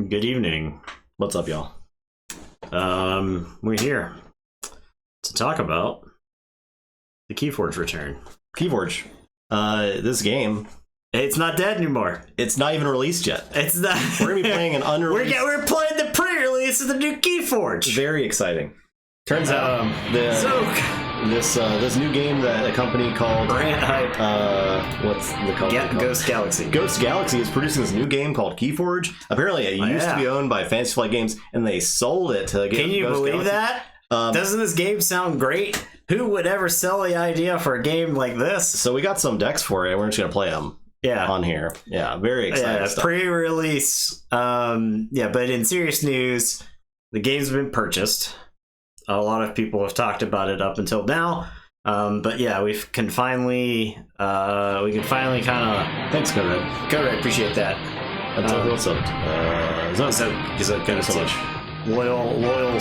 Good evening. What's up, y'all? We're here to talk about the Keyforge return. Keyforge. This game, It's not dead anymore. it's not even released yet. It's not. We're gonna be playing an unreleased. We're playing the pre-release of the new Keyforge. Very exciting. Turns out this new game that a company called Brand hype. what's the company called? Ghost Galaxy. Ghost Galaxy is producing this new game called Keyforge. Apparently, it used to be owned by Fantasy Flight Games, and they sold it to. Can you Ghost believe Galaxy. that? Doesn't this game sound great? Who would ever sell the idea for a game like this? So we got some decks for it. We're just gonna play them. Yeah, on here. Yeah, very exciting stuff. Pre-release. But in serious news, the game's been purchased. A lot of people have talked about it up until now. But yeah, we can finally kind of. Thanks, Conrad. Conrad, appreciate that. What's up? Zoke, so much. Loyal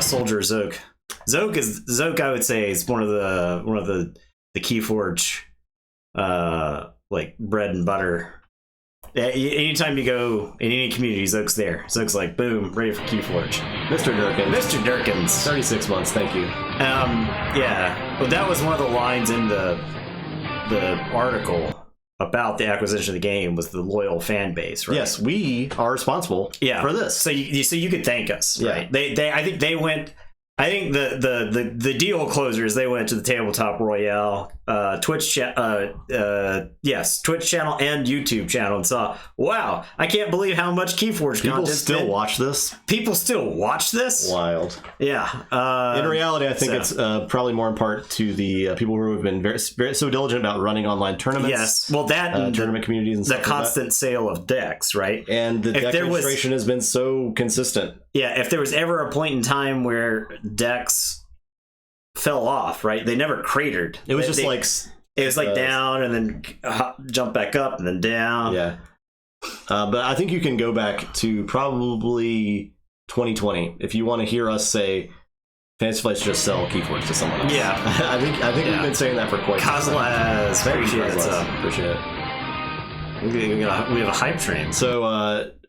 soldier Zoke. Zoke, I would say, is one of the Keyforge like bread and butter. Anytime you go in any community, Zoke's there. Zoke's like, boom, ready for Keyforge. Mr. Durkins. 36 months, thank you. Yeah. But that was one of the lines in the article about the acquisition of the game was the loyal fan base, right? Yes, we are responsible for this. So you could thank us, yeah. Right? I think the deal closers, they went to the Tabletop Royale Twitch channel and YouTube channel and saw, wow, I can't believe how much Keyforge people content still watch this. People still watch this. Wild. Yeah. In reality, I think it's probably more in part to the people who have been very so diligent about running online tournaments. Yes. Well, that and tournament communities and the constant sale of decks, right? And the deck registration has been so consistent. Yeah. If there was ever a point in time where decks fell off, right? They never cratered. It was it was like down and then jump back up and then down. Yeah. But I think you can go back to probably 2020 if you want to hear us say Fantasy Flights just sell Keyforge to someone else. Yeah. I think we've been saying that for quite some time. Appreciate it. We have a hype train. So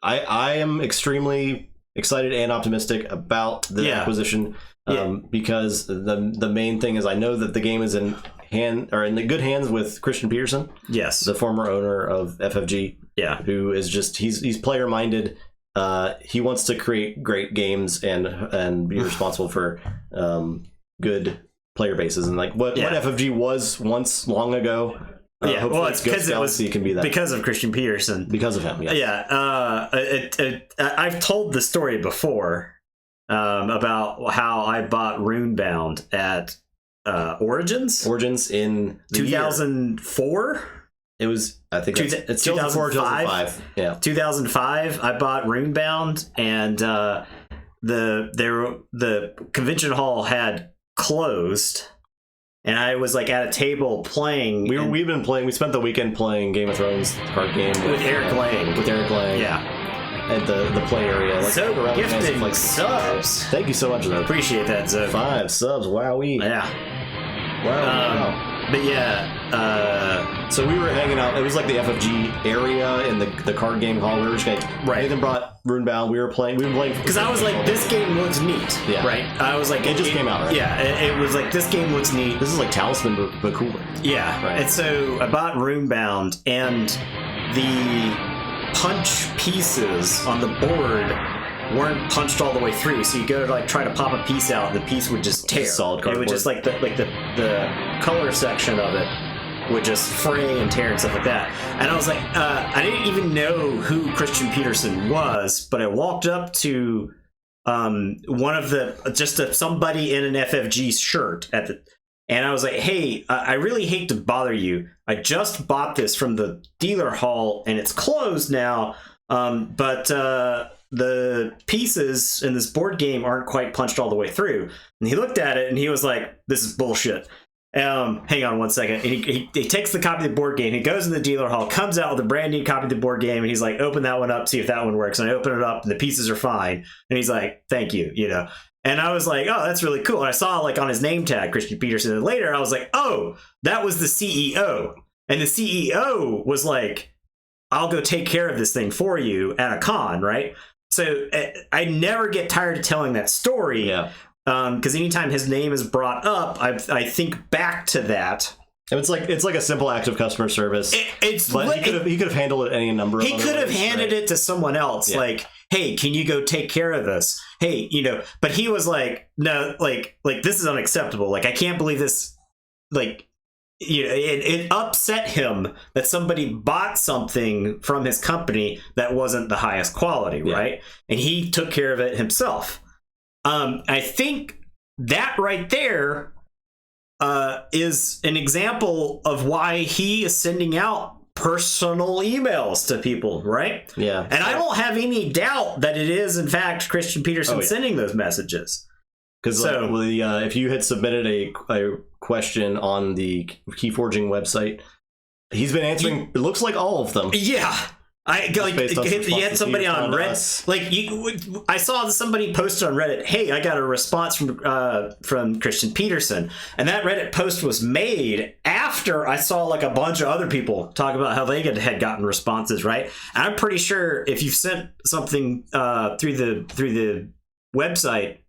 I am extremely excited and optimistic about the acquisition. Because the main thing is I know that the game is in the good hands with Christian Peterson. Yes, the former owner of FFG. Yeah, who is just he's player minded. He wants to create great games and be responsible for good player bases and like what FFG was once long ago. Well, it's because it can be that because of Christian Peterson, because of him. Yes. Yeah, I've told the story before. About how I bought Runebound at Origins in 2004. It was, I think, it's 2005. Yeah, 2005. I bought Runebound, and the convention hall had closed, and I was like at a table playing. We've been playing. We spent the weekend playing Game of Thrones card game with Eric Lang. Yeah. At the play area. Like, so gifted like subs. Thank you so much, though. Appreciate that, Zoe. 5 subs. Wowee. Yeah. Wow. But yeah. So we were hanging out. It was like the FFG area in the card game hall. We were just like, Nathan brought Runebound. We were playing because I was like, this game looks neat. Yeah. Right. I was like, it just came out. Right? Yeah. It was like, this game looks neat. This is like Talisman, but cooler. Yeah. Right. And so I bought Runebound, and the punch pieces on the board weren't punched all the way through, so you go to like try to pop a piece out, and the piece would just tear. Solid cardboard. It would just like the color section of it would just fray and tear and stuff like that. And I was like, I didn't even know who Christian Peterson was, but I walked up to one of somebody in an FFG shirt and I was like, hey, I really hate to bother you. I just bought this from the dealer hall, and it's closed now. But the pieces in this board game aren't quite punched all the way through. And he looked at it, and he was like, this is bullshit. Hang on one second. And he takes the copy of the board game. He goes in the dealer hall, comes out with a brand new copy of the board game, and he's like, open that one up, see if that one works. And I open it up, and the pieces are fine. And he's like, thank you, And I was like, oh, that's really cool. And I saw like on his name tag, Christian Peterson. And later I was like, oh, that was the CEO. And the CEO was like, I'll go take care of this thing for you at a con, right? I never get tired of telling that story. Yeah. Because anytime his name is brought up, I think back to that. And it's like a simple act of customer service. But he could have handled it any number of He could have handed it to someone else. Yeah. Like, hey, can you go take care of this? Hey, but he was like, no, like this is unacceptable. Like, I can't believe this. Like, it upset him that somebody bought something from his company that wasn't the highest quality, right? And he took care of it himself. I think that right there is an example of why he is sending out personal emails to people, right? Yeah. And I don't have any doubt that it is, in fact, Christian Peterson sending those messages. Because if you had submitted a question on the Keyforging website, he's been answering, it looks like all of them. Yeah. You had somebody on Reddit. I saw somebody posted on Reddit, hey, I got a response from Christian Peterson. And that Reddit post was made after I saw like a bunch of other people talk about how they had gotten responses, right? And I'm pretty sure if you've sent something through the website,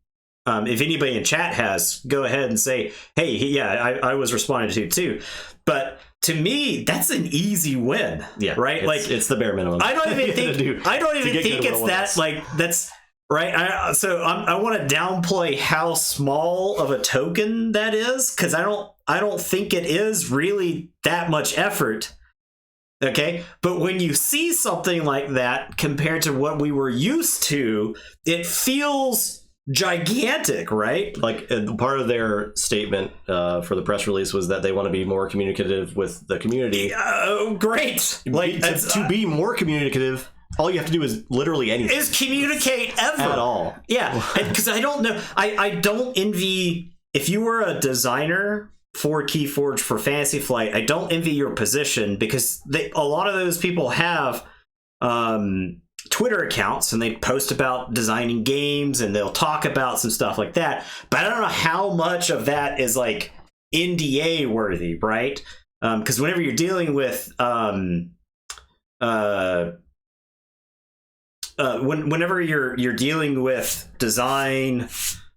if anybody in chat has, go ahead and say, hey, yeah, I was responded to too. But to me, that's an easy win. Yeah, right. It's the bare minimum. I don't even think it's that. Like, that's right. I want to downplay how small of a token that is, because I don't think it is really that much effort. Okay, but when you see something like that compared to what we were used to, it feels gigantic, right? Like, part of their statement for the press release was that they want to be more communicative with the community. Great. Like, to be more communicative, all you have to do is literally anything. Is communicate ever. At all. Yeah, because I don't know. I don't envy, if you were a designer for Keyforge for Fantasy Flight, I don't envy your position, because a lot of those people have Twitter accounts and they post about designing games and they'll talk about some stuff like that, but I don't know how much of that is like NDA worthy, right? Because whenever you're dealing with whenever you're dealing with design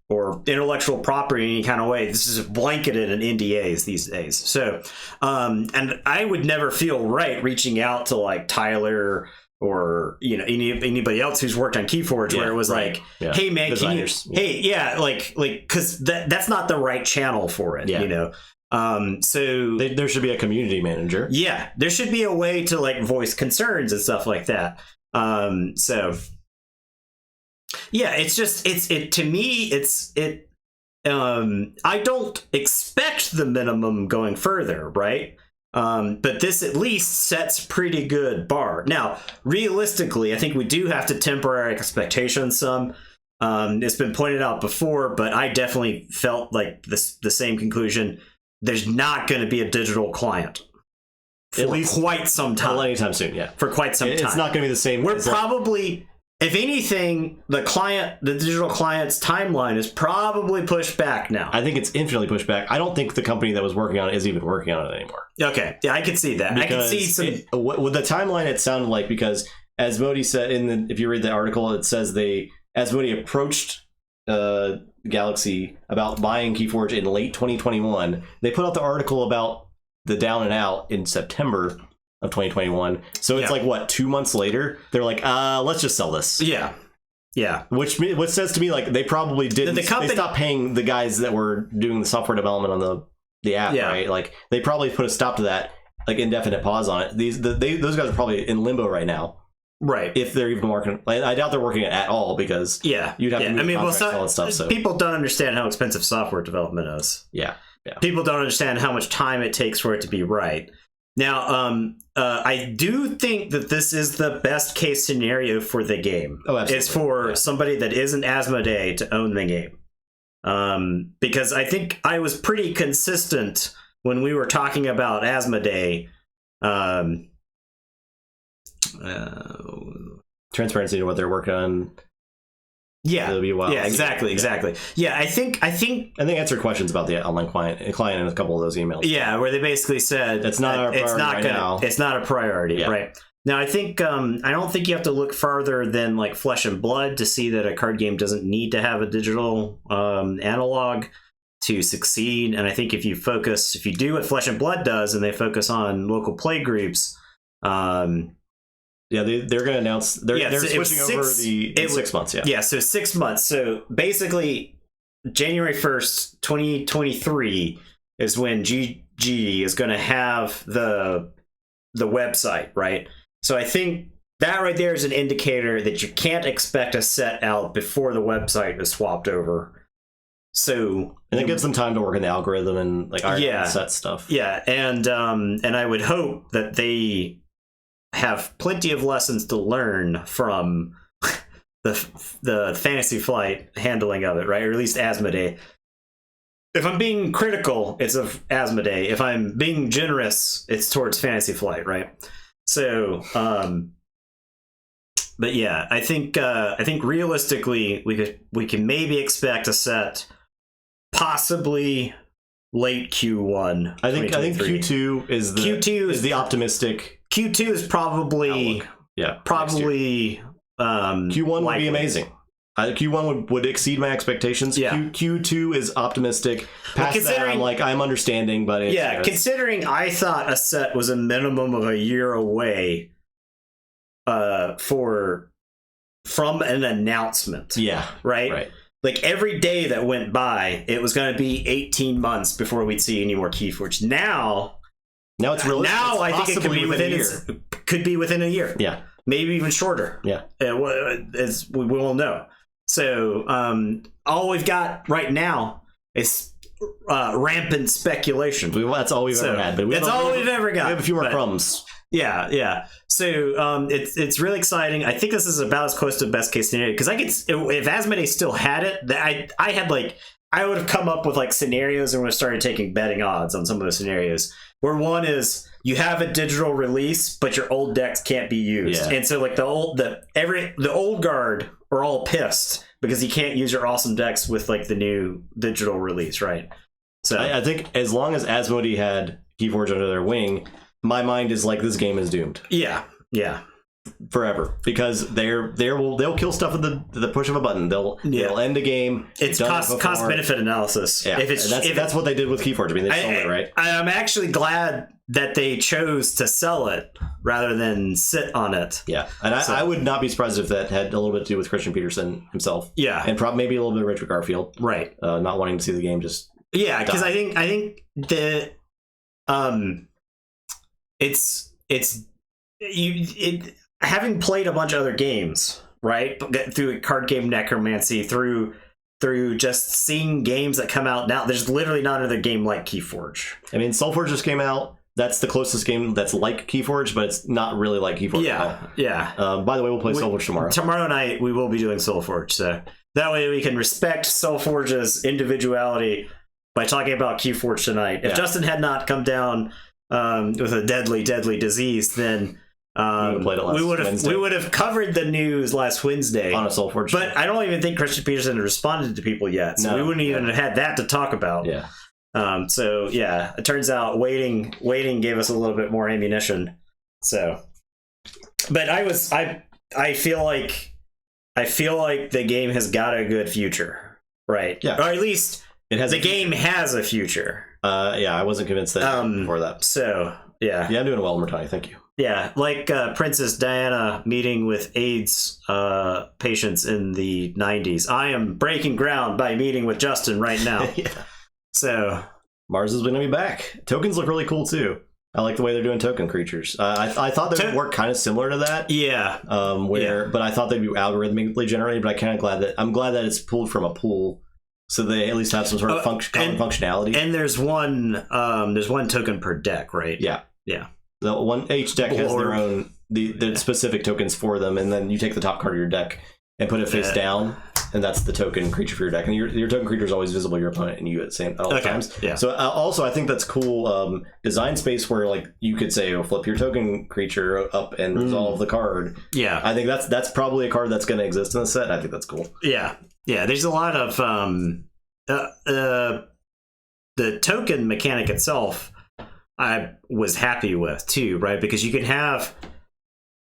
or intellectual property in any kind of way, this is blanketed in NDAs these days. So and I would never feel right reaching out to like Tyler or anybody else who's worked on Keyforge, where it was like, hey man, designers, because that's not the right channel for it, so there should be a community manager. Yeah, there should be a way to like voice concerns and stuff like that. So yeah, it's just to me I don't expect the minimum going further, right? But this at least sets pretty good bar. Now, realistically, I think we do have to temper our expectations some. It's been pointed out before, but I definitely felt like the same conclusion. There's not going to be a digital client for at least quite some time. Anytime soon, yeah. For quite some time. It's not going to be the same. We're probably... If anything, the digital client's timeline is probably pushed back now. I think it's infinitely pushed back. I don't think the company that was working on it is even working on it anymore. Okay, yeah, I could see that. Because I could see some. With the timeline, it sounded like, because Asmodee said if you read the article, it says Asmodee approached Galaxy about buying Keyforge in late 2021. They put out the article about the Down and Out in September of 2021, so it's like what, 2 months later they're like, let's just sell this. Yeah Which says to me like they probably didn't. They stopped paying the guys that were doing the software development on the app, right? Like they probably put a stop to that, like indefinite pause on it. Those guys are probably in limbo right now, right? If they're even working. I doubt they're working at all, because you'd have to move contracts and all that stuff. So people don't understand how expensive software development is. Yeah. People don't understand how much time it takes for it to be right. Now, I do think that this is the best case scenario for the game. Oh, absolutely. It's for somebody that isn't Asmodee to own the game. Because I think I was pretty consistent when we were talking about Asmodee. Transparency to what they're working on. Yeah, it'll be a while. Yeah, exactly. Yeah, I think they answered questions about the online client in a couple of those emails. Yeah, where they basically said it's not our priority right now. It's not a priority, right? Now, I think I don't think you have to look farther than like Flesh and Blood to see that a card game doesn't need to have a digital analog to succeed. And I think if you do what Flesh and Blood does, and they focus on local play groups, they're going to announce they're switching over in 6 months. Yeah, so 6 months. So basically, January 1st, 2023 is when GG is going to have the website, right? So I think that right there is an indicator that you can't expect a set out before the website is swapped over. So, and it gives them time to work in the algorithm and like iron set stuff. Yeah, and I would hope that they have plenty of lessons to learn from the Fantasy Flight handling of it, right? Or at least Asmodee. If I'm being critical, it's of Asmodee. If I'm being generous, it's towards Fantasy Flight, right? So, but yeah, I think realistically we can maybe expect a set possibly late Q1. I think Q2 is the optimistic. Q2 is probably outlook. Yeah, probably Q1 would be amazing. Q1 would exceed my expectations. Yeah. Q2 is optimistic. Past that, I'm understanding, but considering I thought a set was a minimum of a year away from an announcement. Yeah. Right? Like every day that went by, it was going to be 18 months before we'd see any more Keyforge. Now it's real. Now I think it could be within a year. Could be within a year. Yeah. Maybe even shorter. Yeah. As we will know. So all we've got right now is rampant speculation. That's all we've ever had. But that's all we've ever got. We have a few more crumbs. Yeah. So it's really exciting. I think this is about as close to the best case scenario because if Asmodee still had it, I would have come up with like scenarios and would have started taking betting odds on some of those scenarios. Where one is you have a digital release, but your old decks can't be used, and so like the old guard are all pissed because you can't use your awesome decks with like the new digital release, right? So I think as long as Asmodee had Keyforge under their wing, my mind is like this game is doomed. Yeah. Forever, because they'll kill stuff with the push of a button. They'll end a game. It's cost benefit analysis. Yeah, that's what they did with Keyforge. I mean, they sold it, right? I'm actually glad that they chose to sell it rather than sit on it. Yeah, and I would not be surprised if that had a little bit to do with Christian Peterson himself. Yeah, and probably maybe a little bit of Richard Garfield. Right, not wanting to see the game just. Yeah, because I think the having played a bunch of other games, right? Through card game necromancy, through just seeing games that come out now, there's literally not another game like Keyforge. I mean, Soulforge just came out. That's the closest game that's like Keyforge, but it's not really like Keyforge at all. Yeah. By the way, we'll play Soulforge tomorrow. Tomorrow night, we will be doing Soulforge, so that way we can respect Soulforge's individuality by talking about Keyforge tonight. If Justin had not come down with a deadly disease, then we would have covered the news last Wednesday on a Soulforge, but I don't even think Christian Peterson has responded to people yet, so we wouldn't even have had that to talk about. Yeah. So yeah, it turns out waiting gave us a little bit more ammunition. So, but I feel like the game has got a good future, right? Yeah, or at least the game has a future. I wasn't convinced that before that. So yeah, I'm doing well, Murtani. Thank you. Yeah, like Princess Diana meeting with AIDS patients in the 90s. I am breaking ground by meeting with Justin right now. Yeah. So Mars is going to be back. Tokens look really cool too. I like the way they're doing token creatures. I thought they would work kind of similar to that. Yeah. But I thought they'd be algorithmically generated. But I'm glad that it's pulled from a pool, so they at least have some sort of common functionality. And there's one token per deck, right? Yeah. Yeah. Each deck has their own the specific tokens for them, and then you take the top card of your deck and put it face down, and that's the token creature for your deck. And your token creature is always visible to your opponent and you at all times. Yeah. So also I think that's cool design space where like you could say, flip your token creature up and resolve the card. Yeah. I think that's probably a card that's going to exist in the set. I think that's cool. Yeah. Yeah. There's a lot of the token mechanic itself I was happy with too, right? Because you can have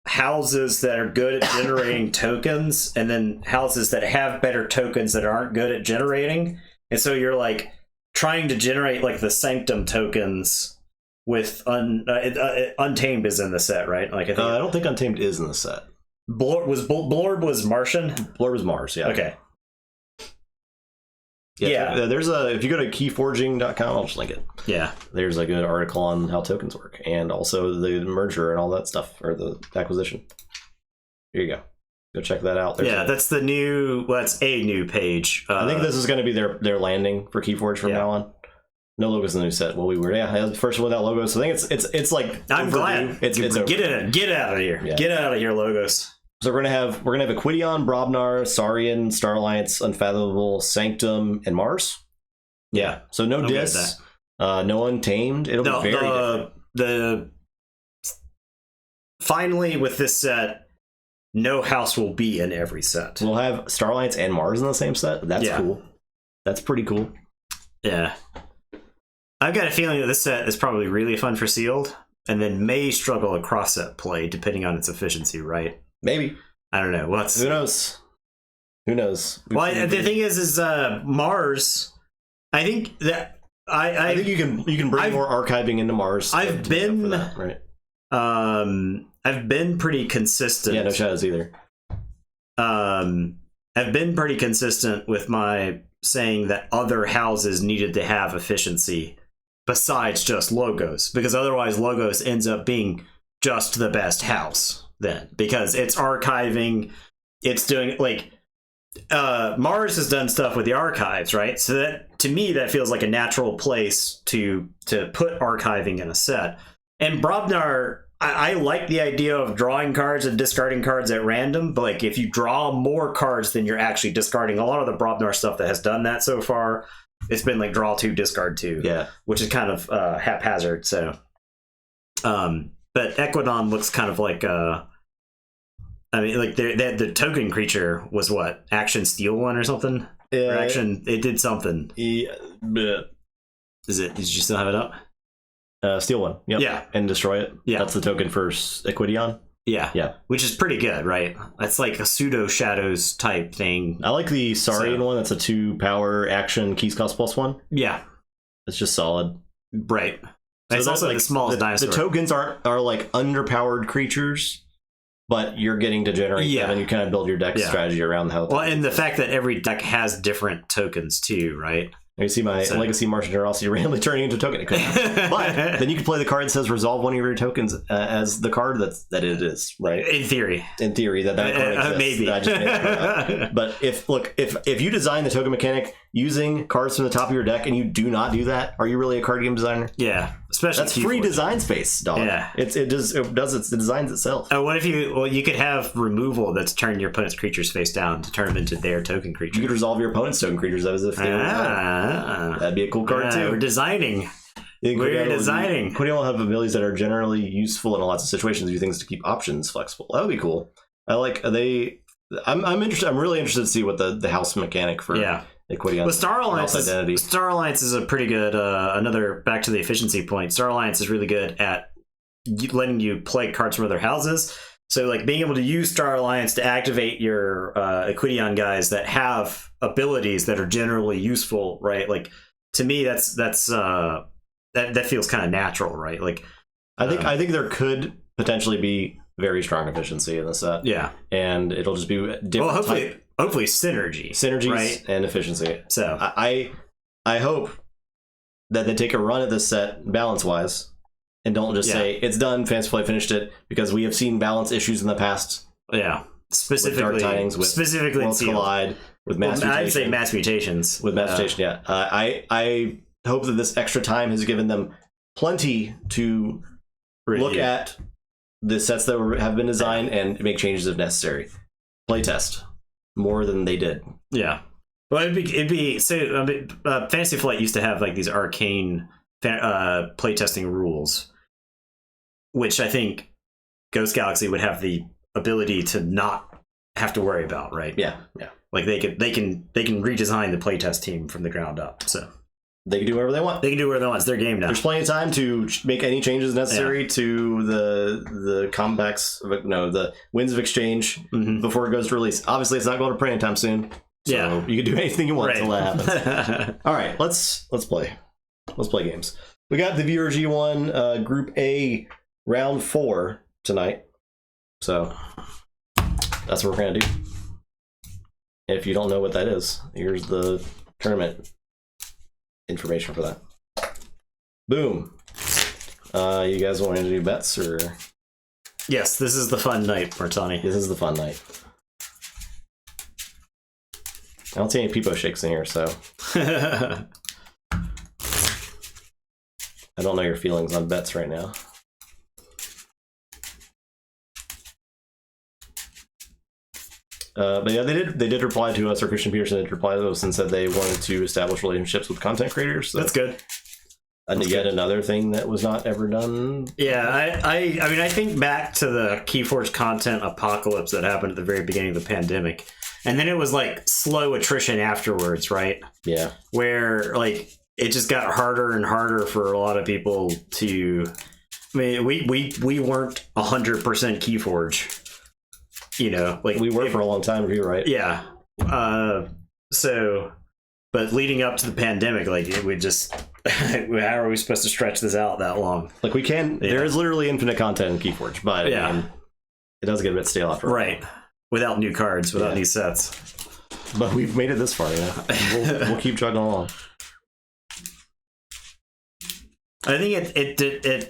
houses that are good at generating tokens, and then houses that have better tokens that aren't good at generating. And so you're like trying to generate like the Sanctum tokens with Untamed is in the set, right? Like I don't think Untamed is in the set. Blord was Martian. Blord was Mars. Yeah. Okay. Yeah. There's if you go to keyforging.com, I'll just link it. Yeah. There's a good article on how tokens work and also the merger and all that stuff, or the acquisition. Here you go. Go check that out. That's the new. Well, that's a new page. I think this is going to be their landing for Keyforge from now on. No logos in the new set. Well, we were the first one without logos. So I think it's like I'm glad. It's get out of here. Yeah. Get out of here, logos. So we're gonna have Equidion, Brobnar, Saurian, Star Alliance, Unfathomable, Sanctum, and Mars. Yeah. So no Dis, no Untamed. It'll be very different. Finally, with this set, no house will be in every set. We'll have Star Alliance and Mars in the same set. That's cool. That's pretty cool. Yeah. I've got a feeling that this set is probably really fun for sealed, and then may struggle at cross-set play, depending on its efficiency, right? Maybe. I don't know. Who knows? Who knows? Well, the thing is Mars, I think that I think you can bring more archiving into Mars. I've been pretty consistent. Yeah, no shadows either. I've been pretty consistent with my saying that other houses needed to have efficiency besides just logos, because otherwise logos ends up being just the best house then, because it's archiving, it's doing like Mars has done stuff with the archives, right? So that, to me, that feels like a natural place to put archiving in a set. And Brobnar, I like the idea of drawing cards and discarding cards at random, but like if you draw more cards than you're actually discarding, a lot of the Brobnar stuff that has done that so far, it's been like draw 2, discard 2, which is kind of haphazard. So, but Equidon looks kind of like I mean, like the token creature was what, action steal 1 or something? Or action, it did something. Yeah, did you still have it up? Steal 1. Yep. Yeah. And destroy it. Yeah. That's the token for Equidion. Yeah. Yeah. Which is pretty good, right? That's like a pseudo shadows type thing. I like the Saurian one. That's a 2 power action, keys cost +1. Yeah. It's just solid. Right. So it's also like the smallest dinosaur. The tokens are like underpowered creatures, but you're getting to generate them, and you kind of build your deck strategy around how. Well, and the fact that every deck has different tokens too, right? You see my Legacy Martian Generosity randomly turning into a token. But then you can play the card that says resolve one of your tokens as the card that it is, right? In theory, that card exists. Maybe. I just made that up. But if you design the token mechanic using cards from the top of your deck and you do not do that, are you really a card game designer? Yeah, especially that's free design space, dog. Yeah, it designs itself. What if you could have removal that's turn your opponent's creatures face down to turn them into their token creatures. You could resolve your opponent's token creatures as if they were. That'd be a cool card too. We're designing. Equidion will have abilities that are generally useful in lots of situations. Do things to keep options flexible. That would be cool. I'm interested. I'm really interested to see what the house mechanic for Equidion. Well, Star Alliance is a pretty good. Another back to the efficiency point. Star Alliance is really good at letting you play cards from other houses. So like being able to use Star Alliance to activate your Equidion guys that have abilities that are generally useful, right? Like to me, that feels kind of natural, right? Like I think there could potentially be very strong efficiency in the set. Yeah, and it'll just be different. Well, hopefully synergies, right? And efficiency. So I hope that they take a run at this set balance wise. And don't just say, it's done, Fantasy Flight finished it, because we have seen balance issues in the past. Yeah. Specifically, with Dark Tidings, with Worlds Collide, with Mass Mutation. I'd say Mass Mutations. With Mass Mutation, yeah. I hope that this extra time has given them plenty to look at the sets that have been designed and make changes if necessary. Playtest more than they did. Yeah. Well, it'd be so. Fantasy Flight used to have like these arcane playtesting rules, which I think Ghost Galaxy would have the ability to not have to worry about, right? Yeah. Like they can redesign the playtest team from the ground up. So they can do whatever they want. They can do whatever they want. It's their game now. There's plenty of time to make any changes necessary to the comebacks, the Winds of Exchange before it goes to release. Obviously, it's not going to print anytime soon. So you can do anything you want until that happens. All right, let's play. Let's play games. We got the Viewer G1 Group A Round 4 tonight. So that's what we're going to do. If you don't know what that is, here's the tournament information for that. Boom. You guys want to do bets or? Yes, this is the fun night, Martani. This is the fun night. I don't see any Peepo shakes in here, so I don't know your feelings on bets right now. But yeah, they did reply to us, or Christian Peterson did reply to us and said they wanted to establish relationships with content creators. So that's good. And yet another thing that was not ever done. Yeah, I mean, I think back to the Keyforge content apocalypse that happened at the very beginning of the pandemic. And then it was like slow attrition afterwards, right? Yeah. Where like it just got harder and harder for a lot of people to. I mean, we weren't 100% Keyforge. You know, like we were for a long time, you're right. Yeah. So, but leading up to the pandemic, like it would just. How are we supposed to stretch this out that long? Like we can. Yeah. There is literally infinite content in Keyforge, but I mean, it does get a bit stale after. Right. Without new cards, without new sets. But we've made it this far, we'll keep chugging along. I think it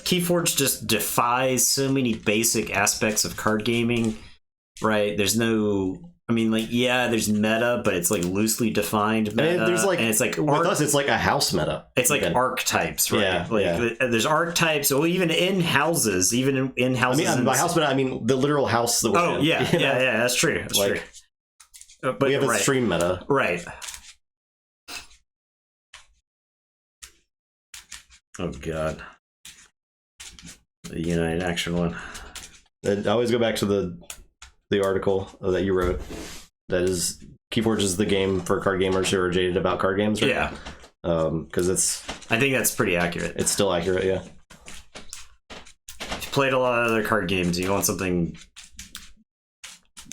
Keyforge just defies so many basic aspects of card gaming, right? There's no, I mean, like, yeah, there's meta, but it's like loosely defined meta. And there's like, and it's like with us, it's like a house meta. It's like archetypes, right? Yeah, like there's archetypes. Well, even in houses, I mean, by house meta, I mean the literal house that we're in. Yeah, that's true. That's true. But we have a stream meta, right? Oh god, the United Action one. And I always go back to the article that you wrote. That is, Keyforge is the game for card gamers who are jaded about card games, right? Yeah. Because I think that's pretty accurate. It's still accurate, yeah. If you played a lot of other card games, you want something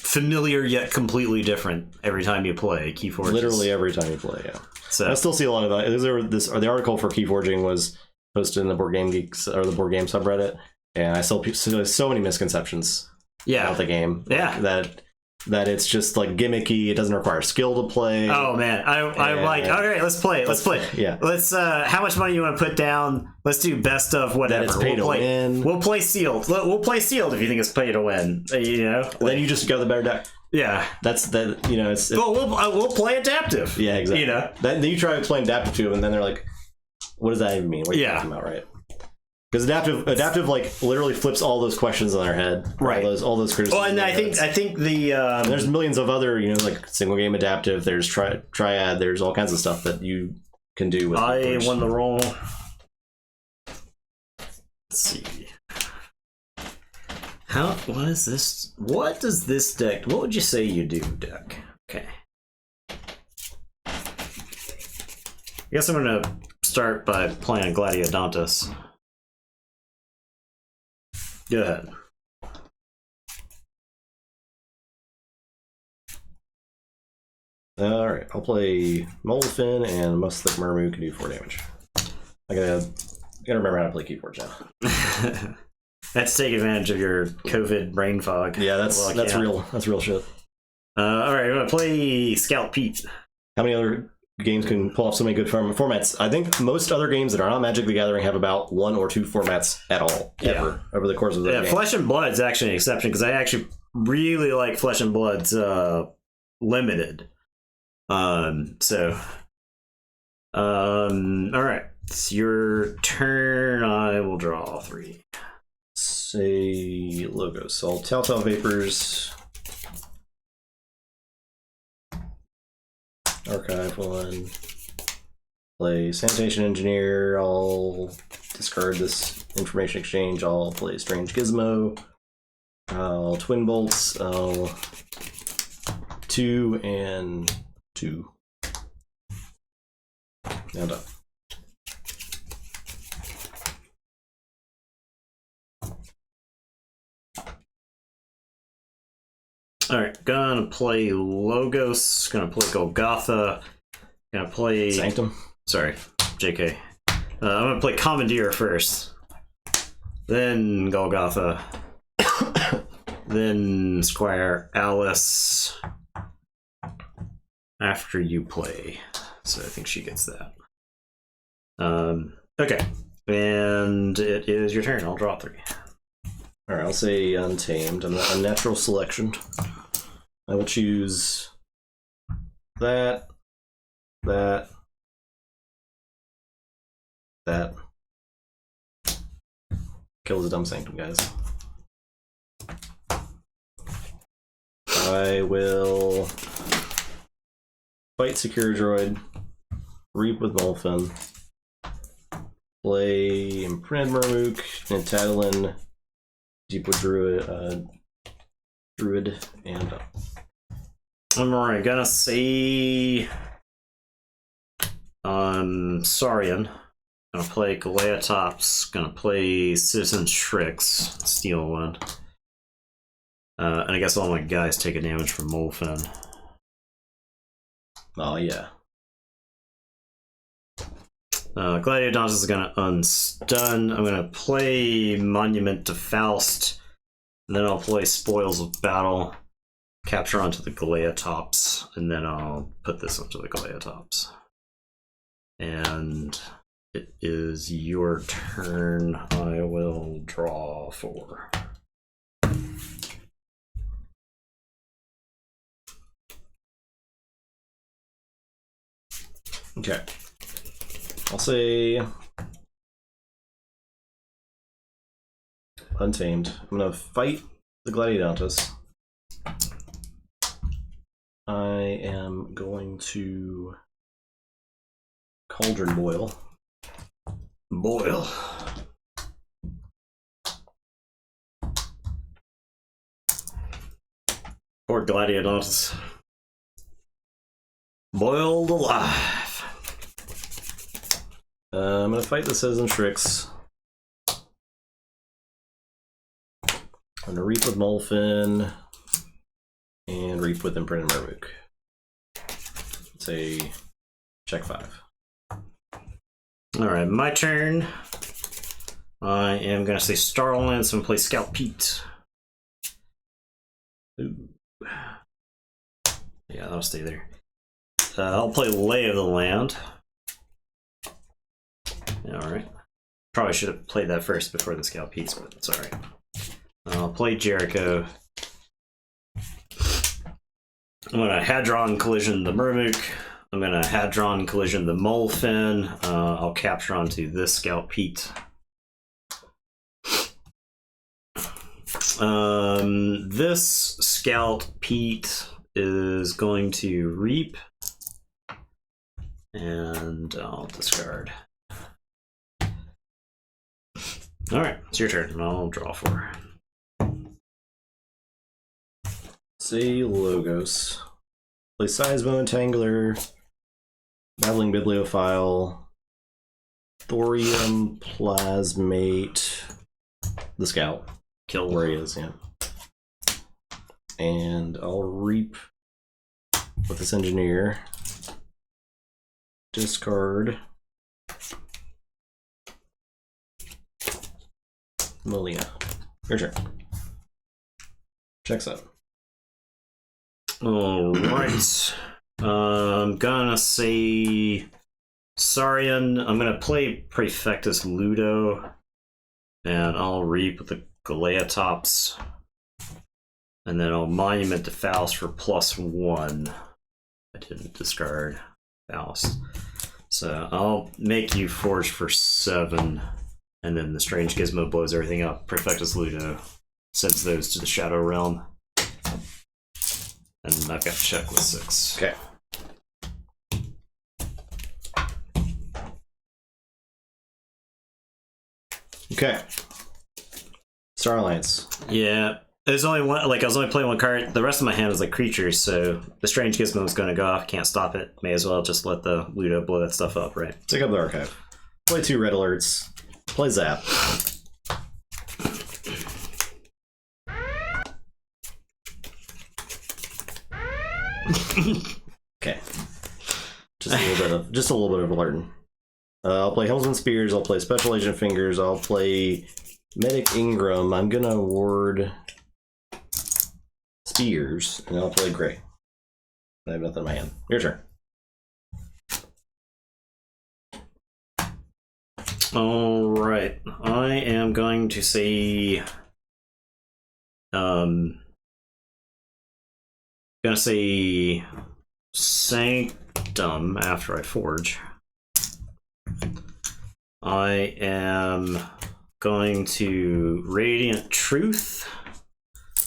familiar yet completely different every time you play. Keyforge. Literally every time you play, yeah. So I still see a lot of that. The article for Keyforging was posted in the Board Game Geeks or the Board Game subreddit, and I still so many misconceptions. About the game. Yeah. That it's just like gimmicky. It doesn't require skill to play. Oh man, I'm like, all right, let's play. Yeah. Let's. How much money you want to put down? Let's do best of whatever. That it's pay to win. We'll play sealed. We'll play sealed if you think it's pay to win. You know. Then you just go the better deck. Yeah. That's that. You know. It's. Well, we'll play adaptive. Yeah, exactly. You know. Then you try to explain adaptive to them, and then they're like, "What does that even mean? What are you talking about?" Right. Because adaptive like literally flips all those questions on their head, right? All those criticisms. Oh, and I think the there's millions of other, like single game adaptive. There's triad. There's all kinds of stuff that you can do with. I won the roll. Let's see. What is this? What does this deck? What would you say you do, deck? Okay. I guess I'm gonna start by playing Gladiodontus. Go ahead. Alright, I'll play Molefin and Musclick Murmu can do 4 damage. I gotta remember how to play Keyforge now. That's take advantage of your COVID brain fog. Yeah, that's real. That's real shit. Alright, I'm gonna play Scout Pete. How many other games can pull off so many good formats? I think most other games that are not Magic the Gathering have about 1 or 2 formats at all, ever, over the course of the game. Flesh and Blood's actually an exception, because I actually really like Flesh and Blood's limited. Alright, it's your turn. I will draw 3. Say logos. So I'll Telltale Vapors, Archive 1, play Sanitation Engineer. I'll discard this Information Exchange. I'll play Strange Gizmo. I'll Twin Bolts. I'll 2 and 2. Now done. Alright, gonna play Logos, gonna play Golgotha, gonna play... Sanctum? Sorry, JK. I'm gonna play Commandeer first. Then Golgotha. Then Squire Alice. After you play. So I think she gets that. Okay. And it is your turn. I'll draw 3. Alright, I'll say Untamed. I'm a natural selection. I will choose that. Kill the dumb Sanctum, guys. I will fight Secure Droid, Reap with Molfen, play Imprinted Murmook, Nantadolin, Deepwood Druid, and I'm alright, gonna say Saurian. Gonna play Galeatops, gonna play Citizen Shrix, steal 1. And I guess all my guys take a damage from Molfen. oh yeah. Gladiodontus is gonna unstun. I'm gonna play Monument to Faust. And then I'll play Spoils of Battle. Capture onto the Galeatops. And then I'll put this onto the Galeatops. And it is your turn. I will draw 4. Okay. I'll say Untamed. I'm gonna fight the Gladiodontus. I am going to Cauldron Boil. Boil. Poor Gladiodontus. Boiled alive. I'm gonna fight the Citizen Shrix. I'm gonna Reap with Molfen and Reap with Imprinted Murmook. Say check 5. Alright, my turn. I am gonna say Starlands and play Scout Pete. Ooh. Yeah, that'll stay there. I'll play Lay of the Land. Alright. Probably should have played that first before the Scout Pete's, but it's alright. I'll play Jericho. I'm gonna Hadron Collision the Murmook. I'm gonna Hadron Collision the Molfen. I'll capture onto this Scout Pete. This Scout Pete is going to Reap. And I'll discard. Alright, it's your turn. I'll draw 4. Say Logos. Play Seismo Entangler, Babbling Bibliophile, Thorium Plasmate, the Scout. Kill where he is, yeah. And I'll Reap with this Engineer. Discard Malia. Your turn. Checks out. Alright. I'm gonna say Saurian. I'm gonna play Praefectus Ludo. And I'll Reap with the Galeatops. And then I'll Monument to Faust for +1. I didn't discard Faust. So I'll make you Forge for 7. And then the Strange Gizmo blows everything up. Praefectus Ludo sends those to the Shadow Realm. And I've got check with 6. Okay. Okay. Star Alliance. Yeah. There's only one, like I was only playing one card. The rest of my hand was like creatures, so the Strange Gizmo is going to go off. Can't stop it. May as well just let the Ludo blow that stuff up, right? Take up the archive. Play 2 red alerts. Play Zap. Okay. Just a little bit of learning. I'll play Helmsman Spears. I'll play Special Agent Fingers. I'll play Medic Ingram. I'm gonna award Spears, and I'll play Gray. I have nothing in my hand. Your turn. All right, I am going to say, Sanctum after I forge. I am going to Radiant Truth.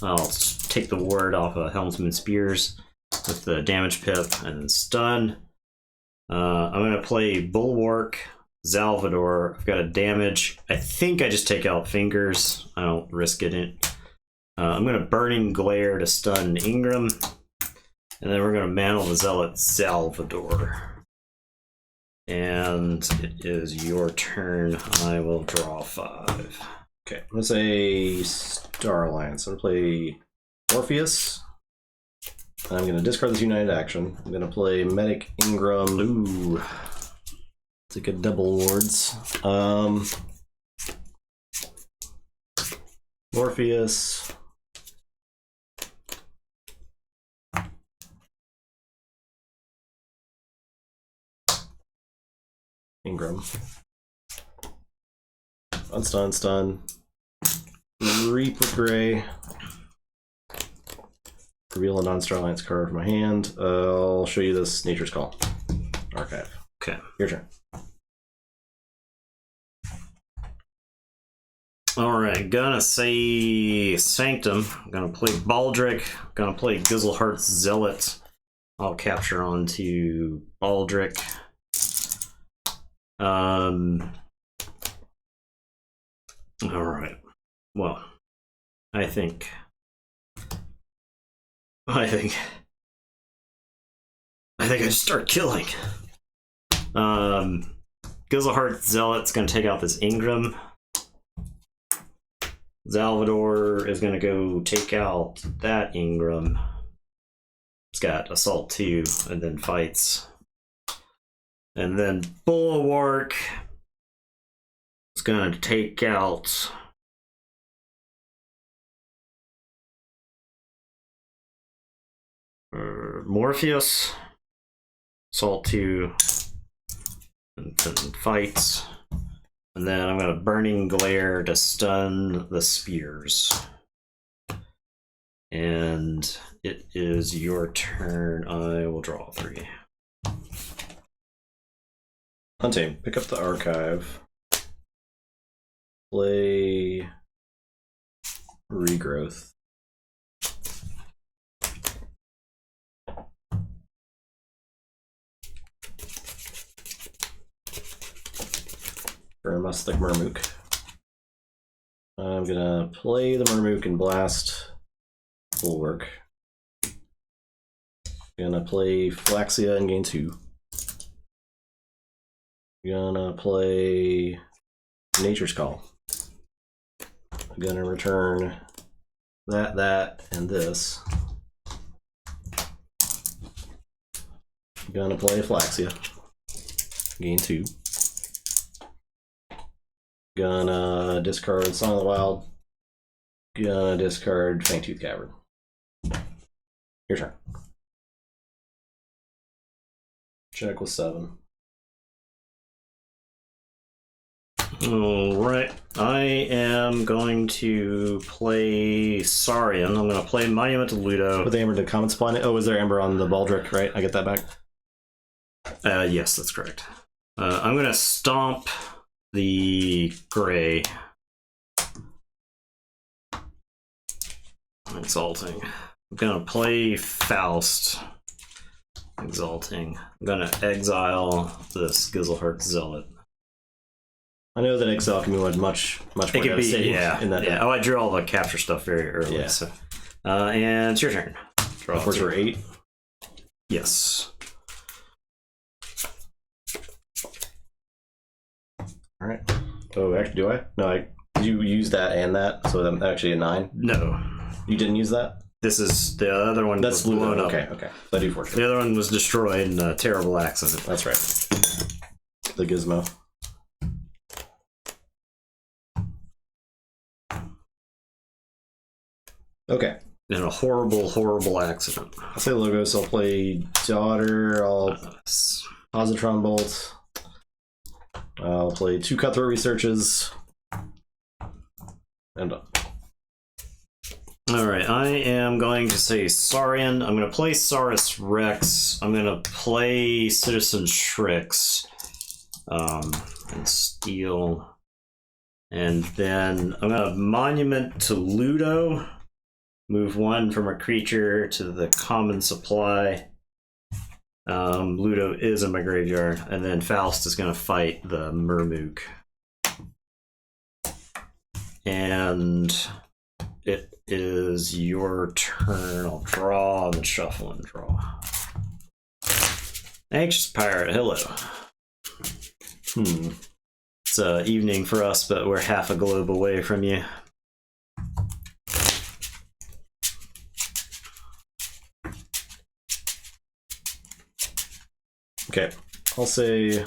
I'll take the ward off of Helmsman Spears with the damage pip and then stun. I'm going to play Bulwark Salvador. I've got a damage. I think I just take out Fingers. I don't risk it. I'm going to Burning Glare to stun Ingram. And then we're going to Mantle the Zealot Salvador. And it is your turn. I will draw 5. Okay, I'm going to say Star Alliance. I'm going to play Orpheus. I'm going to discard this United action. I'm going to play Medic Ingram. Ooh. Take a double wards. Orpheus. Ingram. Stun. Reap with Gray. Reveal a non-Star Alliance card from my hand. I'll show you this Nature's Call archive. Okay. Your turn. Alright, gonna say Sanctum. Gonna play Baldric. Gonna play Gizzleheart's Zealot. I'll capture onto Baldric. Alright. Well, I think I just start killing. Gizzleheart Zealot's gonna take out this Ingram. Salvador is gonna go take out that Ingram. It's got Assault 2 and then fights. And then Bulwark is gonna take out Morpheus, Assault 2, and then fights. And then I'm going to Burning Glare to stun the Spears. And it is your turn. I will draw 3. Hunting, pick up the archive. Play Regrowth. For a Mustic Murmook. I'm gonna play the Murmook and blast Bulwark. Gonna play Flaxia and gain 2. Gonna play Nature's Call. I'm gonna return that, and this. Gonna play Flaxia. Gain 2. Gonna discard Song of the Wild. Gonna discard Fangtooth Cavern. Your turn. Check with 7. Alright, I am going to play Saurian. I'm going to play Monument to Ludo. With the Amber to Common Supply. Oh, is there Amber on the Baldric, right? I get that back? Yes, that's correct. I'm going to stomp the Gray. Exalting. I'm going to play Faust. Exalting. I'm going to exile this Gizzleheart Zealot. I know that exile can be much more devastating in that. Yeah. Oh, I drew all the capture stuff very early. Yeah. So, and it's your turn. Draw for 8. Yes. All right. Oh, actually, do I? No, did you use that and that? So I'm actually a 9. No. You didn't use that? This is the other one. That's was blown up. Okay. I do fortune. The other one was destroyed in a terrible accident. That's right. The gizmo. Okay. In a horrible, horrible accident. I'll say logos. I'll play daughter. I'll positron bolt. I'll play 2 cutthroat researches. And done. Alright, I am going to say Saurian. I'm going to play Saurus Rex. I'm going to play Citizen Shrix. And Steel. And then I'm going to Monument to Ludo. Move 1 from a creature to the common supply. Ludo is in my graveyard. And then Faust is going to fight the Murmook. And it is your turn. I'll draw and then shuffle and draw. Anxious Pirate, hello. It's evening for us, but we're half a globe away from you. Okay, I'll say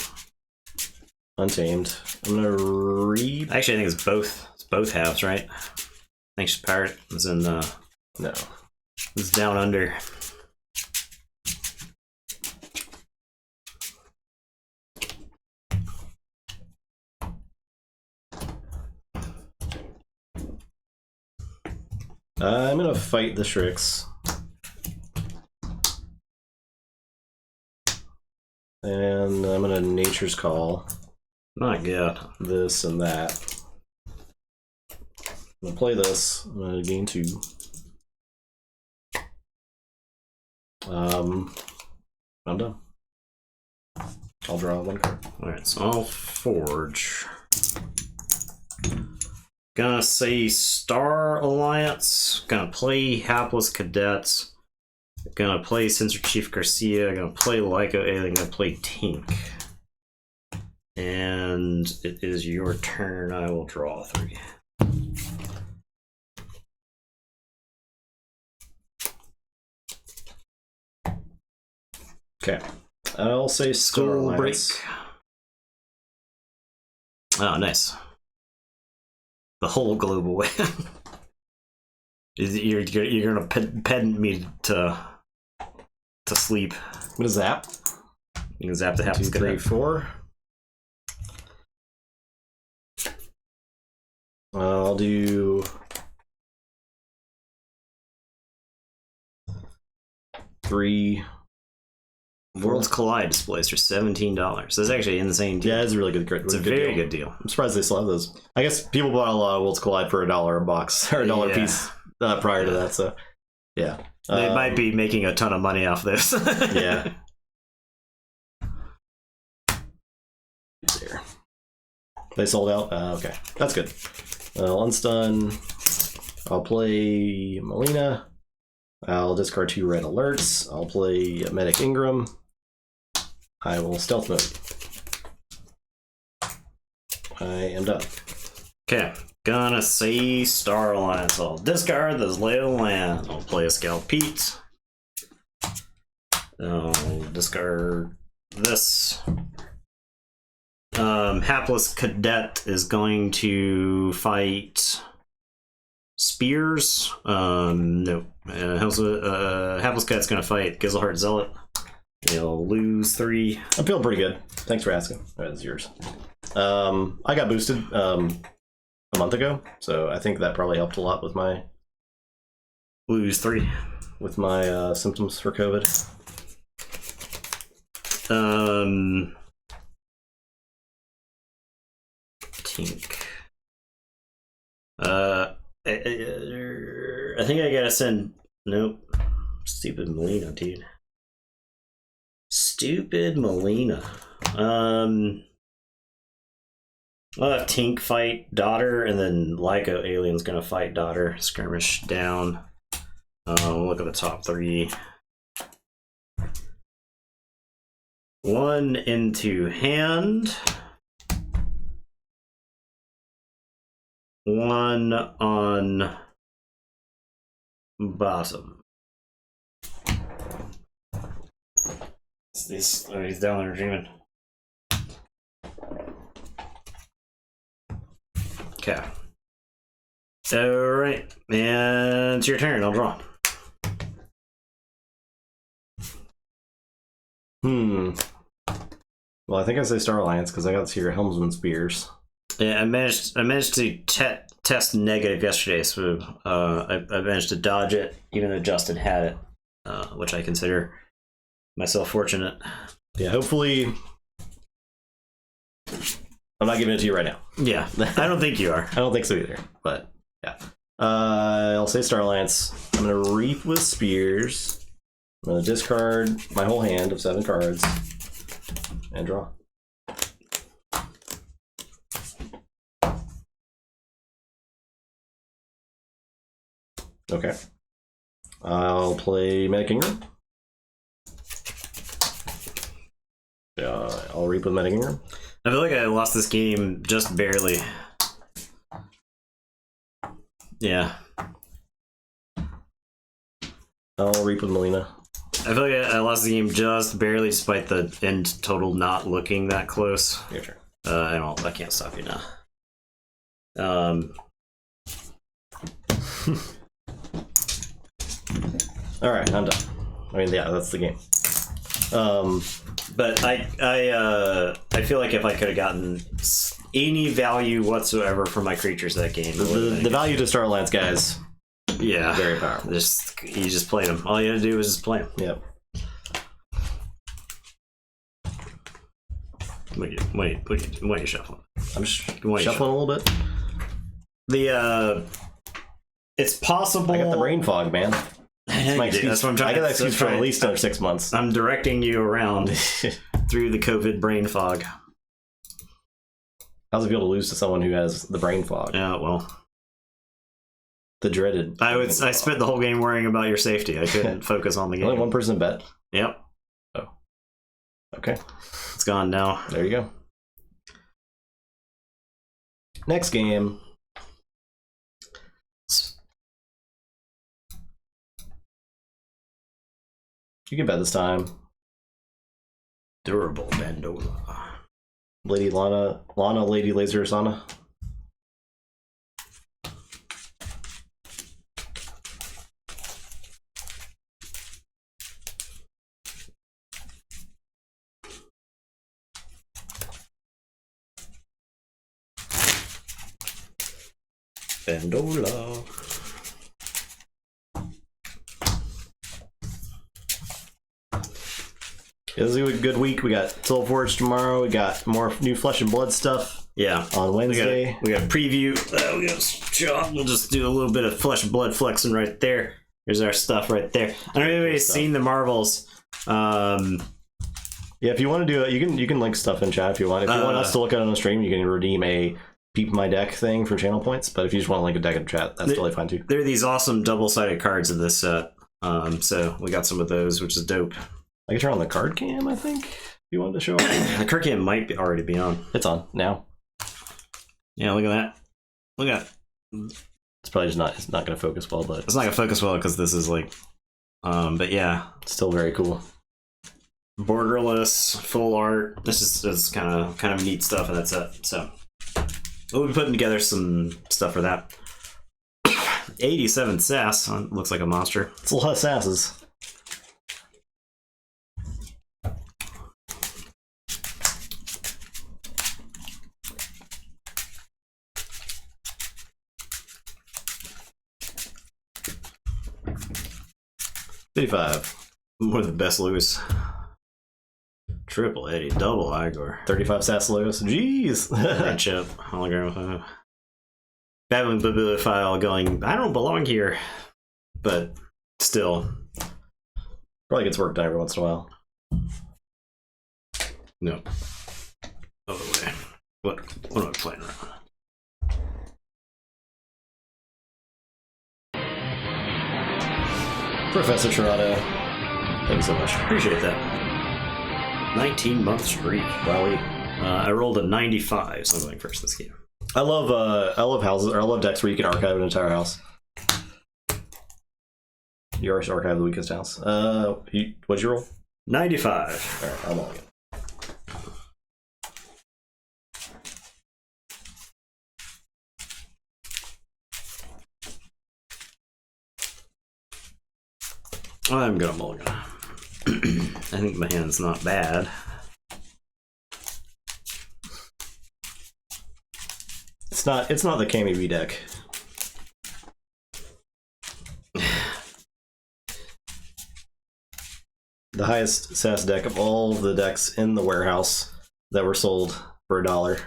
Untamed. I'm gonna read. Actually, I think it's both. It's both halves, right? Anxious Pirate is in No. It's down under. I'm gonna fight the Shrix. And I'm gonna Nature's Call. Not good. This and that. I'm gonna play this. I'm gonna gain 2. I'm done. I'll draw 1 card. Alright, so I'll forge. Gonna say Star Alliance. Gonna play Hapless Cadets. Gonna play Sensor Chief Garcia. Gonna play Lyco Alien. Gonna play Tink. And it is your turn. I will draw 3. Okay. I'll say Star Skull Break. Alliance. Oh, nice. The whole globe away. You're gonna pedant me to sleep. What is that? You can zap the half 2, 3, 4. I'll do 3. Worlds Collide displays for $17. That's actually in the same deal. Yeah, it's a really good. It's a very good deal. I'm surprised they still have those. I guess people bought a lot of Worlds Collide for $1 a box or $1 a piece prior to that. So, yeah, they might be making a ton of money off this. Yeah. There. They sold out. Okay, that's good. I'll unstun. I'll play Melina. I'll discard 2 red alerts. I'll play Medic Ingram. I will stealth mode. I am done. Okay, gonna say Star Alliance. I'll discard this Lay of the Land. I'll play a Scout Pete. I'll discard this. Hapless Cadet is going to fight Spears. No. Hapless Cadet's gonna fight Gizzleheart Zealot. He'll lose 3. I'm feeling pretty good. Thanks for asking. That's yours. I got boosted a month ago, so I think that probably helped a lot with my lose 3 with my symptoms for COVID. Tink. I think I gotta send. Nope. Stupid Melina, dude. Stupid Melina. I'll have Tink fight Daughter, and then Lyco Alien's gonna fight Daughter. Skirmish down. Look at the top 3. 1 into hand. 1 on bottom. He's down there dreaming. Okay. Alright, and it's your turn. I'll draw. Well, I think I say Star Alliance because I got to see your Helmsman Spears. Yeah, I managed to test negative yesterday, so I managed to dodge it, even though Justin had it, which I consider myself fortunate. Yeah, hopefully. I'm not giving it to you right now. Yeah, I don't think you are. I don't think so either, but yeah. I'll say Star Alliance. I'm going to Reap with Spears. I'm going to discard my whole hand of 7 cards and draw. Okay. I'll play Medic Ingram. I'll Reap with Medic Ingram. I feel like I lost this game just barely. Yeah. I'll Reap with Melina. I feel like I lost the game just barely, despite the end total not looking that close. Your turn. I can't stop you now. All right, I'm done. I mean, yeah, that's the game. But I feel like if I could have gotten any value whatsoever from my creatures that game, the value to Star Alliance guys, yeah, very powerful. You just played them. All you had to do was just play them. Yep. What are you shuffling? I'm shuffling a little bit. It's possible. I got the brain fog, man. That's my excuse. That's what I'm trying. I got that excuse for at least another 6 months. I'm directing you around through the COVID brain fog. How's it feel to lose to someone who has the brain fog? Yeah, well, the dreaded. I spent the whole game worrying about your safety. I couldn't focus on the game. Only one person bet. Yep. Oh. Okay. It's gone now. There you go. Next game. You can bet this time. Durable Bandola. Lady Lana, Lady Laser Sana. Bandola. Yeah, this is a good week. We got Soulforge tomorrow. We got more new Flesh and Blood stuff. Yeah, on Wednesday. We got a preview. We'll just do a little bit of Flesh and Blood flexing right there. Here's our stuff right there. I don't know if anybody's seen the Marvels. Yeah, if you want to do it, you can link stuff in chat if you want. If you want us to look at it on the stream, you can redeem a Peep My Deck thing for channel points. But if you just want to link a deck in chat, that's totally fine too. There are these awesome double-sided cards in this set. So we got some of those, which is dope. I can turn on the card cam, I think, if you wanted to show up. The card cam might already be on. It's on now. Yeah, look at that. Look at that. It's probably just not. It's not going to focus well, but it's not going to focus well because this is like. But yeah, it's still very cool. Borderless, full art. This is kind of neat stuff, and that's it. So we'll be putting together some stuff for that. 87 sass. Looks like a monster. It's a lot of sasses. $55. One of the best Lewis. Triple Eddie, double Igor. 35 sass Lewis. Jeez. Chip. Hologram. Babbling bibliophile going, I don't belong here. But still. Probably gets work done every once in a while. No. Other way. What am I playing around? Professor Toronto. Thank you so much. Appreciate that. 19-month streak. Wowie. I rolled a 95, so I'm going first this game. I love houses, or I love decks where you can archive an entire house. Yours archive the weakest house. What'd you roll? 95. All right, I'm on. I'm gonna mulligan. I think my hand's not bad. It's not the Kami V deck. The highest SAS deck of all the decks in the warehouse that were sold for $1.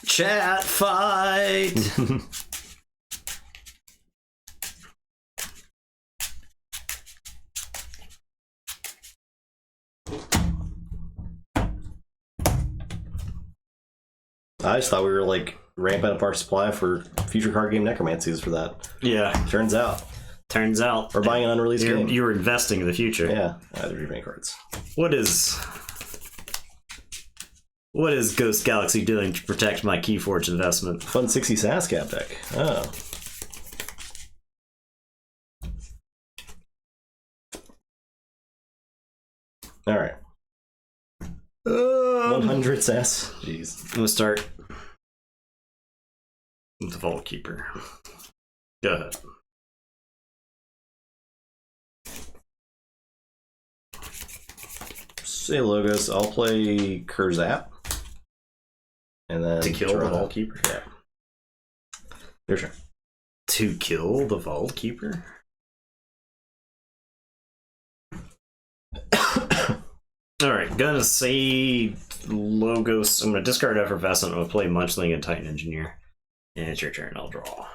Chat fight. I just thought we were like ramping up our supply for future card game necromancies for that. Yeah. Turns out We're buying an unreleased game. You're investing in the future. Yeah. Either many cards. What is Ghost Galaxy doing to protect my Keyforge investment? Fun 60 SAS cap deck. Oh. All right. 100 SAS. Jeez. I'm gonna start with the Vault Keeper. Go ahead. Say Logos. I'll play Kurzap. And then To kill the Vault Keeper? Yeah. Your turn. To kill the Vault Keeper? Alright, gonna say Logos. I'm gonna discard Effervescent. I'm gonna play Munchling and Titan Engineer. And it's your turn, I'll draw.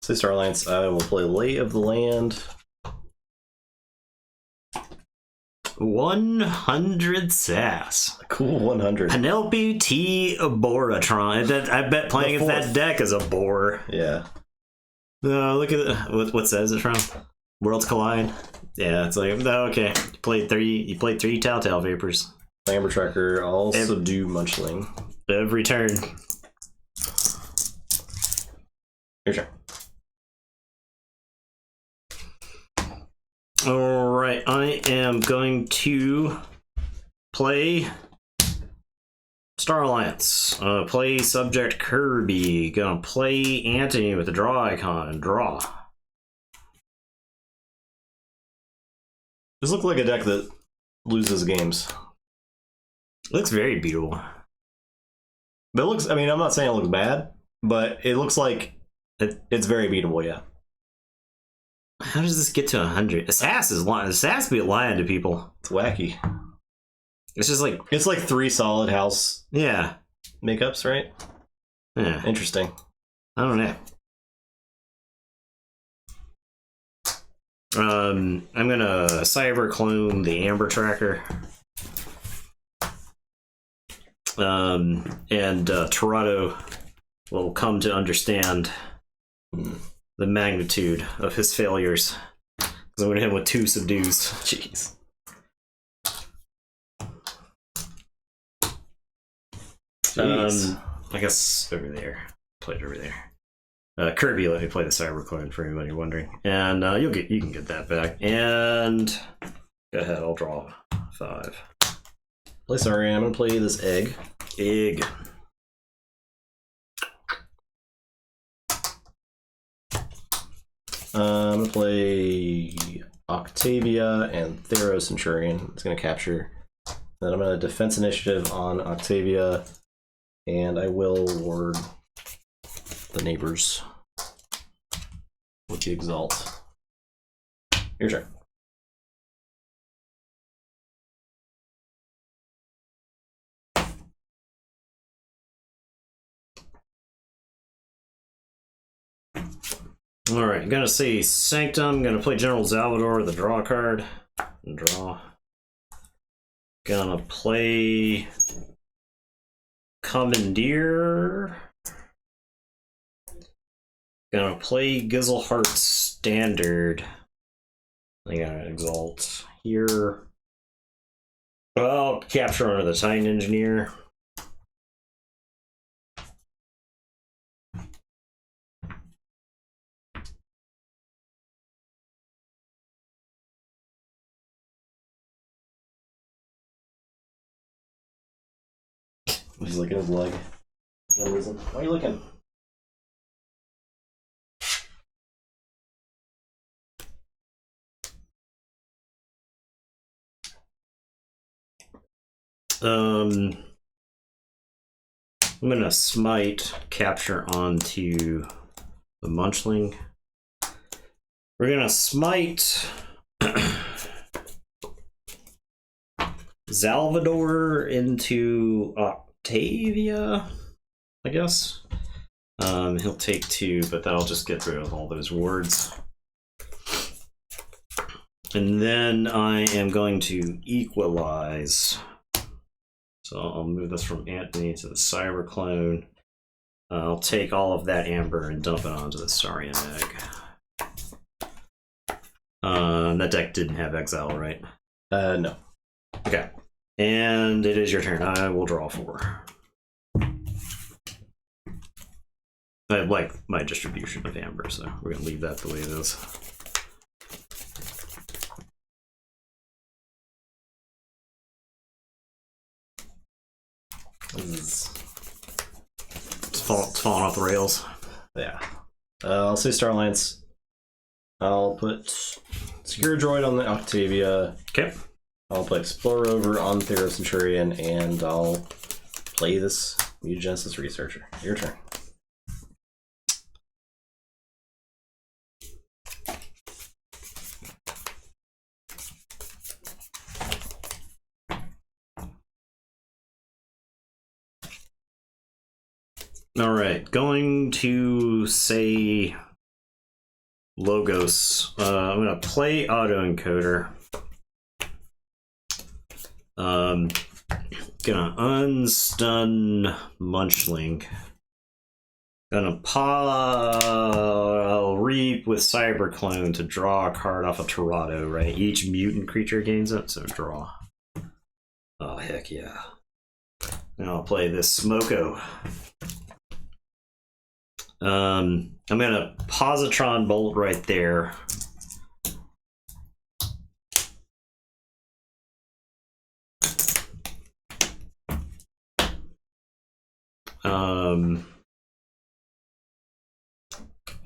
Say Star Alliance. I will play Lay of the Land. 100 SAS. Cool 100. Penelope T. Boratron. I bet playing against that deck is a bore. Yeah. Look at it. What set is it from? Worlds Collide. Yeah, it's like, okay. You played three Telltale Vapors. Amber Tracker. I'll subdue Munchling. Every turn. Your turn. Alright, I am going to play Star Alliance. Play Subject Kirby. Gonna play Anthony with the draw icon and draw. This looks like a deck that loses games. It looks very beatable. But it looks, I mean, I'm not saying it looks bad, but it looks like it's very beatable, yeah. How does this get to 100? SAS is lying. SAS be lying to people. It's wacky. It's just like... It's like 3 solid house Yeah. makeups, right? Yeah. Interesting. I don't know. I'm gonna cyber clone the Amber Tracker. And Toronto will come to understand the magnitude of his failures. Because I'm gonna hit him with 2 subdues. Jeez. I guess over there. Played over there. Kirby let me play the cyber clone for anybody wondering. And you can get that back. And go ahead, I'll draw 5. Play sorry, I'm gonna play this egg. Egg. I'm gonna play Octavia and Thero Centurion. It's gonna capture. Then I'm gonna defense initiative on Octavia, and I will ward the neighbors with the Exalt. Your turn. Alright, I'm gonna say Sanctum. I'm gonna play General Salvador, the draw card. And draw. Gonna play Commandeer. Gonna play Gizzleheart Standard. I gotta Exalt here. I'll capture under the Titan Engineer. He's looking at his leg. No reason. Why are you looking? I'm gonna smite capture onto the Munchling. We're gonna smite Salvador into Octavia, I guess. He'll take 2, but that'll just get rid of all those words. And then I am going to equalize. So I'll move this from Anthony to the Cyber Clone. I'll take all of that amber and dump it onto the Saurian egg. That deck didn't have exile, right? No. Okay. And it is your turn. I will draw 4. I like my distribution of amber, so we're going to leave that the way it is. It's falling off the rails. Yeah. I'll say Star Alliance. I'll put Secure Droid on the Octavia. Okay. I'll play Explorer over on Theros Centurion, and I'll play this Mutagenesis Researcher. Your turn. All right, going to say Logos. I'm gonna play autoencoder. Gonna unstun Munchling. Gonna reap with Cyberclone to draw a card off of Torado, right? Each mutant creature gains it, so draw. Oh, heck yeah. And I'll play this Smoko. I'm gonna Positron Bolt right there.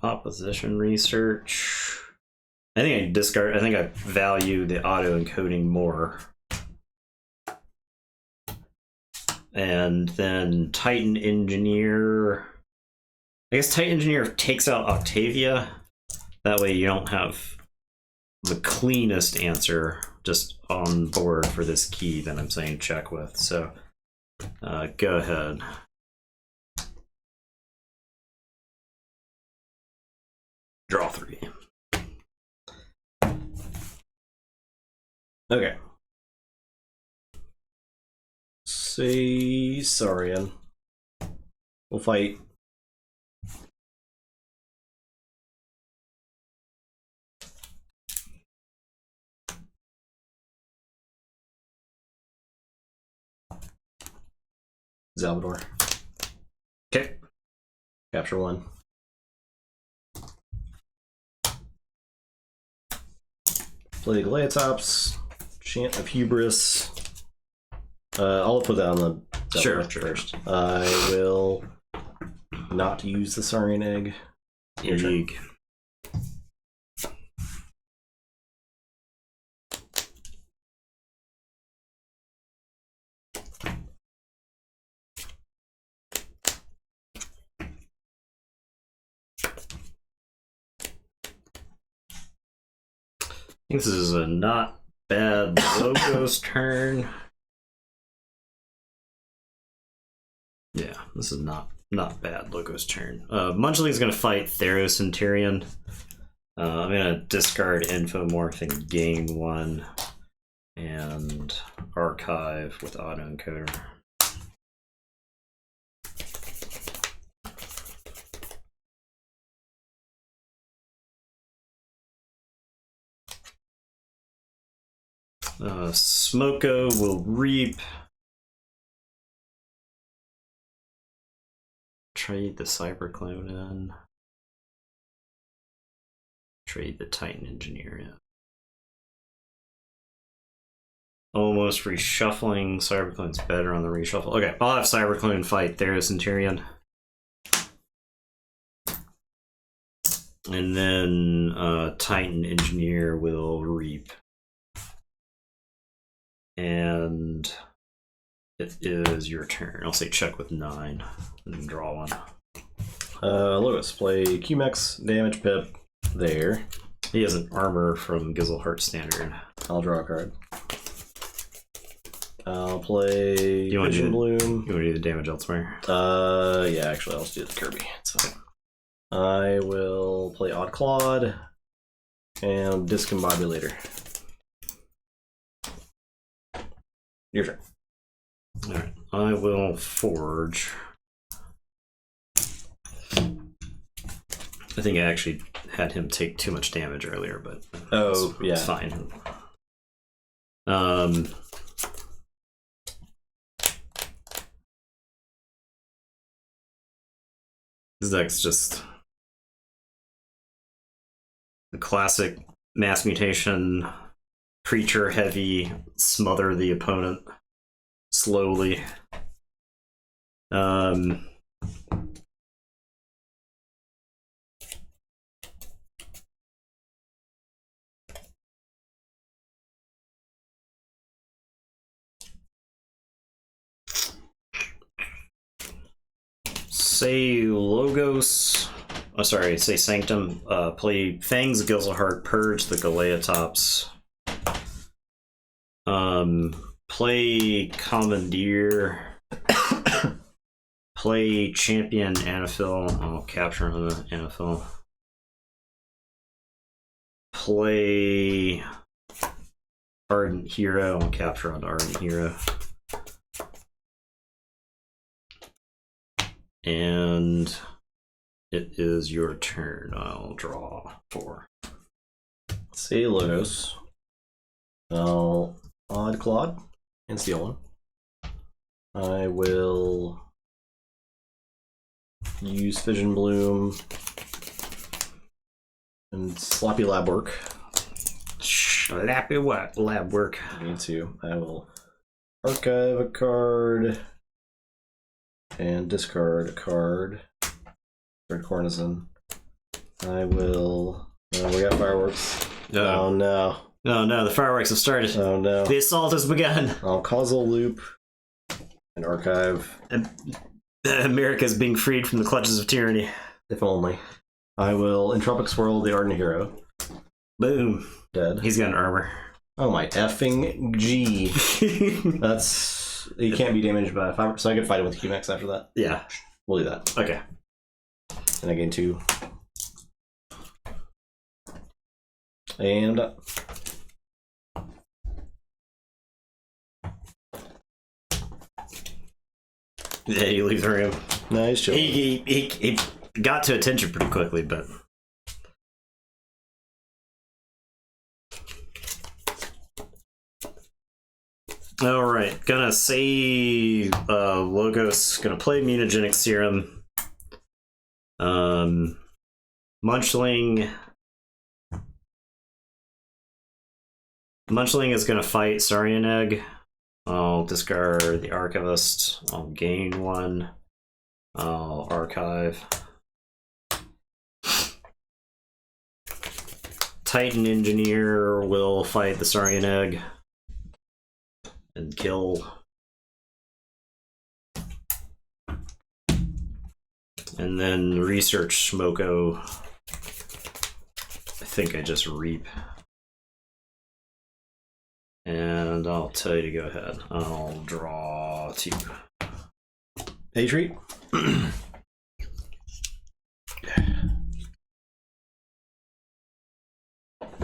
Opposition research. I think I discard. I think I value the auto encoding more. And then Titan Engineer. I guess Titan Engineer takes out Octavia. That way you don't have the cleanest answer just on board for this key that I'm saying check with. So go ahead. Draw 3. Okay. Say Saurian. We'll fight. Salvador. Okay. Capture 1. Play Galeatops. Chant of Hubris. I'll put that on the Sure. first. I will not use the Saurian egg. Your turn. I think this is a not bad Logos turn. Yeah, this is not bad Logos turn. Munchling is going to fight Theros Centurion. I'm going to discard Infomorph and gain 1 and archive with autoencoder. Smoko will reap. Trade the Cyberclone in. Trade the Titan Engineer in. Almost reshuffling. Cyberclone's better on the reshuffle. Okay, I'll have Cyberclone fight Theros Centurion. And then Titan Engineer will reap. And it is your turn. I'll say check with 9 and draw one. Lewis, play QMX damage pip there. He has an armor from Gizelhart Standard. I'll draw a card. I'll play Vision Bloom. You want to do the damage elsewhere? Yeah, actually, I'll just do the Kirby. It's fine. I will play Odd Clawed and Discombobulator. Your turn. Alright, I will forge. I think I actually had him take too much damage earlier, but it's fine. This deck's just the classic mass mutation, creature heavy, smother the opponent slowly. Say Logos. Oh, sorry, say Sanctum. Play Fangs, Gizelhart, Purge the Galeatops. Play Commandeer. Play Champion Anaphil. I'll capture on the Anaphil. Play Ardent Hero. I'll capture on the Ardent Hero. And it is your turn. I'll draw 4. Say Logos. I'll Odd Clawed and steal one. I will use Vision Bloom and Sloppy Lab Work. Sloppy what? Lab work. Me too. I will archive a card and discard a card. Third Cornison. I will. We got fireworks. No. Oh no. Oh no, the fireworks have started. Oh no. The assault has begun. I'll causal loop and archive. America's being freed from the clutches of tyranny. If only. I will Entropic Swirl the Ardent Hero. Boom. Dead. He's got an armor. Oh my effing G. That's. He can't be damaged by 5, so I could fight him with QMX after that. Yeah. We'll do that. Okay. And I gain 2. And yeah, you leave the room. Nice job. He got to attention pretty quickly, but all right. Gonna say Logos. Gonna play Mutagenic Serum. Munchling is gonna fight Saurian Egg. I'll discard the Archivist. I'll gain 1. I'll archive. Titan Engineer will fight the Saurian Egg and kill. And then research Smoko. I think I just reap. And I'll tell you to go ahead. I'll draw 2. A-Treat. You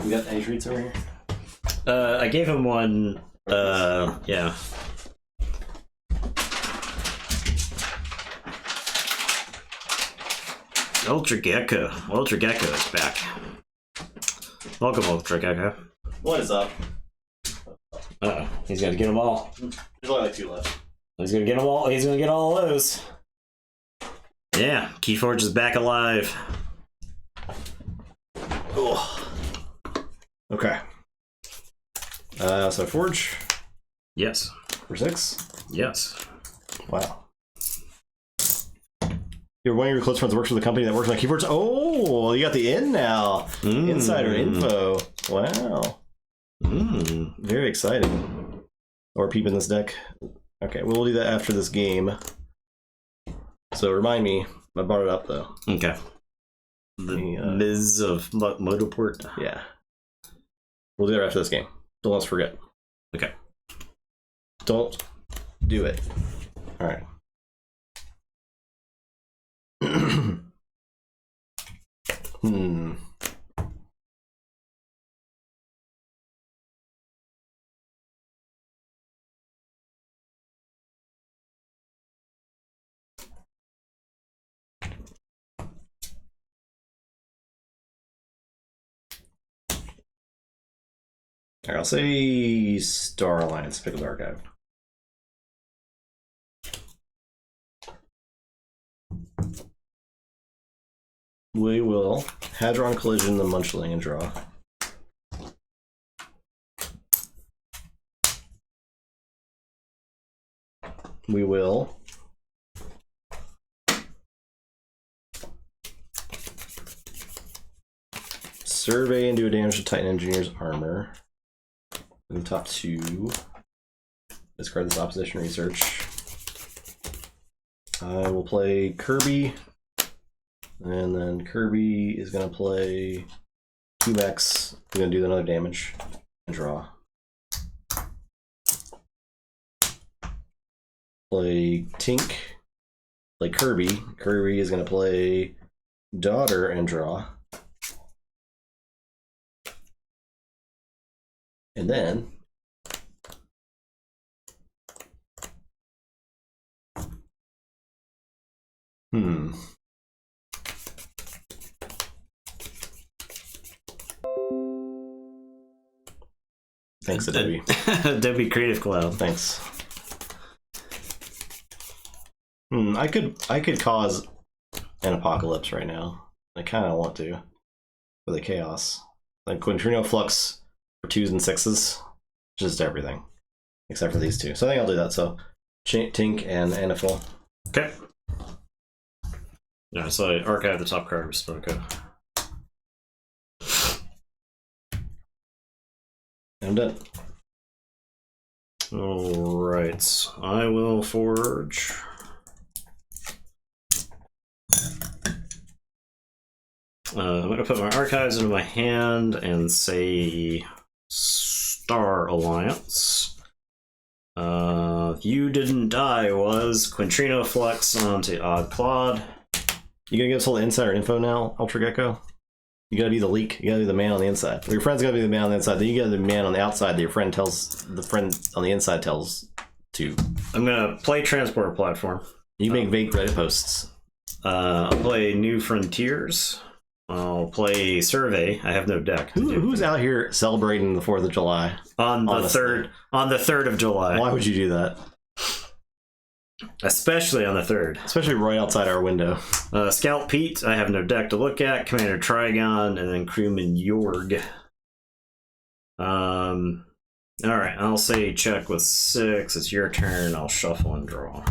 got A-Treats over here? I gave him 1. Yeah. Ultra Gecko. Ultra Gecko is back. Welcome, Ultra Gecko. What is up? Uh-oh. He's got to get them all. There's only like 2 left. He's going to get them all. He's going to get all those. Yeah, Keyforge is back alive. Oh. Okay. So Forge. Yes. For 6. Yes. Wow. One of your close friends works for the company that works on Keyforge. Oh, you got the in now. Insider info. Wow. Very exciting. Or peeping this deck. Okay, we'll do that after this game. So remind me, I brought it up though. Okay. The Miz of Motorport. Yeah. We'll do that after this game. Don't let's forget. Okay. Don't do it. All right. I'll say Star Alliance, Pickle Archive. We will Hadron Collision the Munchling and draw. We will survey and do a damage to Titan Engineer's armor. In the top 2, discard this opposition research. I will play Kirby, and then Kirby is going to play 2 mechs. We're going to do another damage and draw. Play Tink, play Kirby. Kirby is going to play Daughter and draw. And then thanks, Adobe. Adobe Creative Cloud. Thanks. I could cause an apocalypse right now. I kind of want to for the chaos. Like Quintrino Flux for 2s and 6s, just everything except for these 2. So I think I'll do that. So Tink and Anifil. Okay. Yeah, so I archive the top cards, but okay. I'm done. Alright, I will forge. I'm going to put my archives into my hand and say Star Alliance. You Didn't Die was Quintrino Flux onto Odd Claude. You gonna give us all the insider info now, Ultra Gecko? You gotta be the leak. You gotta be the man on the inside. Well, your friend's gotta be the man on the inside. Then you gotta be the man on the outside that your friend tells the friend on the inside tells to. I'm gonna play Transporter Platform. You make vague Reddit posts. I'll play New Frontiers. I'll play Survey. I have no deck. Who's out here celebrating the 4th of July? On the 3rd of July. Why would you do that? Especially on the 3rd. Especially right outside our window. Scout Pete, I have no deck to look at. Commander Trigon, and then Crewman Jorg. Alright, I'll say check with 6. It's your turn. I'll shuffle and draw.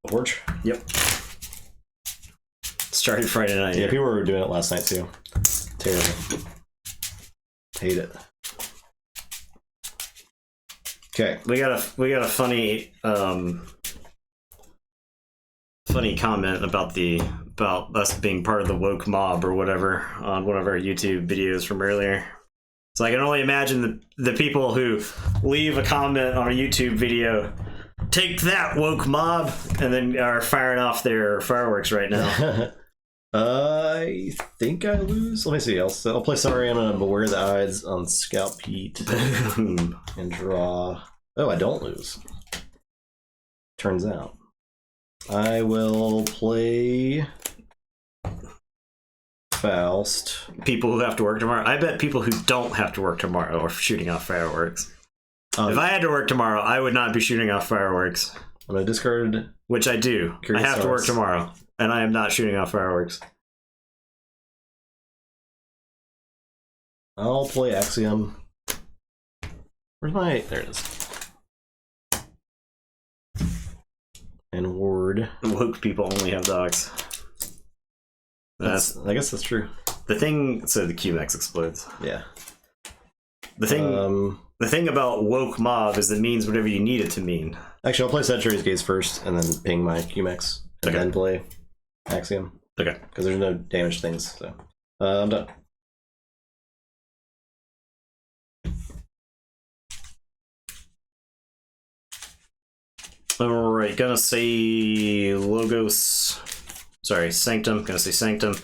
Forge? Yep. Started Friday night. Yeah, people were doing it last night too. Terrible. Hate it. Okay. We got a funny funny comment about us being part of the woke mob or whatever on one of our YouTube videos from earlier. So I can only imagine the people who leave a comment on a YouTube video, take that woke mob, and then are firing off their fireworks right now. I think I lose. Let me see. I'll play Sorry. I'm gonna Beware the Eyes on Scout Pete and draw. Oh, I don't lose. Turns out. I will play Faust. People who have to work tomorrow. I bet people who don't have to work tomorrow are shooting off fireworks. If I had to work tomorrow, I would not be shooting off fireworks. I'm going to discard... Which I do. I have to work tomorrow, and I am not shooting off fireworks. I'll play Axiom. Where's my... There it is. And Ward. Woke people only have dogs. I guess that's true. The thing... So the QMax explodes. Yeah. The thing about woke mob is it means whatever you need it to mean. Actually, I'll play Saturated Gates first, and then ping my QMax, and then play Axiom. Okay. Because there's no damage things, so... I'm done. Alright, gonna say Logos. Sorry, Sanctum. Gonna say Sanctum.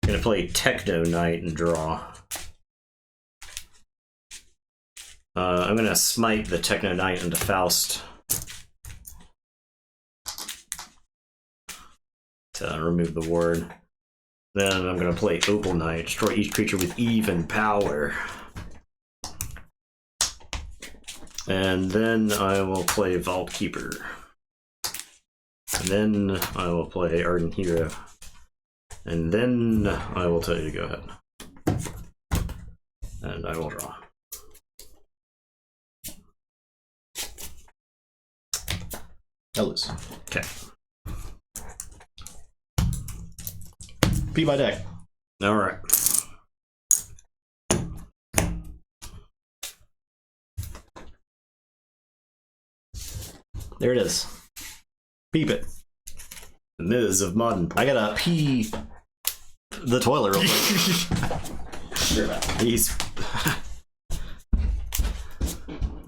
Gonna play Techno Knight and draw. I'm gonna smite the Techno Knight into Faust. To remove the ward. Then I'm gonna play Opal Knight. Destroy each creature with even power. And then I will play Vault Keeper. And then I will play Ardent Hero. And then I will tell you to go ahead. And I will draw. I lose. Okay. Beat my deck. Alright. There it is. Peep it. The Miz of Modern. I gotta pee the toilet real quick. He's...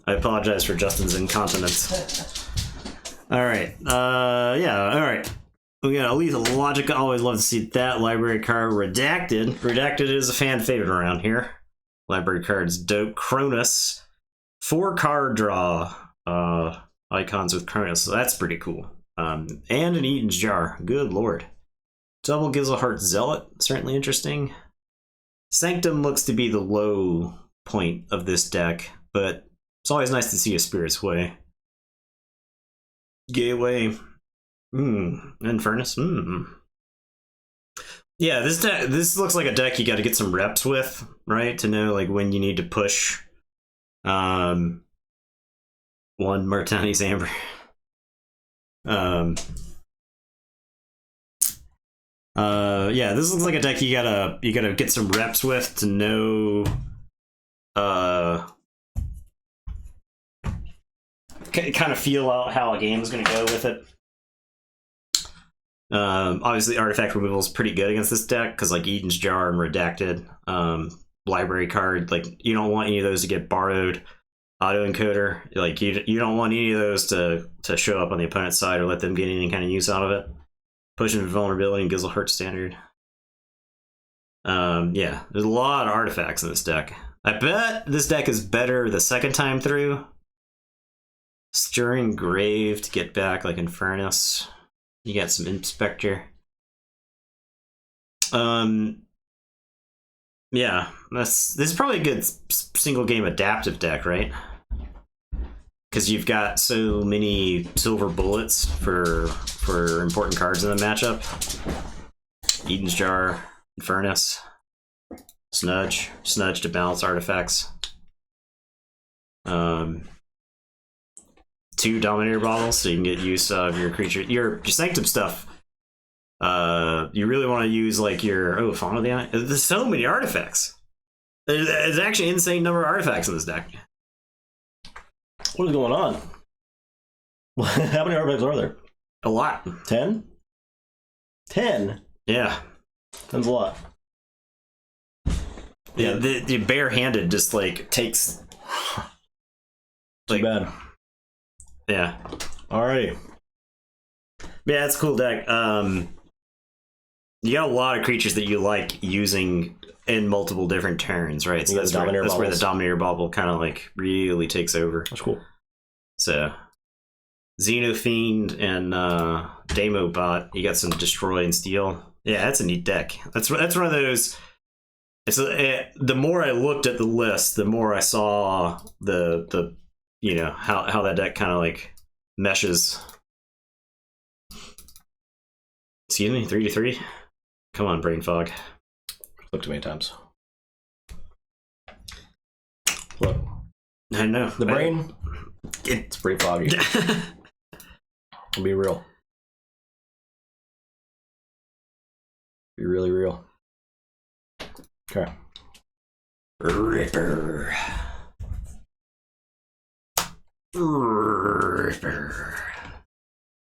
I apologize for Justin's incontinence. Alright. Yeah, alright. We got Lethal Logic. I always love to see that. Library card Redacted. Redacted is a fan favorite around here. Library card's dope. Cronus. 4-card draw. Icons with Cronus, so that's pretty cool. And an Eaton's Jar. Good lord. Double Gizzleheart Zealot. Certainly interesting. Sanctum looks to be the low point of this deck, but it's always nice to see a Spirit's Way. Gateway. Infernus. Yeah, this looks like a deck you got to get some reps with, right? To know like when you need to push. One Martani's Amber. Yeah, this looks like a deck you gotta get some reps with to know kind of feel out how a game is gonna go with it. Obviously artifact removal is pretty good against this deck because like Eaton's Jar and Redacted, library card, like you don't want any of those to get borrowed. Autoencoder, like you don't want any of those to show up on the opponent's side or let them get any kind of use out of it. Pushing vulnerability and Gizzleheart standard. Yeah, there's a lot of artifacts in this deck. I bet this deck is better the second time through. Stirring Grave to get back like Infernus. You got some Inspector. Yeah, this is probably a good single game adaptive deck, right? Because you've got so many silver bullets for important cards in the matchup. Eaton's Jar, Infernus, Snudge to balance artifacts. 2 Dominator Bottles, so you can get use of your creature, your Sanctum stuff. You really want to use like your Fauna of the Eye. There's so many artifacts. There's actually an insane number of artifacts in this deck. What is going on? How many artifacts are there? A lot. 10? 10? Yeah. 10's a lot. Yeah, the barehanded just like takes. Too bad. Yeah. Alrighty. Yeah, it's a cool deck. You got a lot of creatures that you like using in multiple different turns, right? So that's where the Dominator Bubble kind of like really takes over. That's cool. So, Xenofiend and Demobot, you got some Destroy and Steal. Yeah, that's a neat deck. That's one of those. The more I looked at the list, the more I saw the how that deck kind of like meshes. Excuse me, 3-3. Come on, brain fog. Looked too many times. Look, I know the brain. It's pretty foggy. I'll be real. Be really real. Okay. Ripper.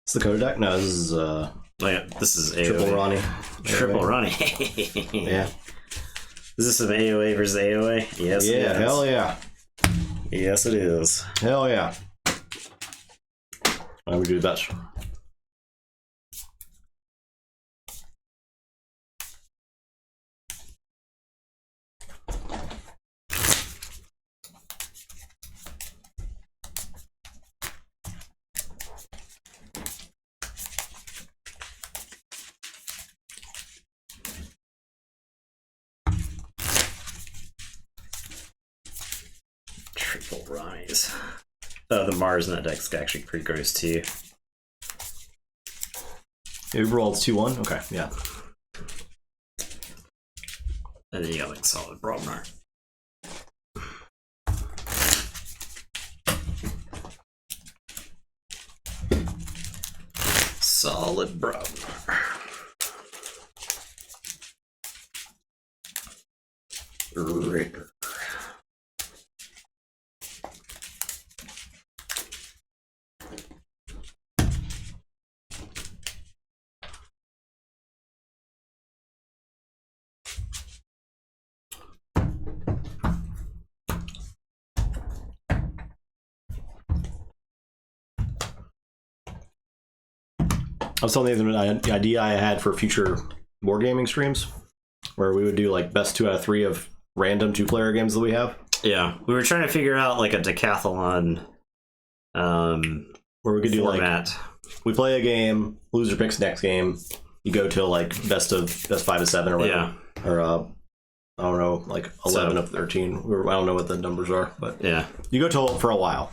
It's the Coda deck? No, this is this is AOA. Triple Ronnie. Triple Ronnie. Yeah. Is this an AOA versus AOA? Yes. Yeah, hell yeah. Yes, it is. Hell yeah. I would do the best. Triple Rise. The Mars in that deck's actually pretty gross too. Overall, it's 2-1. Okay, yeah. And then you got like solid Brobnar. Solid Brobnar. Ripper. I was telling Nathan the idea I had for future board gaming streams, where we would do like best 2 out of 3 of random 2-player games that we have. Yeah, we were trying to figure out like a decathlon, where we could do format. Like we play a game, loser picks next game. You go till like best 5 of 7 or whatever, or I don't know, like 11 of 13. I don't know what the numbers are, but yeah, you go till for a while.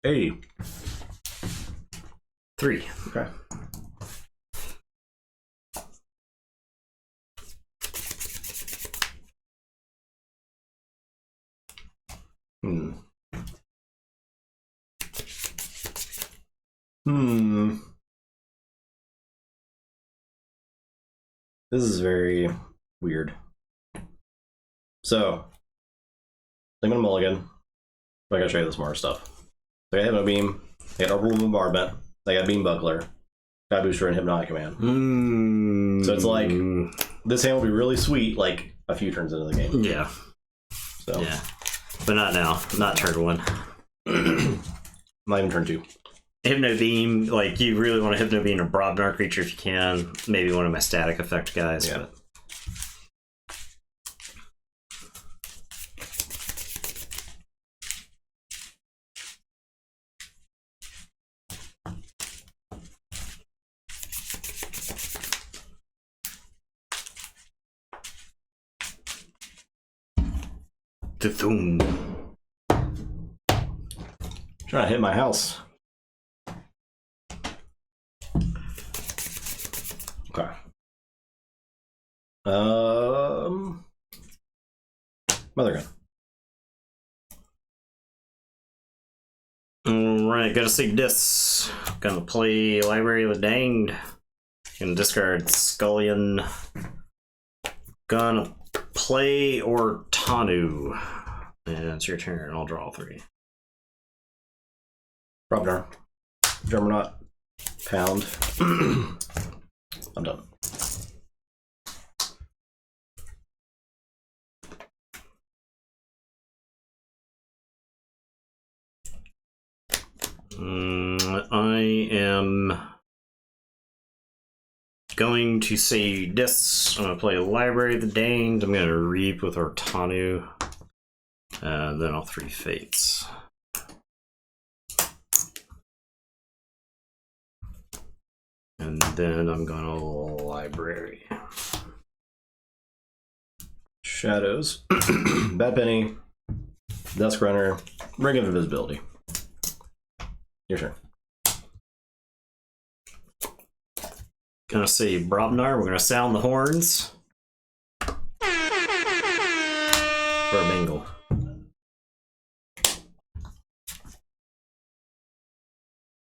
Hey. 3. Okay. This is very weird. So, I'm gonna mulligan. I gotta show you this more stuff. So I got Hypno Beam, I got Orbital Bombardment, I got Beam Buckler, Sky Booster, and Hypnotic Command. So it's like, this hand will be really sweet like a few turns into the game. Yeah. So. Yeah. But not now. Not turn 1. Not even turn 2. Hypno Beam, like you really want to Hypno Beam a Brobnar creature if you can. Maybe one of my static effect guys. Yeah. But... Thum. Trying to hit my house. Okay. Mother Gun. Alright, gotta see this. Gonna play Library of the Danged. Gonna discard Scullion. Gonna play Ortanu. And it's your turn. I'll draw 3. Brobnar. Germanaut. Pound. I'm done. I am going to say this. I'm going to play Library of the Danged. I'm going to Reap with Ortanu. And then I'll 3 Fates. And then I'm gonna library. Shadows. Bad Penny. Dusk Runner. Ring of Invisibility. Your turn. Gonna say Brobnar. We're gonna sound the horns. For a Bengal.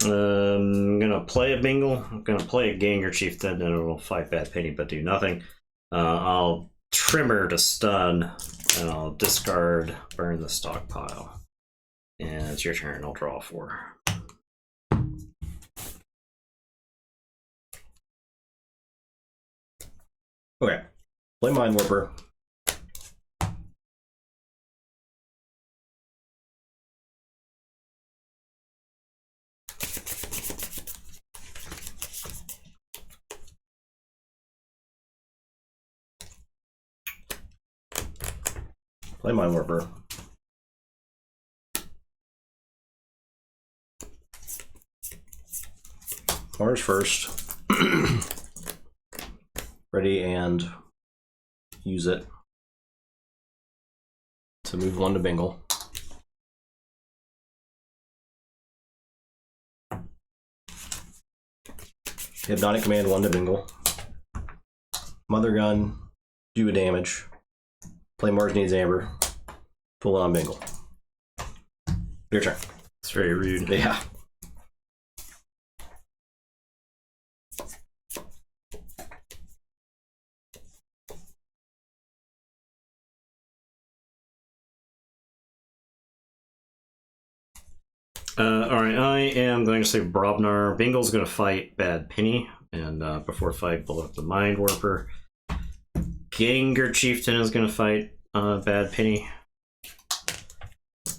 I'm gonna play a Bengal. I'm gonna play a Ganger Chieftain, and it'll fight Bad Penny but do nothing. I'll Trimmer to stun, and I'll discard Burn the Stockpile. And it's your turn. I'll draw 4. Okay. Play Mind Warper. Play Mind Warper. Mars first. Ready and use it to move 1 to Bengal. Hypnotic Command 1 to Bengal. Mother Gun, do a damage. Play Mars Needs Amber. Full on Bengal. Your turn. It's very rude. Yeah. Alright, I am going to say Brobnar. Bengal's going to fight Bad Penny, and before fight, blow up the Mind Warper. Ganger Chieftain is going to fight Bad Penny.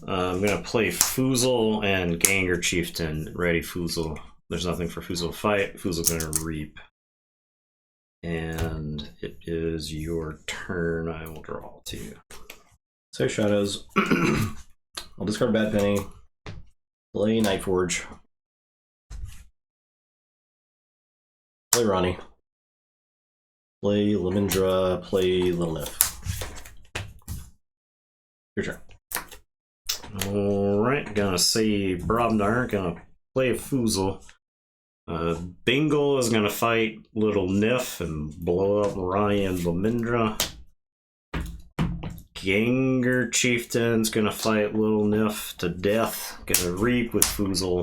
I'm going to play Foozle and Ganger Chieftain. Ready, Foozle. There's nothing for Foozle to fight. Foozle's going to reap. And it is your turn. I will draw 2. So Shadows. I'll discard Bad Penny. Play Nightforge. Play Ronnie. Play Lemindra. Play Little Nif. Your turn. Alright, gonna say Brobnar. Gonna play a Foozle. Bengal is gonna fight Little Nif and blow up Ronnie and Lemindra. Ganger Chieftain's gonna fight Little Nif to death. Gonna reap with Foozle.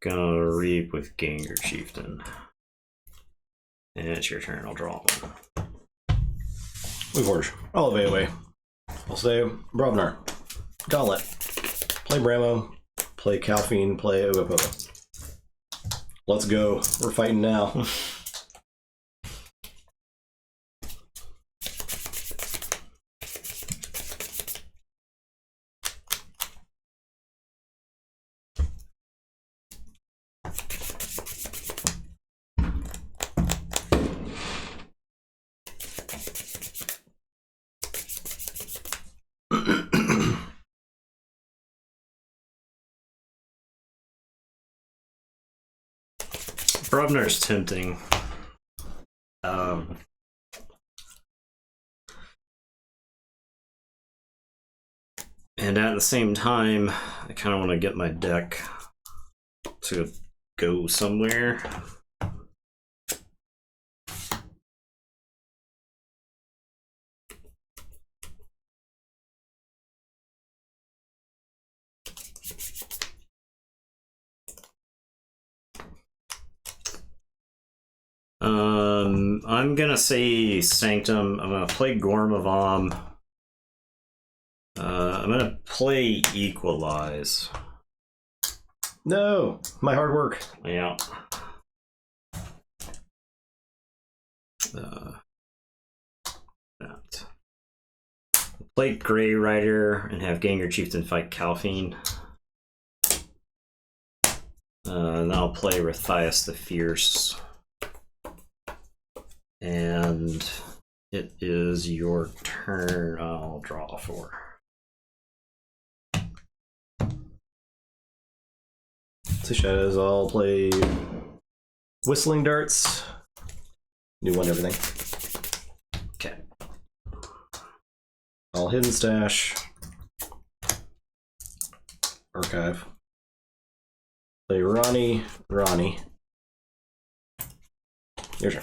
Gonna reap with Ganger Chieftain. And it's your turn. I'll draw 1. Keyforge. I'll evade away. I'll say Brobnar. Gauntlet. Play Bramo. Play Calphine. Play Ogopogo. Let's go. We're fighting now. Brobnar's tempting. And at the same time, I kind of want to get my deck to go somewhere. I'm gonna say Sanctum. I'm gonna play Gorm of Om. I'm gonna play Equalize. No, my hard work. Yeah. That. Play Grey Rider and have Ganger Chieftain fight Calphine. And I'll play Rathias the Fierce. And it is your turn. I'll draw 4. To Shadows, I'll play Whistling Darts. Do one everything. Okay. All Hidden Stash. Archive. Play Ronnie. Your turn.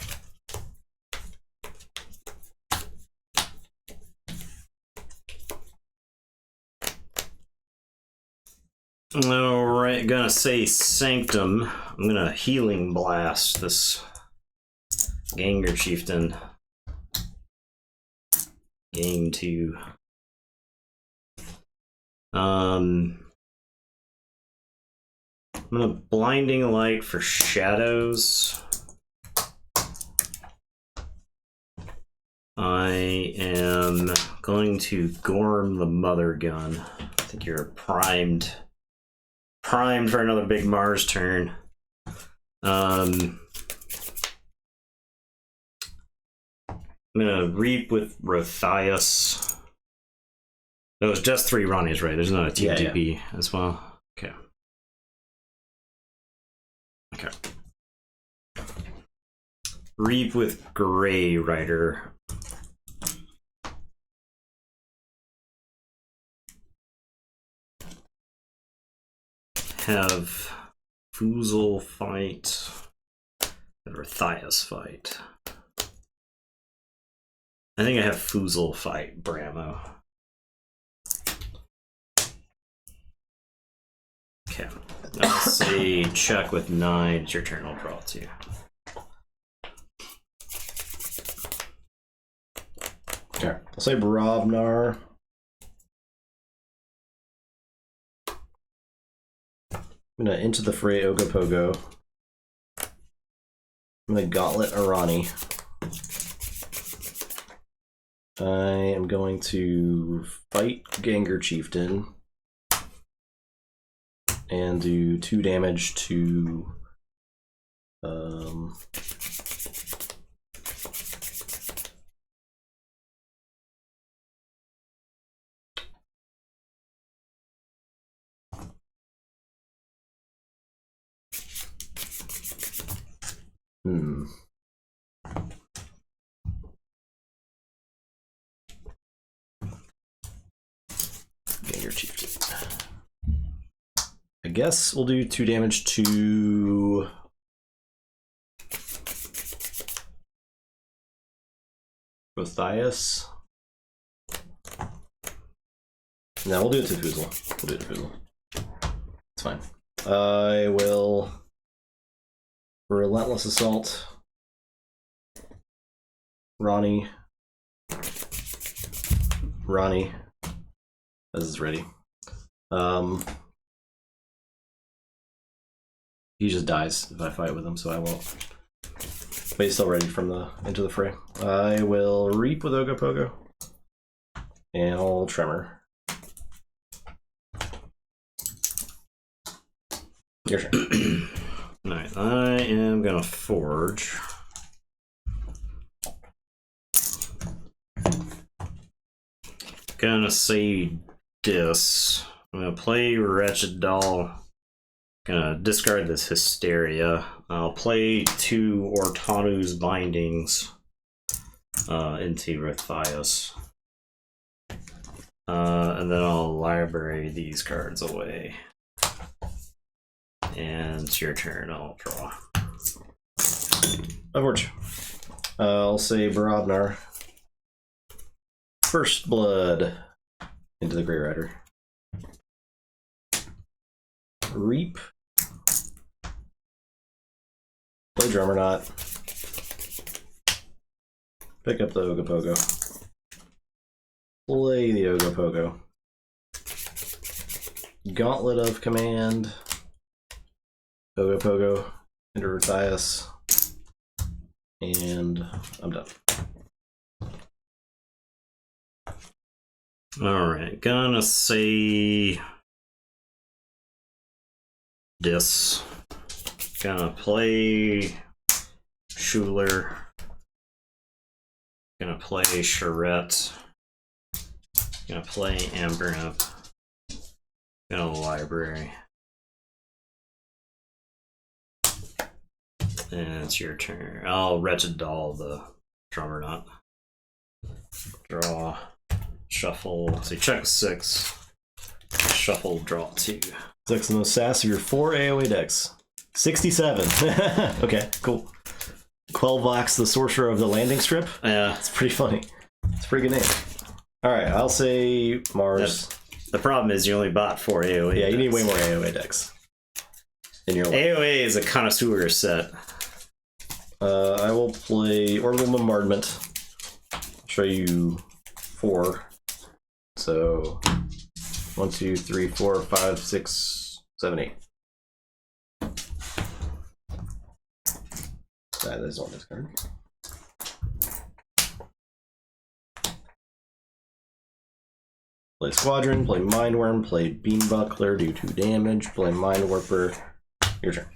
Alright, gonna say Sanctum. I'm gonna Healing Blast this Ganger Chieftain. Game 2. I'm gonna Blinding Light for shadows. I am going to Gorm the Mother Gun. I think you're primed for another big Mars turn. I'm gonna Reap with Rothias. That was just 3 Ronnies, right? There's not a TTP as well. Okay. Reap with Grey Rider. Have Foozle fight or Thias fight. I think I have Foozle fight Bramo. Okay, I'll say check with 9. It's your turn. I'll draw 2. Okay, I'll say Brobnar. I'm gonna Into the Fray Ogopogo. I'm gonna Gauntlet Arani. I am going to fight Ganger Chieftain and do 2 damage to Ganger Chieftain. I guess we'll do 2 damage to Rothias. No, we'll do it to Foozle. It's fine. I will Relentless Assault. Ronnie. This is ready. He just dies if I fight with him, so I won't. But he's still ready from the Into the Fray. I will Reap with Ogopogo. And I'll Tremor. Your turn. Alright, I am gonna Forge. Gonna say Dis. I'm gonna play Wretched Doll. Gonna discard this Hysteria. I'll play 2 Ortanu's Bindings into Rothias. And then I'll library these cards away. And it's your turn. I'll draw. Forge. I'll say Barabnar. First Blood into the Grey Rider. Reap. Play Drummerknot. Pick up the Ogopogo. Play the Ogopogo. Gauntlet of Command. Ogopogo into Rothias. And I'm done. Alright, gonna say Dis. Gonna play Schuler. Gonna play Charette. Gonna play Ambernap. Gonna library. And it's your turn. I'll Wretched Doll the drummer knot. Draw, shuffle. So you check 6. Shuffle, draw 2. It's like the most sass of your 4 AoE decks. 67. Okay, cool. Quelvax, the Sorcerer of the Landing Strip. Yeah. It's pretty funny. It's a pretty good name. Alright, I'll say Mars. The problem is you only bought 4 AoE. Yeah, you need way more AoE decks in your life. AoE is a connoisseur set. I will play Orbital Bombardment. I'll show you 4. So 1, 2, 3, 4, 5, 6, 7, 8. That is on this card. Play Squadron, play Mindworm, play Beambuckler, do 2 damage, play Mindwarper. Your turn.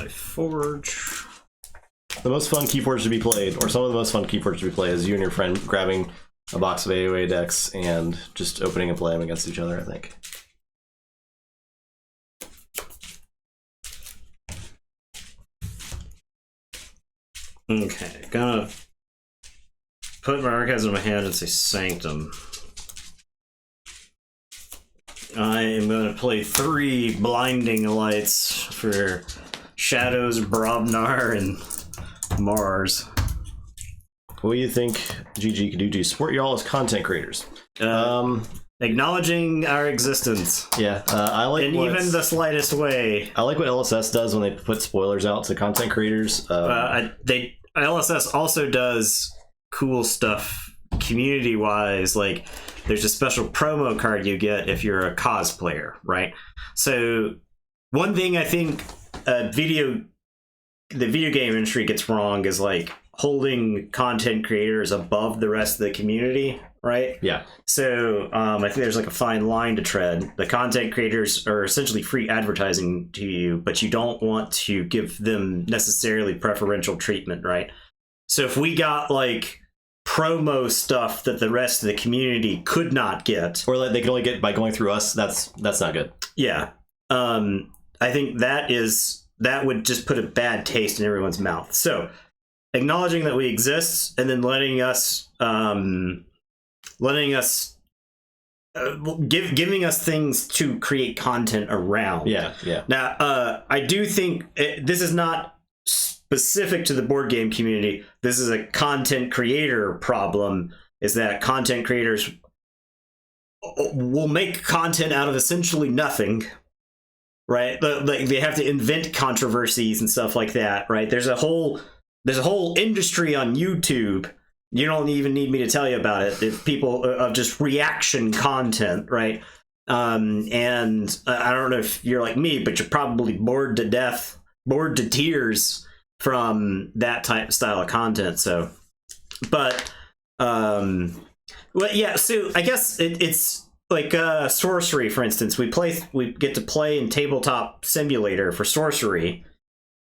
Forge. The most fun Keyforge to be played, or some of the most fun Keyforge to be played, is you and your friend grabbing a box of AoE decks and just opening and playing them against each other, I think. Okay, gonna put my archives in my hand and say Sanctum. I am gonna play 3 Blinding Lights for Shadows, Brobnar, and Mars. What do you think GG could do to support y'all as content creators? Acknowledging our existence. Yeah, I like in even the slightest way. I like what LSS does when they put spoilers out to content creators. LSS also does cool stuff community-wise, like there's a special promo card you get if you're a cosplayer, right? So one thing I think the video game industry gets wrong is like holding content creators above the rest of the community, right? Yeah. So I think there's like a fine line to tread. The content creators are essentially free advertising to you, but you don't want to give them necessarily preferential treatment, right? So if we got like promo stuff that the rest of the community could not get, or that they can only get by going through us, that's not good. Yeah. I think that would just put a bad taste in everyone's mouth. So acknowledging that we exist and then letting us giving us things to create content around. Yeah. Now, I do think this is not specific to the board game community. This is a content creator problem, is that content creators will make content out of essentially nothing, right? Like they have to invent controversies and stuff like that, right? There's a whole industry on YouTube. You don't even need me to tell you about it. If people of just reaction content, right? And I don't know if you're like me, but you're probably bored to tears from that style of content. So, but, well, yeah. So I guess it's like sorcery, for instance. We get to play in Tabletop Simulator for sorcery.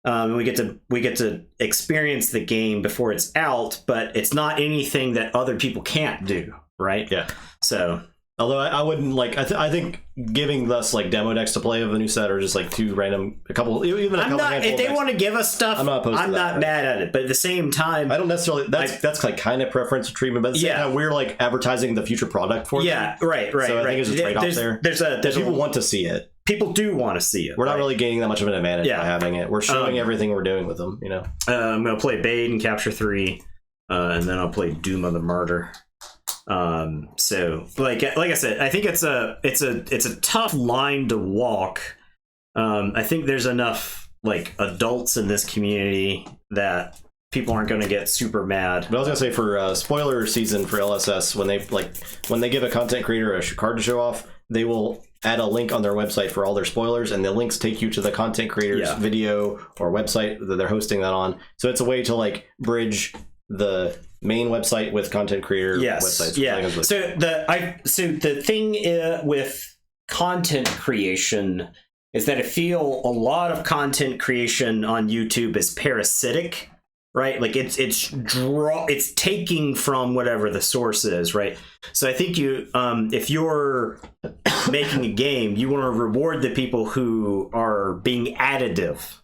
We get to experience the game before it's out, but it's not anything that other people can't do, right? Yeah. So, although I wouldn't like, I think giving us like demo decks to play of a new set, or just like 2 random, a couple. If they want to give us stuff, I'm not mad at it. But at the same time, I don't necessarily. That's like kind of preferential treatment, but at the same time, we're like advertising the future product for them. Yeah, right. So I think there's a trade-off there. There's people want to see it. People do want to see it. We're not really gaining that much of an advantage by having it. We're showing everything we're doing with them, you know. I'm going to play Bade and Capture 3, and then I'll play Doom of the Martyr. So like I said, I think it's a tough line to walk. I think there's enough like adults in this community that people aren't going to get super mad. But I was going to say, for spoiler season for LSS, when they give a content creator a card to show off, they will add a link on their website for all their spoilers, and the links take you to the content creator's video or website that they're hosting that on. So it's a way to like bridge the main website with content creator websites. Yeah. So the thing with content creation is that I feel a lot of content creation on YouTube is parasitic, right? Like it's taking from whatever the source is, right? So I think if you're making a game, you want to reward the people who are being additive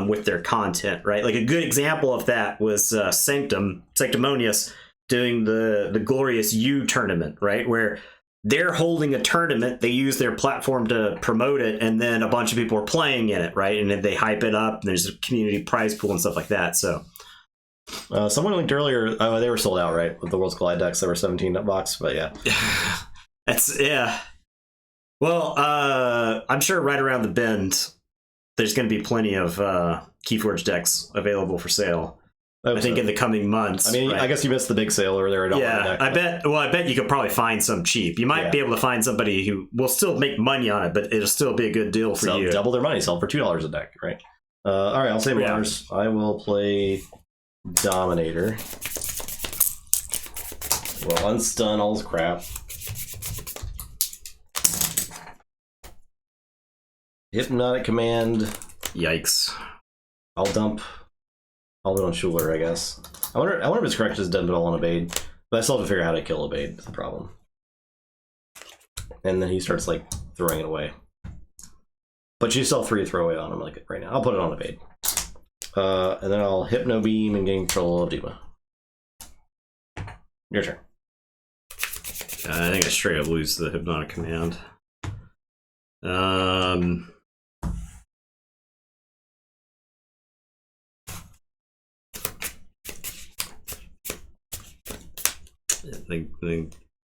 with their content, right? Like a good example of that was Sanctimonious doing the Glorious You tournament, right? Where they're holding a tournament, they use their platform to promote it, and then a bunch of people are playing in it, right? And then they hype it up, and there's a community prize pool and stuff like that. So someone linked earlier, they were sold out, right? With the Worlds Collide decks, they were $17, but yeah. Yeah. Well, I'm sure right around the bend, there's going to be plenty of Keyforge decks available for sale. I think in the coming months. I mean, right? I guess you missed the big sale over there. I bet you could probably find some cheap. You might be able to find somebody who will still make money on it, but it'll still be a good deal for you. Double their money, sell for $2 a deck, right? All right, I'll say Mars. I will play Dominator. Well, unstun all his crap. Hypnotic Command. Yikes. I'll dump. I'll do on Schuler, I guess. I wonder if it's correct to just dump it all on Evade. But I still have to figure out how to kill Evade. That's the problem. And then he starts, like, throwing it away. But you still have 3 to throw away on him, like, right now. I'll put it on Evade. And then I'll Hypno Beam and gain control of Dima. Your turn. I think I straight up lose the Hypnotic Command.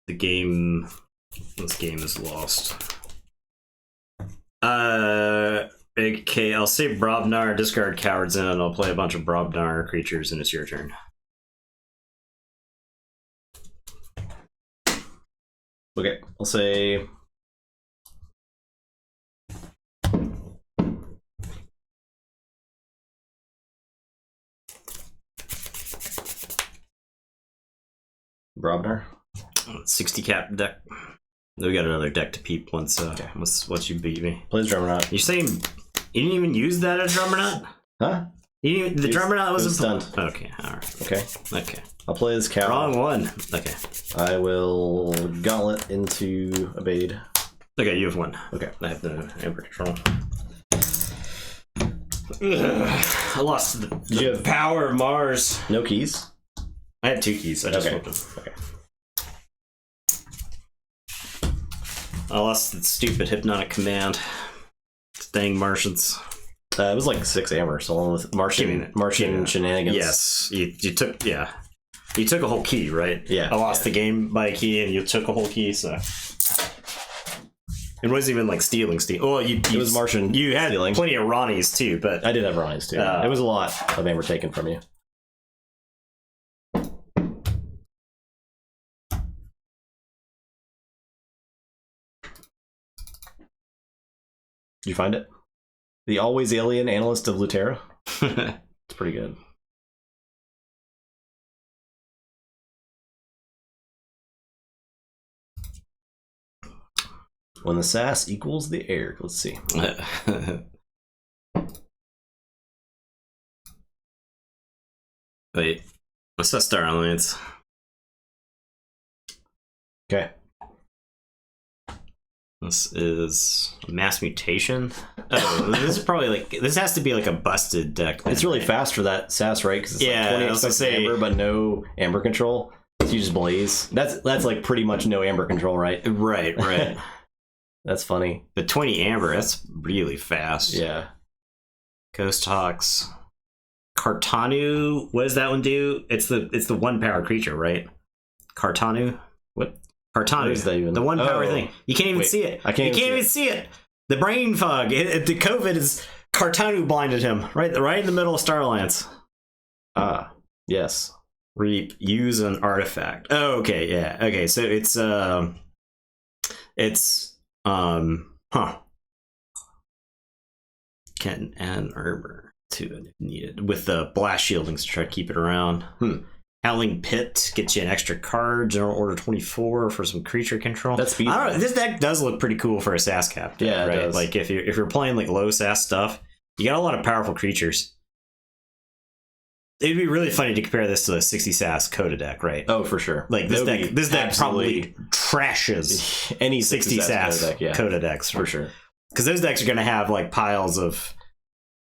The game, this game is lost. Okay, I'll say Brobnar, discard Cowards in, and I'll play a bunch of Brobnar creatures, and it's your turn. Okay, I'll say Brobnar. 60 cap deck. We got another deck to peep once once you beat me. Plays Drummernaut. You're saying you didn't even use that as Drummernaut? Huh? The Drummernaut wasn't stunned. Okay, alright. Okay. I'll play this cow. Wrong one. Okay. I will Gauntlet into Evade. Okay, you have one. Okay. I have the Amber Control. I lost the power of Mars. No keys? I had 2 keys. I just flipped them. Okay. I lost the stupid Hypnotic Command. Dang Martians. It was like 6 Amber, so along with Martian shenanigans. Yes, you took you took a whole key, right? Yeah. I lost the game by a key, and you took a whole key, so it wasn't even like stealing. Oh, it was Martian. You had stealing. Plenty of Ronnies too, but I did have Ronnies too. It was a lot of Amber taken from you. Did you find it? The Always Alien Analyst of Lutera? It's pretty good. When the sass equals the air. Let's see. Wait. What's that Star Alliance? Okay. This is a Mass Mutation. Oh, this is probably like, this has to be like a busted deck. It's really fast for that sass, right? Because it's like 20 expected amber, but no amber control. So you just blaze. That's like pretty much no amber control, right? Right. That's funny. The 20 amber, that's really fast. Yeah. Ghost Hawks. Cartanu, what does that one do? It's the 1-power creature, right? Cartanu? What? Cartanu, is that even? The 1-power thing. You can't even see it. I can't even see it. The brain fog. The COVID is Cartanu blinded him. Right in the middle of Star Alliance. Ah, yes. Reap. Use an artifact. Oh, okay, yeah. Okay, so it's Can add armor to it if needed with the blast shieldings to try to keep it around. Howling Pit gets you an extra card, General Order 24 for some creature control. That's speed. I don't know. This deck does look pretty cool for a SAS cap deck, yeah, right? It does. Like if you're playing like low SAS stuff, you got a lot of powerful creatures. it'd be really funny to compare this to a 60 SAS Coda deck, right? Oh, for sure. Like this deck probably trashes any 60 SAS Coda decks for sure. Because those decks are going to have like piles of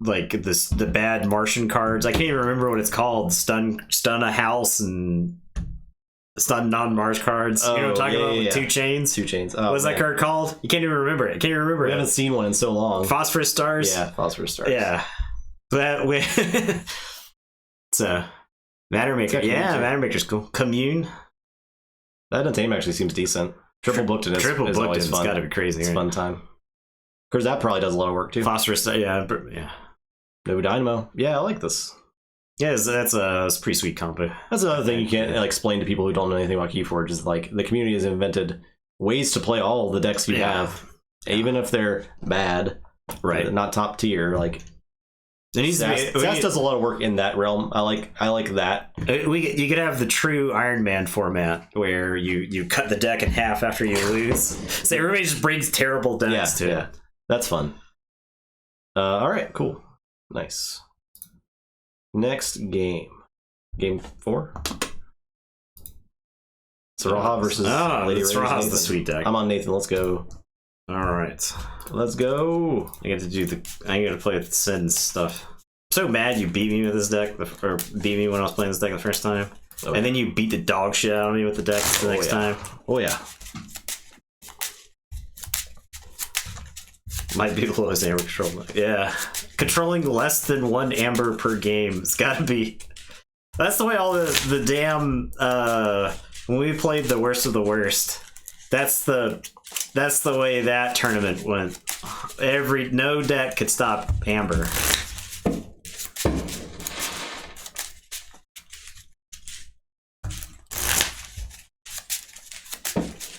like the bad Martian cards. I can't even remember what it's called. Stun a house and stun non-Mars cards. You know what I'm talking about? With 2 chains. 2 chains. Oh, what's that card called? You can't even remember it. We haven't seen one in so long. Phosphorus stars. Yeah, phosphorus stars. Yeah. That way. So Matter Maker. Yeah, Matter Maker's cool. Commune. That name actually seems decent. Triple booked it. Triple booked always fun. It's got to be crazy. It's a fun time. Because that probably does a lot of work too. Phosphorus. Yeah. No Dynamo. Yeah, I like this. Yeah, that's a pretty sweet combo. That's another thing you can't explain to people who don't know anything about Keyforge is like the community has invented ways to play all the decks you have, even if they're bad, right? Not top tier. Like SAS does a lot of work in that realm. I like that. You could have the true Iron Man format where you cut the deck in half after you lose, so everybody just brings terrible decks to it. That's fun. All right, cool, nice. Next game 4. Saraha versus Lady Raze. Saraha's the sweet deck. I'm on Nathan. Let's go. All right, let's go. I get to do I got to play with the Sins stuff. I'm so mad you beat me with this deck, or beat me when I was playing this deck the first time, and then you beat the dog shit out of me with the deck the next time. Oh yeah. Might be the lowest amber control. Yeah. Controlling less than 1 amber per game. It's gotta be. That's the way all the damn when we played the worst of the worst. That's the way that tournament went. No deck could stop amber.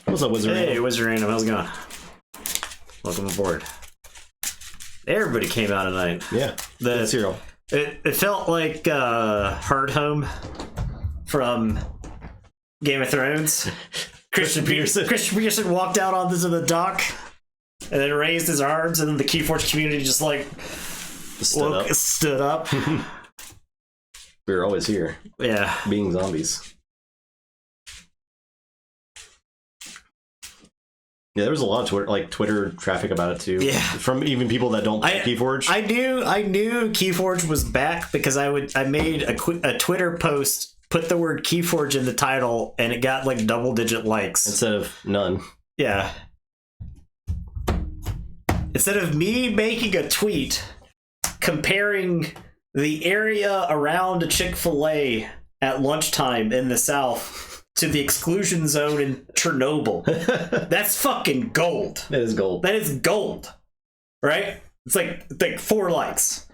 What's up, Wizard? Hey, Wizard Random, how's it going? Welcome aboard. Everybody came out tonight. Yeah, the serial. It felt like Hard Home from Game of Thrones. Christian Peterson walked out onto the dock and then raised his arms, and then the Keyforge community just like stood up. We were always here. Yeah, being zombies. Yeah, there was a lot of Twitter traffic about it too. Yeah, from even people that don't play Keyforge. I knew Keyforge was back because I made a Twitter post, put the word Keyforge in the title, and it got like double-digit likes instead of none. Yeah. Instead of me making a tweet comparing the area around a Chick-fil-A at lunchtime in the South to the exclusion zone in Chernobyl. That's fucking gold. That is gold. That is gold. Right? It's like 4 likes.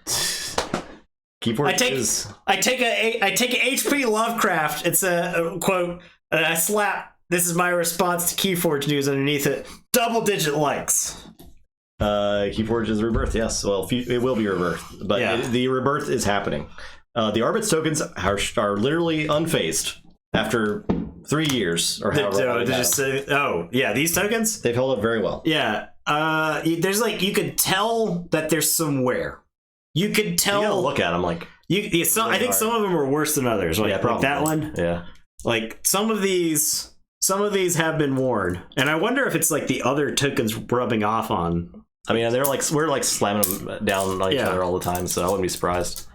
Keyforge I take a HP Lovecraft. It's a quote, and I slap. This is my response to Keyforge news underneath it. Double-digit likes. Keyforge is rebirth. Yes. Well, it will be rebirth, but the rebirth is happening. The Arbit's tokens are literally unfazed after 3 years or however. These tokens? They've held up very well. Yeah. There's you could tell that there's some wear. You could tell. You gotta look at them I think some of them are worse than others. Probably. Like that one. Yeah. Like some of these have been worn, and I wonder if it's like the other tokens rubbing off on. I mean, we're slamming them down on each other all the time, so I wouldn't be surprised.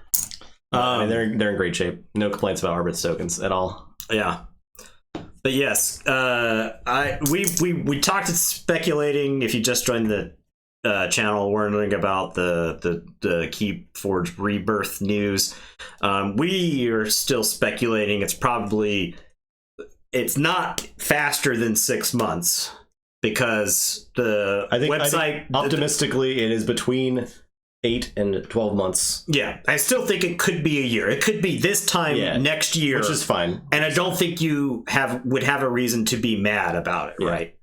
They're in great shape. No complaints about Arbit's tokens at all. Yeah. But yes, we talked speculating. If you just joined the channel, wondering about the Keyforge rebirth news, we are still speculating. It's not faster than 6 months because I think optimistically it is between 8 and 12 months. Yeah, I still think it could be a year. It could be this time next year, which is fine. And I don't think you would have a reason to be mad about it, right?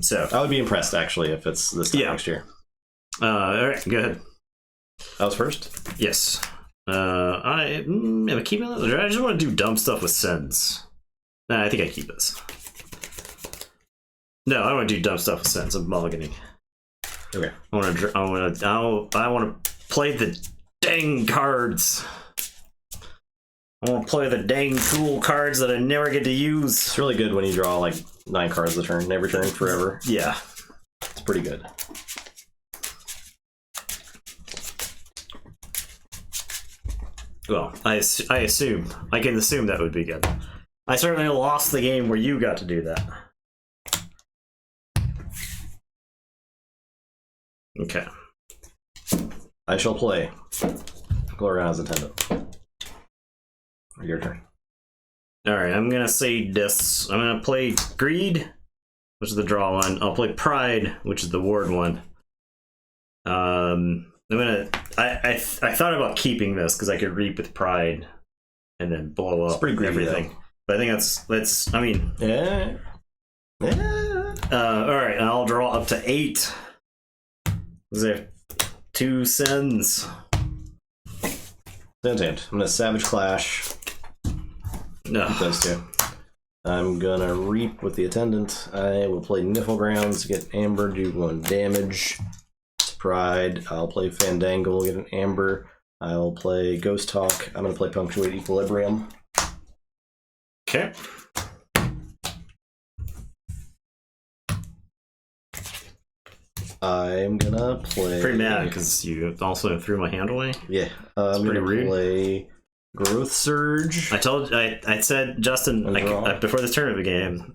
So I would be impressed actually if it's this time next year. All right, go ahead. I was first. Yes. I just want to do dumb stuff with Sens. Nah, I think I keep this. No, I don't want to do dumb stuff with Sens. I'm mulliganing. Okay. I want to play the dang cards. I want to play the dang cool cards that I never get to use. It's really good when you draw like 9 cards a turn, every turn forever. Yeah. It's pretty good. Well, I assume. I can assume that would be good. I certainly lost the game where you got to do that. Okay. I shall play Gloriana's Attendant. Your turn. Alright, I'm gonna say this. I'm gonna play Greed, which is the draw one. I'll play Pride, which is the ward one. I thought about keeping this because I could reap with Pride and then blow up everything. Though. But I think that's I mean, yeah. All right, I'll draw up to 8. Is there 2 sins? I'm gonna Savage Clash. No, those 2. I'm gonna reap with the Attendant. I will play Niflgrounds, get Amber, do 1 damage. Pride. I'll play Fandangle, get an Amber. I'll play Ghost Talk. I'm gonna play Punctuate Equilibrium. Okay. I'm gonna play. Pretty mad because you also threw my hand away. Yeah, I'm gonna play Growth Surge. I said, Justin, before this tournament began,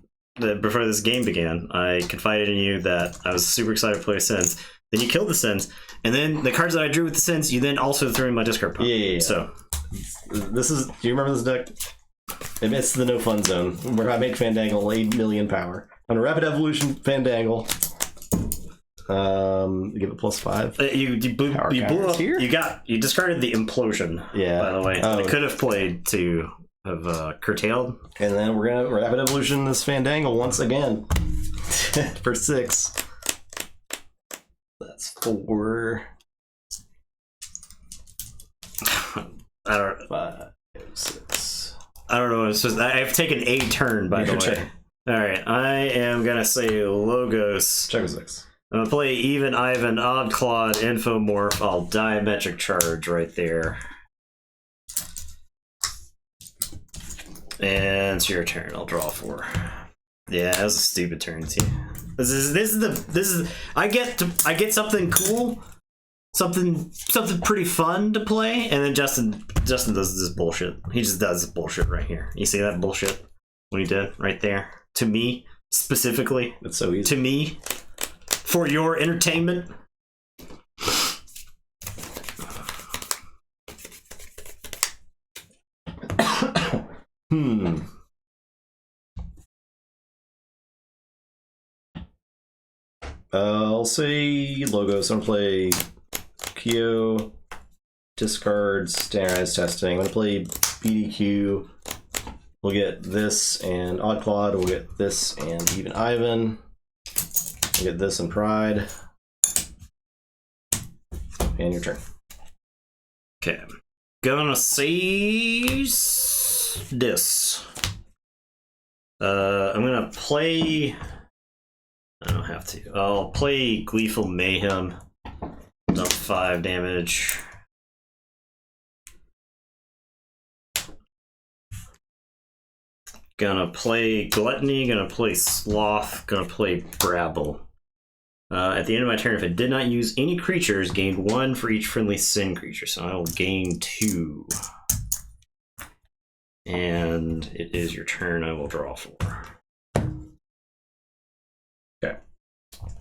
before this game began, I confided in you that I was super excited to play Sins. Then you killed the Sins, and then the cards that I drew with the Sins, you then also threw in my discard pile. Yeah. So this is. Do you remember this deck? It's the no fun zone where I make Fandangle 8 million power. On a Rapid Evolution Fandangle. Give it +5. You blew up. Here? You discarded the Implosion. Yeah. By the way, I could have played to have curtailed. And then we're gonna Rapid Evolution this Fandangle once again for 6. That's 4. I don't. 5, 6. I don't know. It's just I've taken a turn by the way. All right, I am gonna say Logos. Check with 6. I'm gonna play Even Ivan, Odd Claude, Infomorph. I'll Diametric Charge right there. And it's your turn. I'll draw 4. Yeah, that was a stupid turn too. This is I get something cool, something pretty fun to play, and then Justin does this bullshit. He just does this bullshit right here. You see that bullshit? What he did right there to me specifically. It's so easy to me. For your entertainment. I'll say Logos. I'm gonna play Kyo, discard standardized testing. I'm gonna play BDQ. We'll get this and Odd Claude. We'll get this and Even Ivan. We'll get this and Pride. And your turn. Okay. Gonna say this. I'm gonna play. I don't have to. I'll play Gleeful Mayhem. Up 5 damage. Gonna play Gluttony, gonna play Sloth, gonna play Brabble. At the end of my turn, if I did not use any creatures, gained 1 for each friendly Sin creature, so I will gain 2. And it is your turn, I will draw 4. Okay.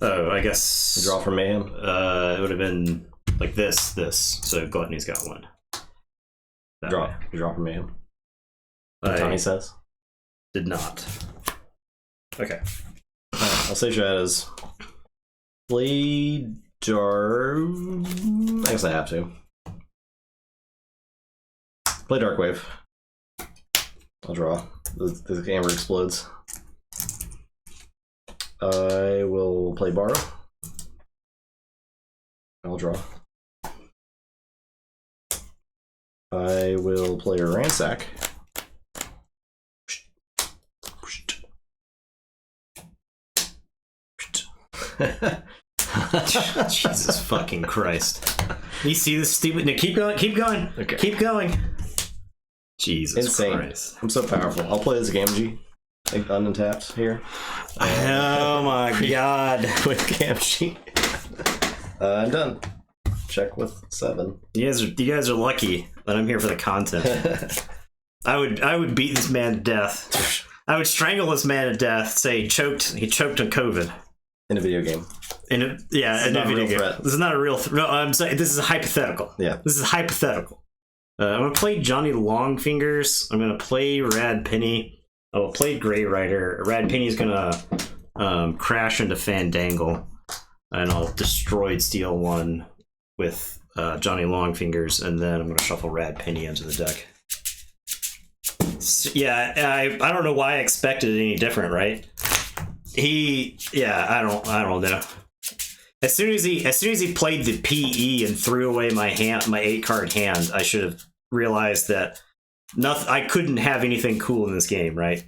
Oh, I guess... Draw for Mayhem? It would have been like this, so Gluttony's got 1. Draw for Mayhem. Tommy says. Did not. Okay. I'll say Shadows. Play I guess I have to. Play Darkwave. I'll draw. The Amber explodes. I will play Borrow. I'll draw. I will play Ransack. Jesus fucking Christ. You see this stupid... No, keep going. Okay. Keep going. Jesus Insane. Christ. I'm so powerful. I'll play as Gamgee. Untapped here. Oh my god. With Gamgee. I'm done. Check with 7. You guys are lucky that I'm here for the content. I would beat this man to death. I would strangle this man to death. Say he choked on COVID. In a video game. In a video game. Threat. This is not a real threat. No, I'm saying this is hypothetical. Yeah. This is hypothetical. I'm gonna play Johnny Longfingers. I'm gonna play Rad Penny. I'll play Grey Rider. Rad Penny's gonna crash into Fandangle, and I'll destroy Steel 1 with Johnny Longfingers, and then I'm gonna shuffle Rad Penny into the deck. So, yeah, I don't know why I expected it any different, right? I don't know. As soon as he played the PE and threw away my 8-card hand, I should have realized that I couldn't have anything cool in this game, right?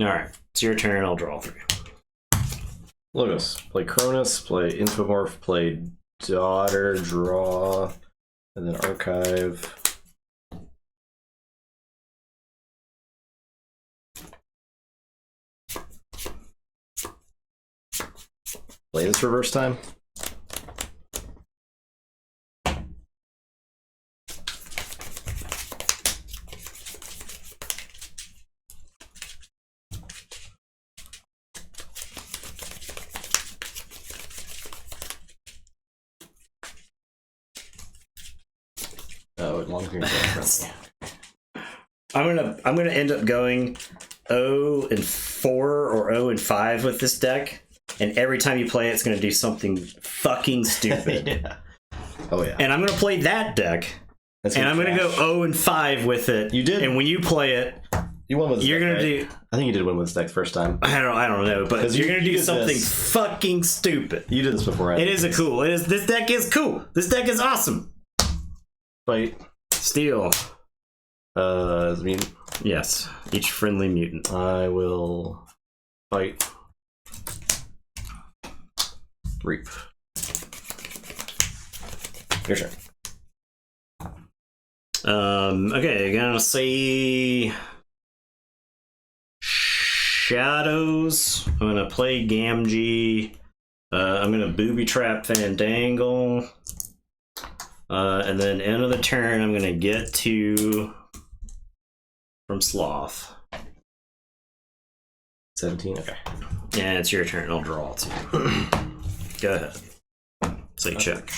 Alright, it's your turn, I'll draw 3. Logos. Play Cronus, play Infomorph, play Daughter, draw, and then archive. Play this reverse time. Oh, long period. I'm gonna end up going 0-4 or 0-5 with this deck. And every time you play it, it's going to do something fucking stupid. Yeah. Oh, yeah. And I'm going to play that deck. And I'm going to go 0-5 with it. You did. And when you play it, you won with this you're deck, going right? to do... I think you did win with this deck first time. I don't know, but you're going to do something fucking stupid. You did this before. It is cool. This deck is cool. This deck is awesome. Fight. Steal. As a mutant? Yes. Each friendly mutant. I will fight. Reap. Your turn. Okay, I'm gonna say Shadows. I'm gonna play Gamgee. I'm gonna booby trap Fandangle. And then end of the turn, I'm gonna get to from Sloth. 17. Okay. Yeah, it's your turn. I'll draw 2. Go ahead. Say check.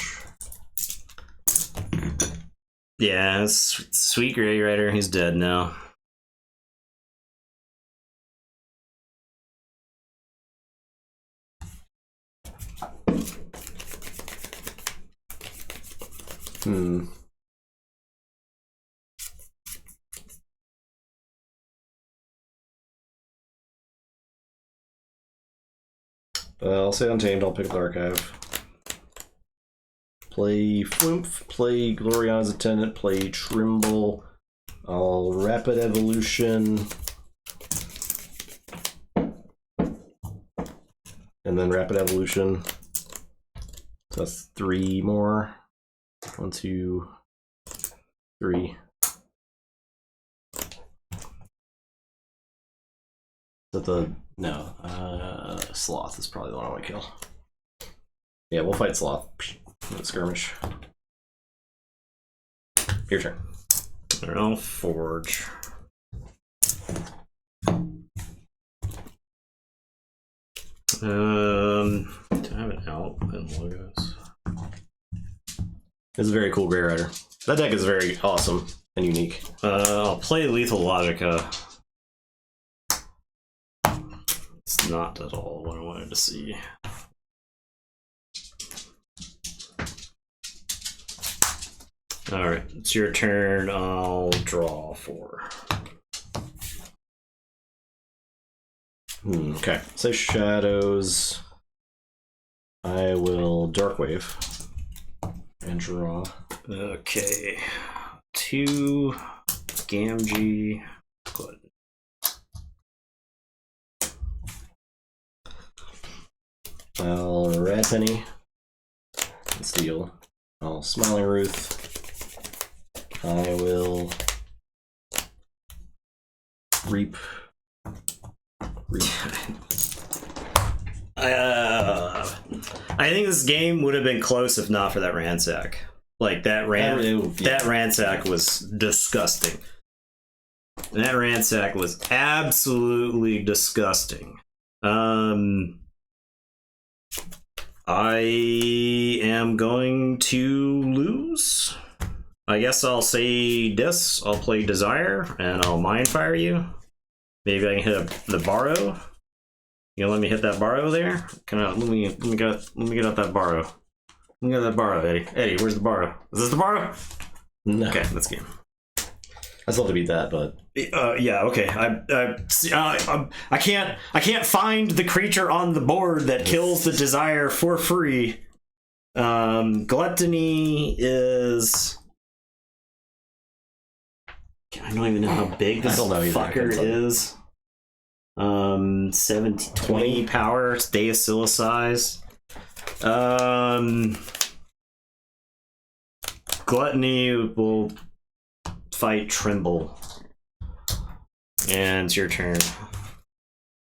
Yeah, sweet Grey Rider. He's dead now. I'll say Untamed. I'll pick the archive. Play Flumph. Play Glorion's Attendant. Play Trimble. I'll Rapid Evolution. And then Rapid Evolution. So that's 3 more. 1, 2, 3. Sloth is probably the one I want to kill. Yeah, we'll fight Sloth. Skirmish. Your turn. I'll forge. Do I have an out in Logos? It's a very cool Grey Rider. That deck is very awesome and unique. I'll play Lethal Logica. It's not at all what I wanted to see. Alright, it's your turn. I'll draw 4. Okay, so Shadows. I will Darkwave and draw. Okay, 2 Gamgee. Good. I'll Red Penny and Steal. Oh, Smiling Ruth. I will reap. I think this game would have been close if not for that ransack. Like that ransack was disgusting. That ransack was absolutely disgusting. I am going to lose. I guess I'll say this. I'll play Desire and I'll mind fire you. Maybe I can hit the borrow. You gonna let me hit that borrow there? Let me get out that borrow. Let me get that borrow, Eddie. Eddie, where's the borrow? Is this the borrow? No. Okay, let's game. I'd still have to beat that, but yeah, okay. I can't find the creature on the board that kills the Desire for free. Gluttony is. I don't even know how big this fucker is. 20 power, stay acilicized. Gluttony will fight Tremble. And it's your turn.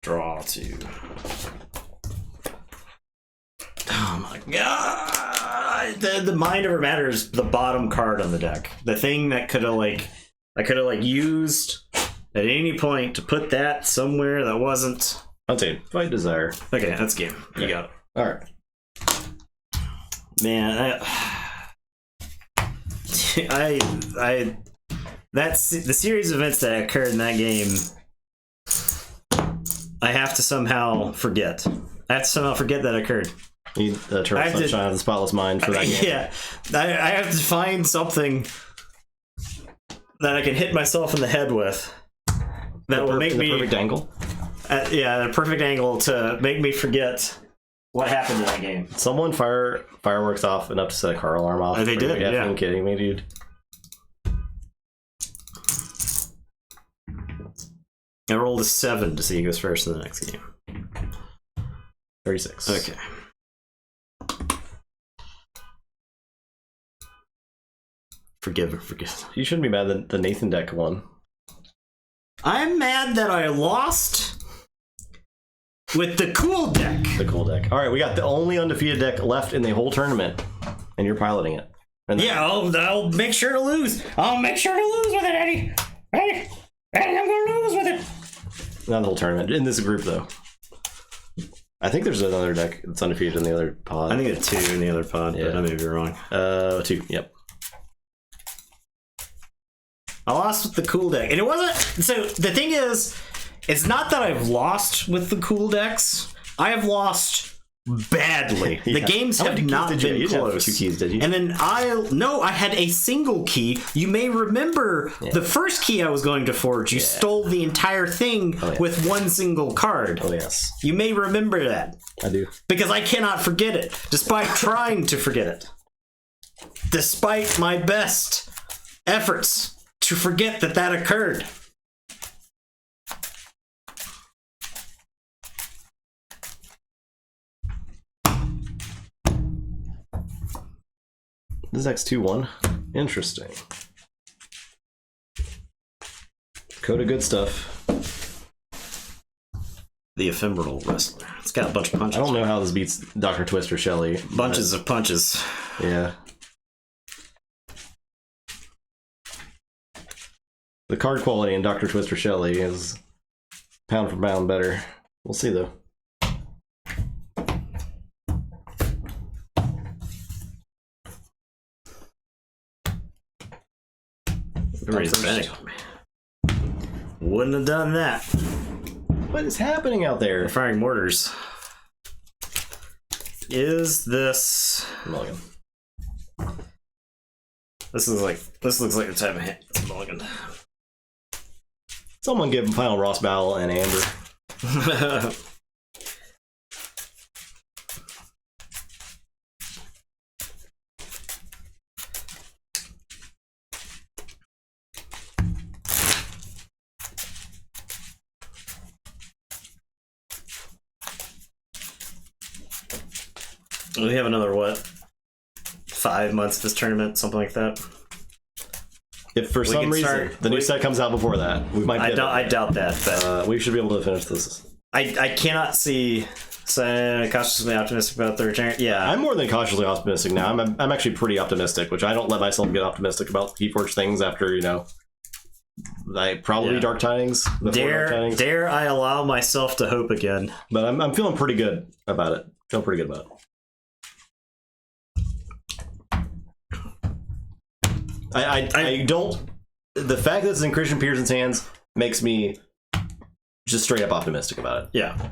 Draw 2. Oh my god! The Mind Over Matter is the bottom card on the deck. The thing that I could have used at any point to put that somewhere that wasn't. I'll take it. Fight Desire. Okay, that's game. You got it. All right. Man, that's the series of events that occurred in that game. I have to somehow forget. I have to somehow forget that occurred. Need the Eternal Sunshine of the Spotless Mind for that game. Yeah, I have to find something that I can hit myself in the head with that will make me the perfect angle. Yeah, the perfect angle to make me forget what happened in that game. Someone fireworks off enough to set a car alarm off. They did. Yeah. Are kidding me, dude? I rolled a 7 to see who goes first in the next game. 36. Okay. Forgive. You shouldn't be mad that the Nathan deck won. I'm mad that I lost with the cool deck. The cool deck. All right, we got the only undefeated deck left in the whole tournament, and you're piloting it. And yeah, I'll make sure to lose. I'll make sure to lose with it, Eddie. Eddie, I'm going to lose with it. Not the whole tournament. In this group, though. I think there's another deck that's undefeated in the other pod. I think there's 2 in the other pod, but I may be wrong. 2, yep. I lost with the cool deck. And it wasn't... So, the thing is, it's not that I've lost with the cool decks. I have lost badly. Yeah. The games have not been you close. Have 2 keys, did you? And then I had a single key. You may remember the first key I was going to forge. You stole the entire thing with one single card. Oh, yes. You may remember that. I do. Because I cannot forget it, despite trying to forget it. Despite my best efforts to forget that occurred. This deck's 2-1. Interesting. Code of good stuff. The Ephemeral Wrestler. It's got a bunch of punches. I don't know how this beats Dr. Twister Shelley. Bunches of punches. Yeah. The card quality in Dr. Twister Shelley is pound for pound better. We'll see, though. Wouldn't have done that. What is happening out there? They're firing mortars. Is this... Mulligan. This looks like the type of hand. Mulligan. Someone give him Final Ross Battle and Amber. We have another what? 5 months of this tournament, something like that. If for some reason the new set comes out before that, we might. I doubt that, but we should be able to finish this. I cannot see. So cautiously optimistic about the return. Yeah, I'm more than cautiously optimistic now. I'm actually pretty optimistic, which I don't let myself get optimistic about Keyforge things after like probably Dark Tidings. Dare I allow myself to hope again? But I'm feeling pretty good about it. Feeling pretty good about it. I don't. The fact that it's in Christian Peterson's hands makes me just straight up optimistic about it. Yeah.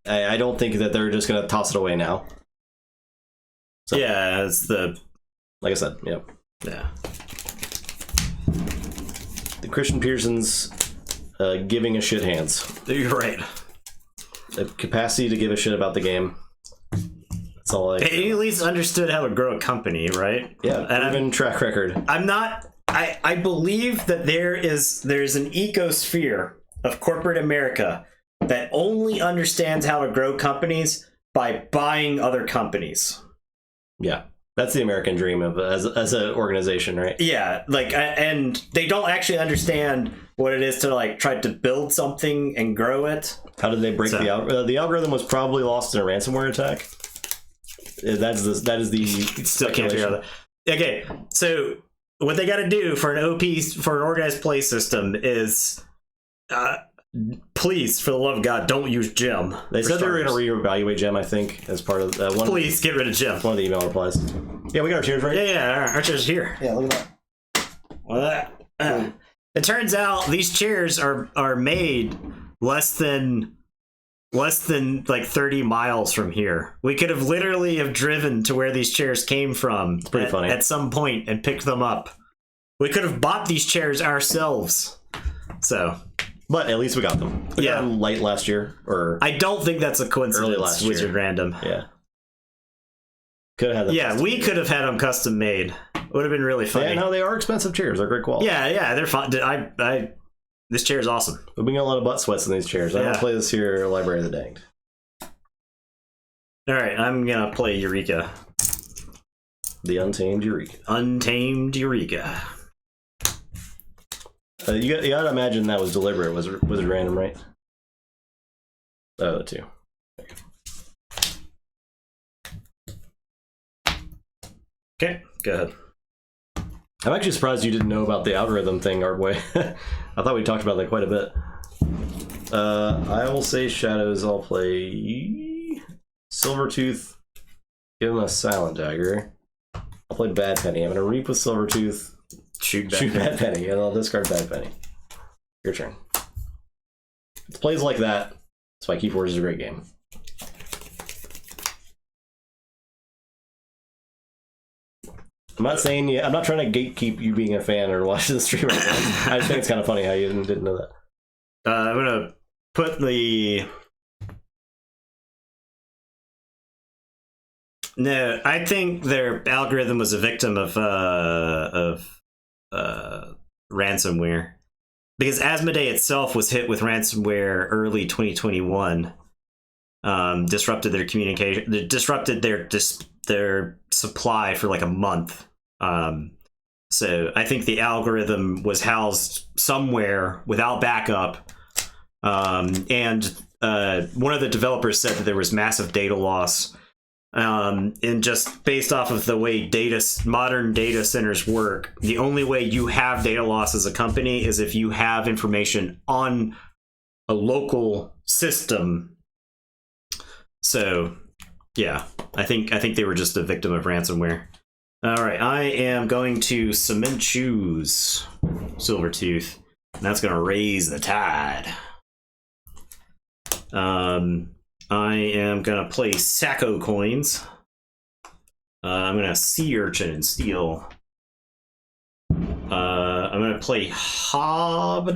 I don't think that they're just going to toss it away now. So, yeah, it's the... Like I said, yeah. Yeah. The Christian Peterson's giving a shit hands. You're right. The capacity to give a shit about the game. That's all He at least understood how to grow a company, right? Yeah, and even track record. I believe that there's an ecosphere of corporate America that only understands how to grow companies by buying other companies. Yeah, that's the American dream of as an organization, right? Yeah, like, and they don't actually understand what it is to like try to build something and grow it. How did they break the algorithm? The algorithm was probably lost in a ransomware attack. That is the still can't figure out that. Okay, so what they got to do for an organized play system is. Please, for the love of God, don't use Gem. They said they were going to reevaluate Gem, I think, as part of one. Please get rid of Gem. One of the email replies. Yeah, we got our chairs, right? Yeah, our chairs here. Yeah, look at that. Well, it turns out these chairs are made less than like 30 miles from here. We could have literally driven to where these chairs came from. It's pretty funny. At some point and picked them up. We could have bought these chairs ourselves. So. But at least we got them. We got them late last year, or I don't think that's a coincidence. Early last year. Wizard Random. Yeah. Could have had them. Yeah, we could have had them custom made. Would have been really funny. Yeah, no, they are expensive chairs. They're great quality. Yeah, they're fun. This chair is awesome. We've been getting a lot of butt sweats in these chairs. I'm gonna play this here, Library of the Danged. All right, I'm gonna play Eureka. The Untamed Eureka. Untamed Eureka. You gotta imagine that was deliberate. Was it random, right? Oh, two. Okay, go ahead. I'm actually surprised you didn't know about the algorithm thing, Artboy. I thought we talked about that quite a bit. I will say Shadows. I'll play Silvertooth. Give him a Silent Dagger. I'll play Bad Penny. I'm gonna Reap with Silvertooth. Shoot Bad Penny, and I'll discard Bad Penny. Your turn. It's plays like that. That's why Keyforge is a great game. I'm not saying I'm not trying to gatekeep you being a fan or watching the stream right now. I just think it's kind of funny how you didn't know that. I'm gonna put the. No, I think their algorithm was a victim of ransomware, because Asmodee itself was hit with ransomware early 2021. Disrupted their communication, disrupted their supply for like a month. So I think the algorithm was housed somewhere without backup. And one of the developers said that there was massive data loss. And just based off of the way modern data centers work, the only way you have data loss as a company is if you have information on a local system. So, yeah, I think they were just a victim of ransomware. All right, I am going to Cement Shoes Silvertooth, and that's going to raise the tide. I am going to play Sacco Coins. I'm going to Sea Urchin and Steel. I'm going to play Hobnobber.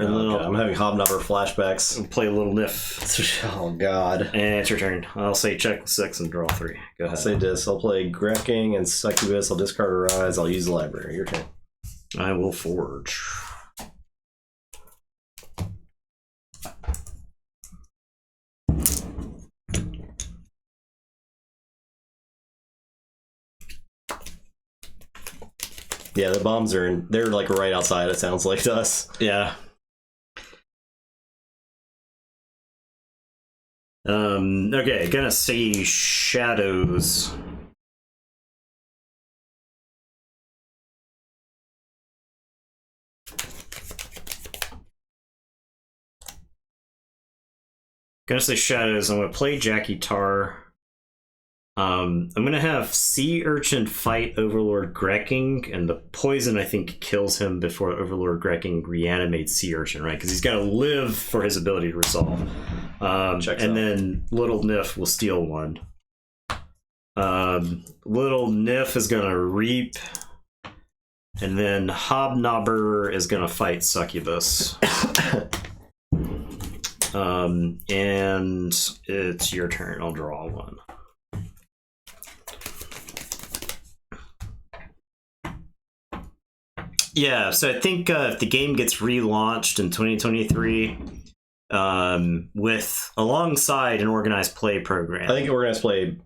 And I'm having Hobnobber flashbacks. And play a little Nif. Oh, God. And it's your turn. I'll say check 6 and draw 3. Go ahead. I'll say this. I'll play Graph Gang and Succubus. I'll discard a Rise. I'll use the library. Your turn. I will Forge. Yeah, the bombs they're like right outside, it sounds like to us. Yeah. Okay, gonna say shadows. Gonna say shadows. I'm gonna play Jackie Tar. I'm gonna have Sea Urchin fight Overlord Grekking, and the poison I think kills him before Overlord Grekking reanimates Sea Urchin, right? Because he's got to live for his ability to resolve. Then Little Nif will steal one. Little Nif is gonna reap, and then Hobnobber is gonna fight Succubus. And it's your turn. I'll draw one. Yeah, so I think if the game gets relaunched in 2023 with alongside an organized play program. I think organized play,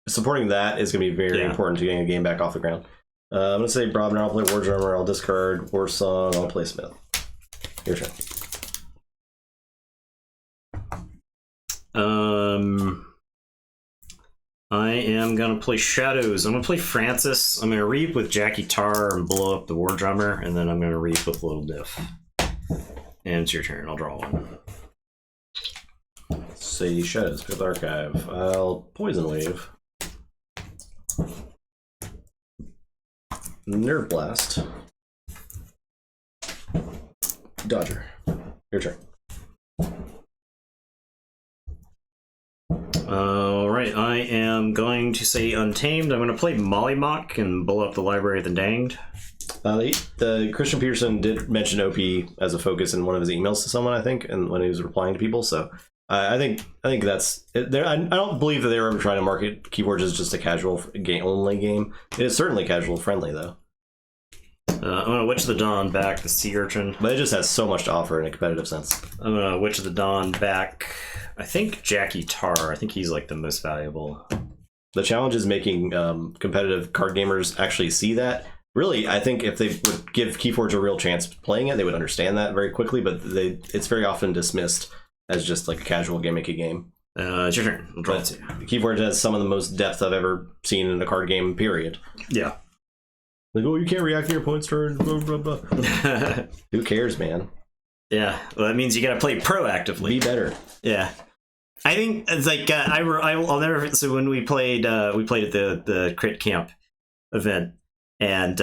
supporting that is going to be very important to getting a game back off the ground. I'm going to say Brobner, I'll play War Drummer, I'll discard War Song, I'll play Smith. Your turn. I am gonna play Shadows. I'm gonna play Francis. I'm gonna reap with Jackie Tar and blow up the War Drummer, and then I'm gonna reap with Little Diff. And it's your turn. I'll draw one. Say Shadows, pick up the archive. I'll Poison Wave. Nerve Blast. Dodger. Your turn. Alright, I am going to say Untamed. I'm going to play Mollymock and blow up the Library of the Danged. The Christian Peterson did mention OP as a focus in one of his emails to someone, I think, and when he was replying to people. So I think that's there. I don't believe that they were ever trying to market Keyforge as just a casual game only game. It is certainly casual friendly though. I'm going to Witch of the Dawn back the Sea Urchin. But it just has so much to offer in a competitive sense. I'm going to Witch of the Dawn back, I think, Jackie Tar. I think he's like the most valuable. The challenge is making competitive card gamers actually see that. Really, I think if they would give Keyforge a real chance playing it, they would understand that very quickly, but it's very often dismissed as just like a casual gimmicky game. It's your turn. I'll draw two. Keyforge has some of the most depth I've ever seen in a card game, period. Yeah. Like, oh, you can't react to your opponent's turn, blah, blah, blah. Who cares, man? Yeah, well, that means you got to play proactively. Be better. Yeah. I think it's like I'll never. So when we played at the Crit Camp event, and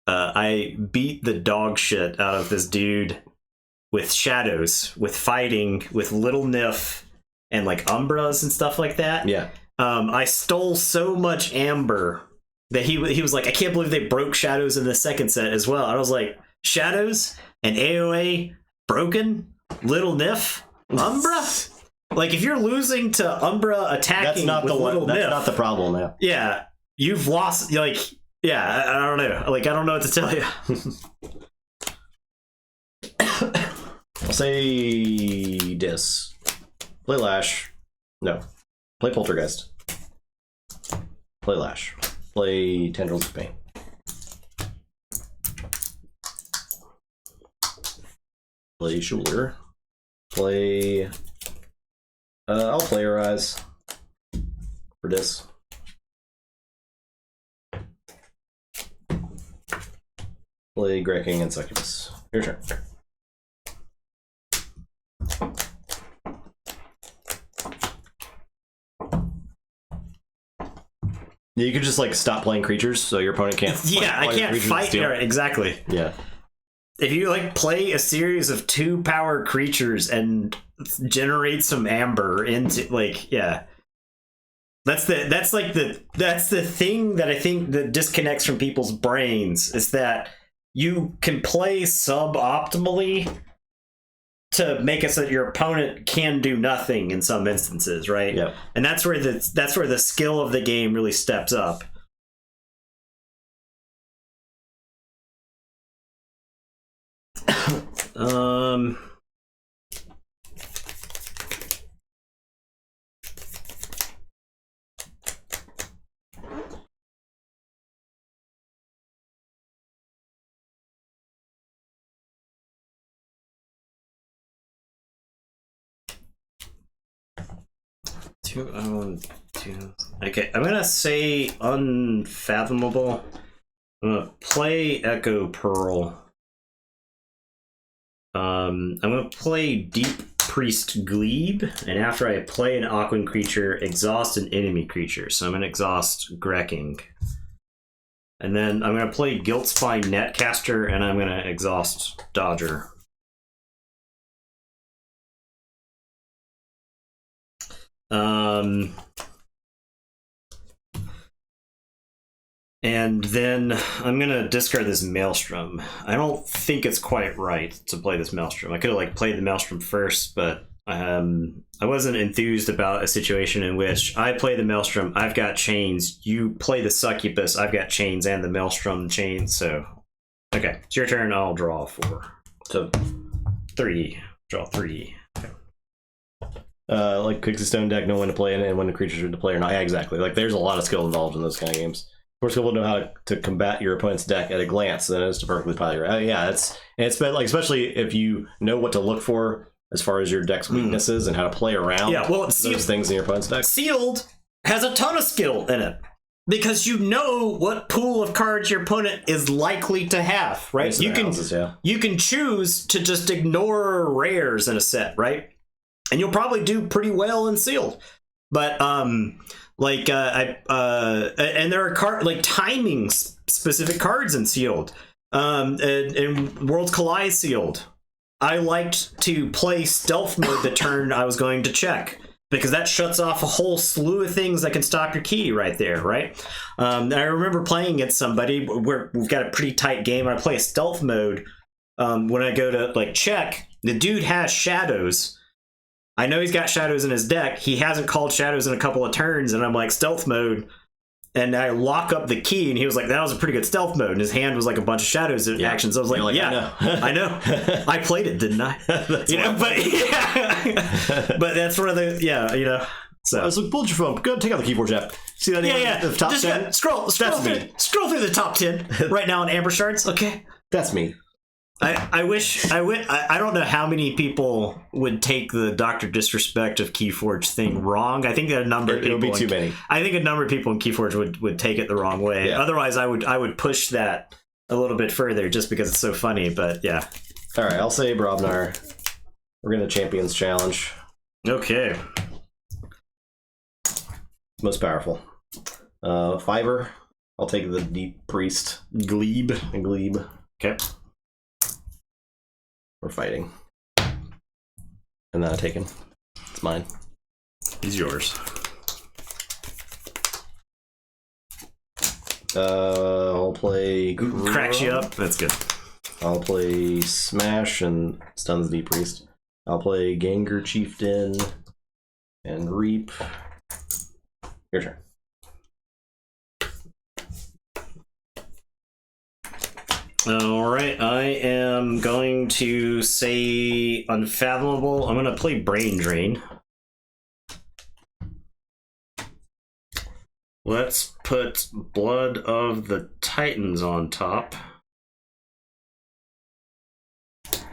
I beat the dog shit out of this dude with shadows, with fighting, with Little Nif, and like Umbras and stuff like that. Yeah. I stole so much amber that he was like, I can't believe they broke shadows in the second set as well. I was like, shadows and AOA broken, Little Nif. Umbra? Like, if you're losing to Umbra attacking that's not the problem, man. Yeah, you've lost, like, yeah, I don't know. Like, I don't know what to tell you. I'll say Dis. Play Lash. No. Play Poltergeist. Play Lash. Play Tendrils of Pain. Play Schuler. Play... I'll Playerize for this. Play Grekking and Succubus. Your turn. You could just like stop playing creatures so your opponent can't. Yeah, I can't fight. Right, exactly. Yeah. If you like play a series of 2-power creatures and generate some amber into like, yeah, that's the thing that I think that disconnects from people's brains is that you can play suboptimally to make it so that your opponent can do nothing in some instances, right? Yeah. And that's where the skill of the game really steps up. 2 on 2. Okay, I'm gonna say Unfathomable. I'm gonna play Echo Pearl. I'm gonna play Deep Priest Glebe, and after I play an Aquan creature, exhaust an enemy creature. So I'm gonna exhaust Grekking. And then I'm gonna play Guiltspine Netcaster, and I'm gonna exhaust Dodger. And then I'm gonna discard this Maelstrom. I don't think it's quite right to play this Maelstrom. I could have like played the Maelstrom first, but I wasn't enthused about a situation in which I play the Maelstrom, I've got chains, you play the Succubus, I've got chains and the Maelstrom chains, so... Okay, it's your turn, I'll draw 4. So, 3. Draw 3. Okay. Like Quixie Stone deck, know when to play it and when the creatures are to play or not. Yeah, exactly. Like, there's a lot of skill involved in those kind of games. Of course, people know how to combat your opponent's deck at a glance, than it is to perfectly pile your... yeah, it's been, like, especially if you know what to look for as far as your deck's weaknesses and how to play around those things in your opponent's deck. Sealed has a ton of skill in it, because you know what pool of cards your opponent is likely to have, right? You can choose to just ignore rares in a set, right? And you'll probably do pretty well in Sealed. But and there are timing specific cards in Sealed. And Worlds Collide Sealed, I liked to play Stealth Mode the turn I was going to check, because that shuts off a whole slew of things that can stop your key right there, right? I remember playing against somebody where we've got a pretty tight game, and I play a Stealth Mode. When I go to like check, the dude has shadows. I know he's got shadows in his deck. He hasn't called shadows in a couple of turns, and I'm like, Stealth Mode. And I lock up the key, and he was like, that was a pretty good Stealth Mode. And his hand was like a bunch of shadows in action. So I was like, yeah, I know. I played it, didn't I? But that's one of the, So I was like, build your phone. Go take out the Keyforge app. See that? The top 10? Scroll through the top 10 right now on Amber Shards. Okay. That's me. I don't know how many people would take the Dr. Disrespect of Keyforge thing wrong. I think that a number of people... It would be too many. I think a number of people in Keyforge would take it the wrong way. Yeah. Otherwise, I would push that a little bit further just because it's so funny, but yeah. All right, I'll say Brobnar. We're going to Champions Challenge. Okay. Most powerful. Fiber. I'll take the Deep Priest. Glebe. Okay. We're fighting. And then I take him. It's mine. He's yours. I'll play... Cracks you up? That's good. I'll play Smash and stuns Deep Priest. I'll play Gengar Chieftain and Reap. Your turn. All right, I am going to say Unfathomable. I'm going to play Brain Drain. Let's put Blood of the Titans on top.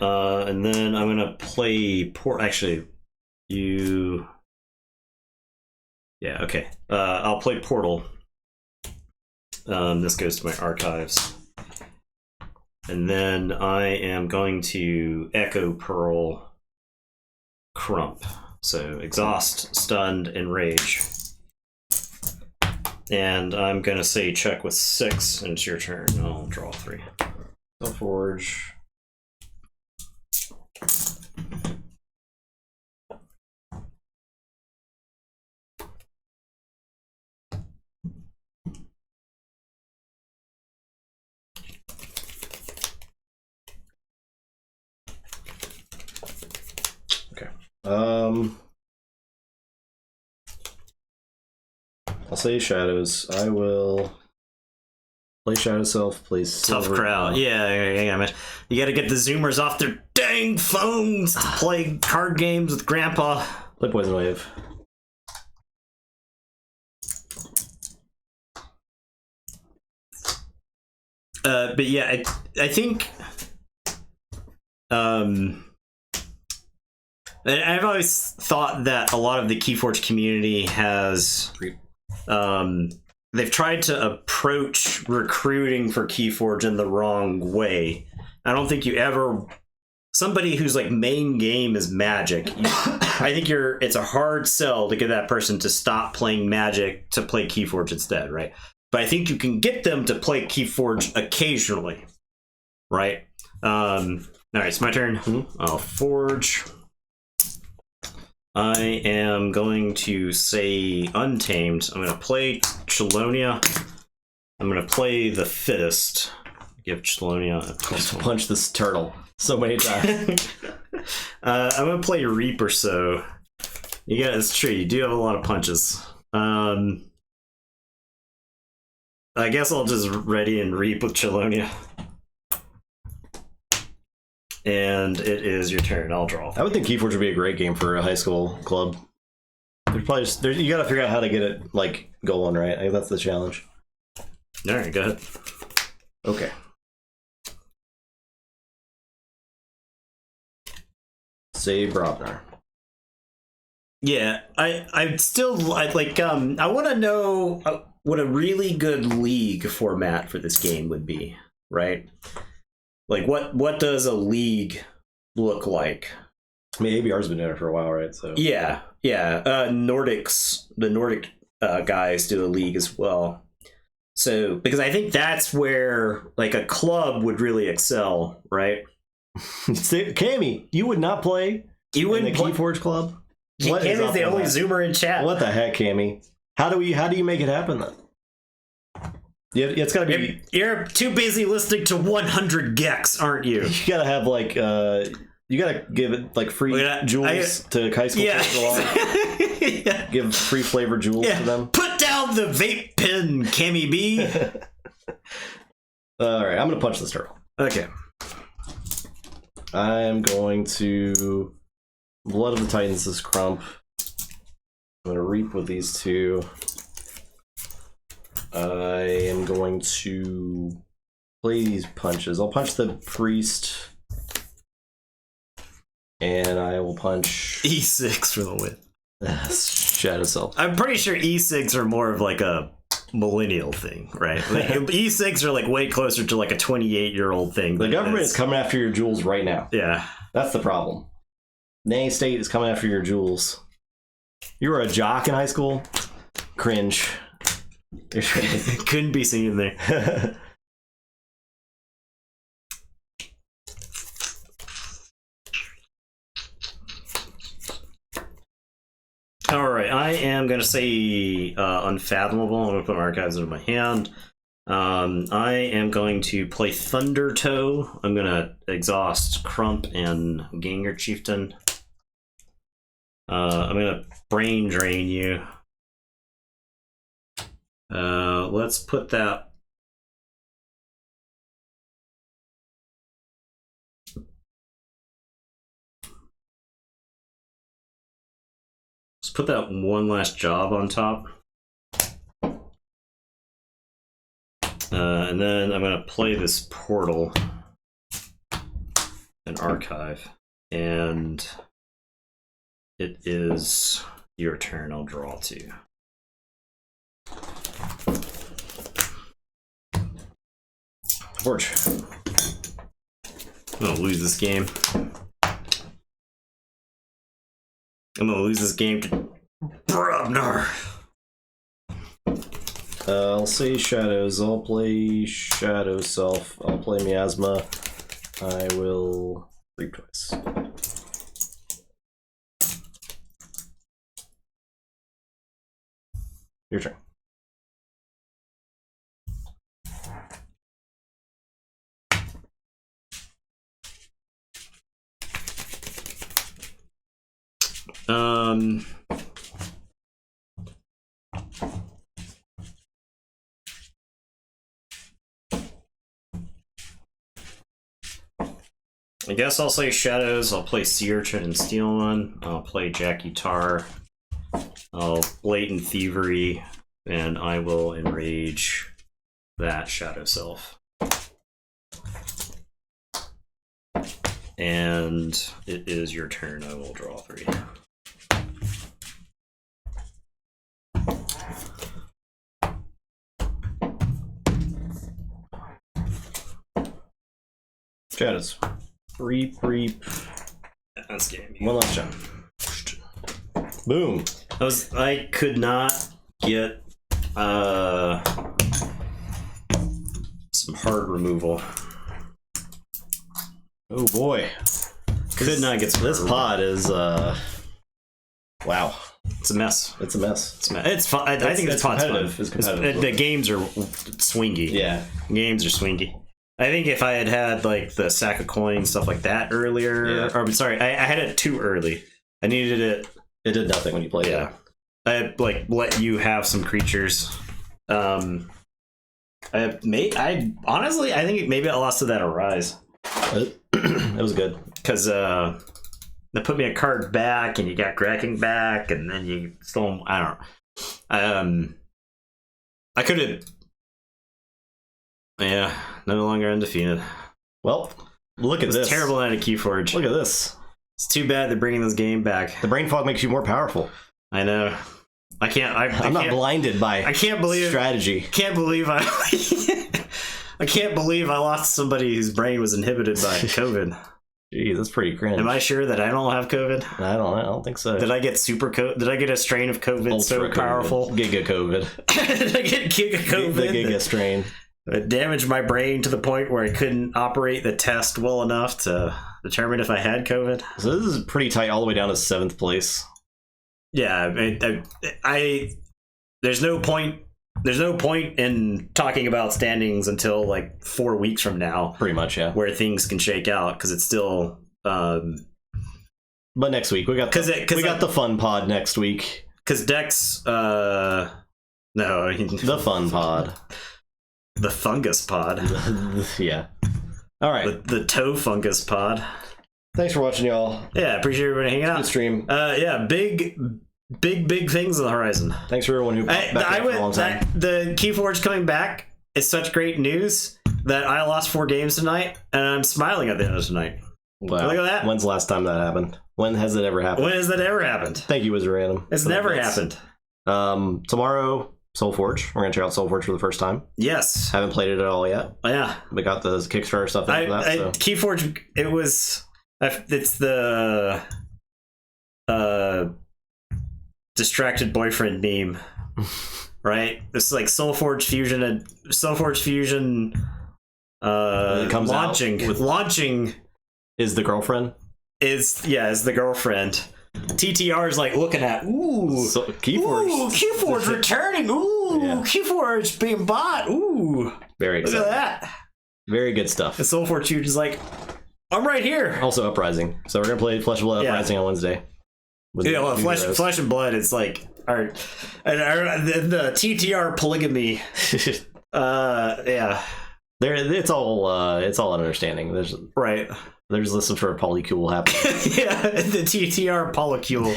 And then I'm going to play Actually, you... Yeah, okay. I'll play Portal. This goes to my archives. And then I am going to Echo Pearl Crump. So Exhaust, Stunned, and Rage. And I'm going to say check with 6, and it's your turn. I'll draw 3. Forge. I'll say Shadows. I will play Shadow Self, play Silver. Tough crowd. Yeah, man. You gotta get the Zoomers off their dang phones to play card games with Grandpa. Play Poison Wave. But yeah, I think And I've always thought that a lot of the Keyforge community has, they've tried to approach recruiting for Keyforge in the wrong way. I don't think you ever, somebody whose like main game is Magic, I think it's a hard sell to get that person to stop playing Magic to play Keyforge instead, right? But I think you can get them to play Keyforge occasionally, right? All right, it's my turn. I'll forge. I am going to say Untamed. I'm going to play Chelonia. I'm going to play the Fittest. Give Chelonia a punch this turtle so many times. I'm going to play Reap or so. Yeah, it's true. You do have a lot of punches. I guess I'll just ready and Reap with Chelonia. And it is your turn. I'll draw. I would think Keyforge would be a great game for a high school club. There's probably just, you got to figure out how to get it like going, right? I think that's the challenge. All right, go ahead. Okay. Say Brobnar. Yeah, I still like I want to know what a really good league format for this game would be, right? Like, what does a league look like? I mean, ABR's been doing it for a while, right? So yeah. The Nordic guys do a league as well. So, because I think that's where like a club would really excel, right? Cammy, you would not play. You wouldn't in the Keyforge club. Cammy's the only Zoomer in chat. What the heck, Cammy? How do you make it happen then? Yeah, it's gotta be. You're too busy listening to 100 Gex, aren't you? You gotta have like you gotta give it like free jewels to high school kids. Yeah. Give free flavored jewels to them. Put down the vape pen, Cammy B. All right, I'm gonna punch this turtle. Okay. I'm going to Blood of the Titans is Crump. I'm gonna Reap with these two. I am going to play these punches. I'll punch the Priest. And I will punch E6 for the win. Shadow Self. I'm pretty sure E6 are more of like a millennial thing, right? Like, E6 are like way closer to like a 28-year-old thing. The government is coming after your jewels right now. Yeah. That's the problem. Nanny State is coming after your jewels. You were a jock in high school? Cringe. Couldn't be seen there. All right, I am going to say Unfathomable. I'm going to put archives into my hand. I am going to play Thunder Toe. I'm going to exhaust Crump and Ganger Chieftain. I'm going to Brain Drain you. Let's put that. Let's put that one last job on top. And then I'm going to play this portal and archive. And it is your turn. I'll draw two. Forge. I'm gonna lose this game. I'm gonna lose this game to Brobnar. I'll say Shadows. I'll play Shadow Self. I'll play Miasma. I will Reap twice. Your turn. I guess I'll say Shadows. I'll play Sea Urchin and Steel One. I'll play Jackie Tar. I'll Blatant Thievery, and I will Enrage that Shadow Self. And it is your turn. I will draw 3. Shadows. Reap. That's game. One last shot. Boom. I could not get some hard removal. Oh boy. Could not get some. This pod is wow. It's a mess. It's a mess. It's fun. I think this pod's fun. It's competitive. The games are swingy. Yeah. Games are swingy. I think if I had like the sack of coins, stuff like that earlier, or sorry, I had it too early. I needed it. It did nothing when you played it. I let you have some creatures. I honestly, I think maybe I lost to that Arise. It was good because they put me a card back, and you got Gracking back, and then you still. I don't know. I could have. Yeah, no longer undefeated. Well, look at this. Terrible night at Keyforge. Look at this. It's too bad they're bringing this game back. The brain fog makes you more powerful. I know. I'm not blinded by. I can't believe strategy. Can't believe I. I can't believe I lost somebody whose brain was inhibited by COVID. Geez, that's pretty cringe. Am I sure that I don't have COVID? I don't think so. Did I get Did I get a strain of COVID Ultra powerful? Giga COVID. Did I get Giga COVID? The Giga strain. It damaged my brain to the point where I couldn't operate the test well enough to determine if I had COVID. So this is pretty tight all the way down to 7th place. Yeah, there's no point in talking about standings until like 4 weeks from now. Pretty much, yeah. Where things can shake out because it's still. But next week we got the fun pod next week. Because Dex, no, the fun pod. The fungus pod. Yeah. All right. The toe fungus pod. Thanks for watching, y'all. Yeah, appreciate everybody hanging out. Good stream. Yeah, big things on the horizon. Thanks for everyone who popped back for a long time. The Keyforge coming back is such great news that I lost 4 games tonight, and I'm smiling at the end of tonight. Wow. Look at that. When's the last time that happened? When has it ever happened? When has that ever happened? Thank you, Wizard Random. It's never happened. Tomorrow, Soulforge. We're gonna check out Soulforge for the first time. Yes. Haven't played it at all yet. Yeah. We got the Kickstarter stuff after that. So. Keyforge. It's the distracted boyfriend meme, right? It's like Soulforge Fusion and Soulforge Fusion. It comes launching is the girlfriend. Is the girlfriend. TTR is like looking at Keyforge returning. Keyforge being bought. Very exciting. Look at that. Very good stuff. And Soulforge Fusion is like, I'm right here. Also Uprising. So we're gonna play Flesh and Blood Uprising on Wednesday. Yeah, Flesh and Blood. It's like the TTR polygamy. Yeah. It's all an understanding. There's some sort of polycule happening. Yeah, the TTR polycule.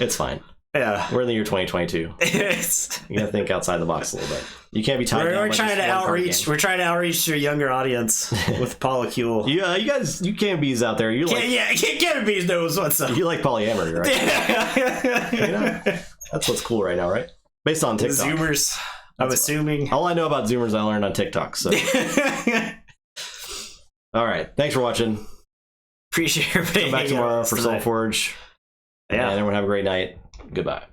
It's fine. Yeah, we're in the year 2022. You gotta think outside the box a little bit. You can't be tied down. We're trying to outreach. We're trying to outreach to a younger audience with polycule. Yeah, you guys, you can't bees out there. Can't bees knows what's up. You like polyamory, right? Yeah. That's what's cool right now, right? Based on TikTok. Zoomers. I'm assuming. All I know about Zoomers I learned on TikTok. So. All right. Thanks for watching. Appreciate everybody. Come back tomorrow for Soulforge. Yeah. And everyone have a great night. Goodbye.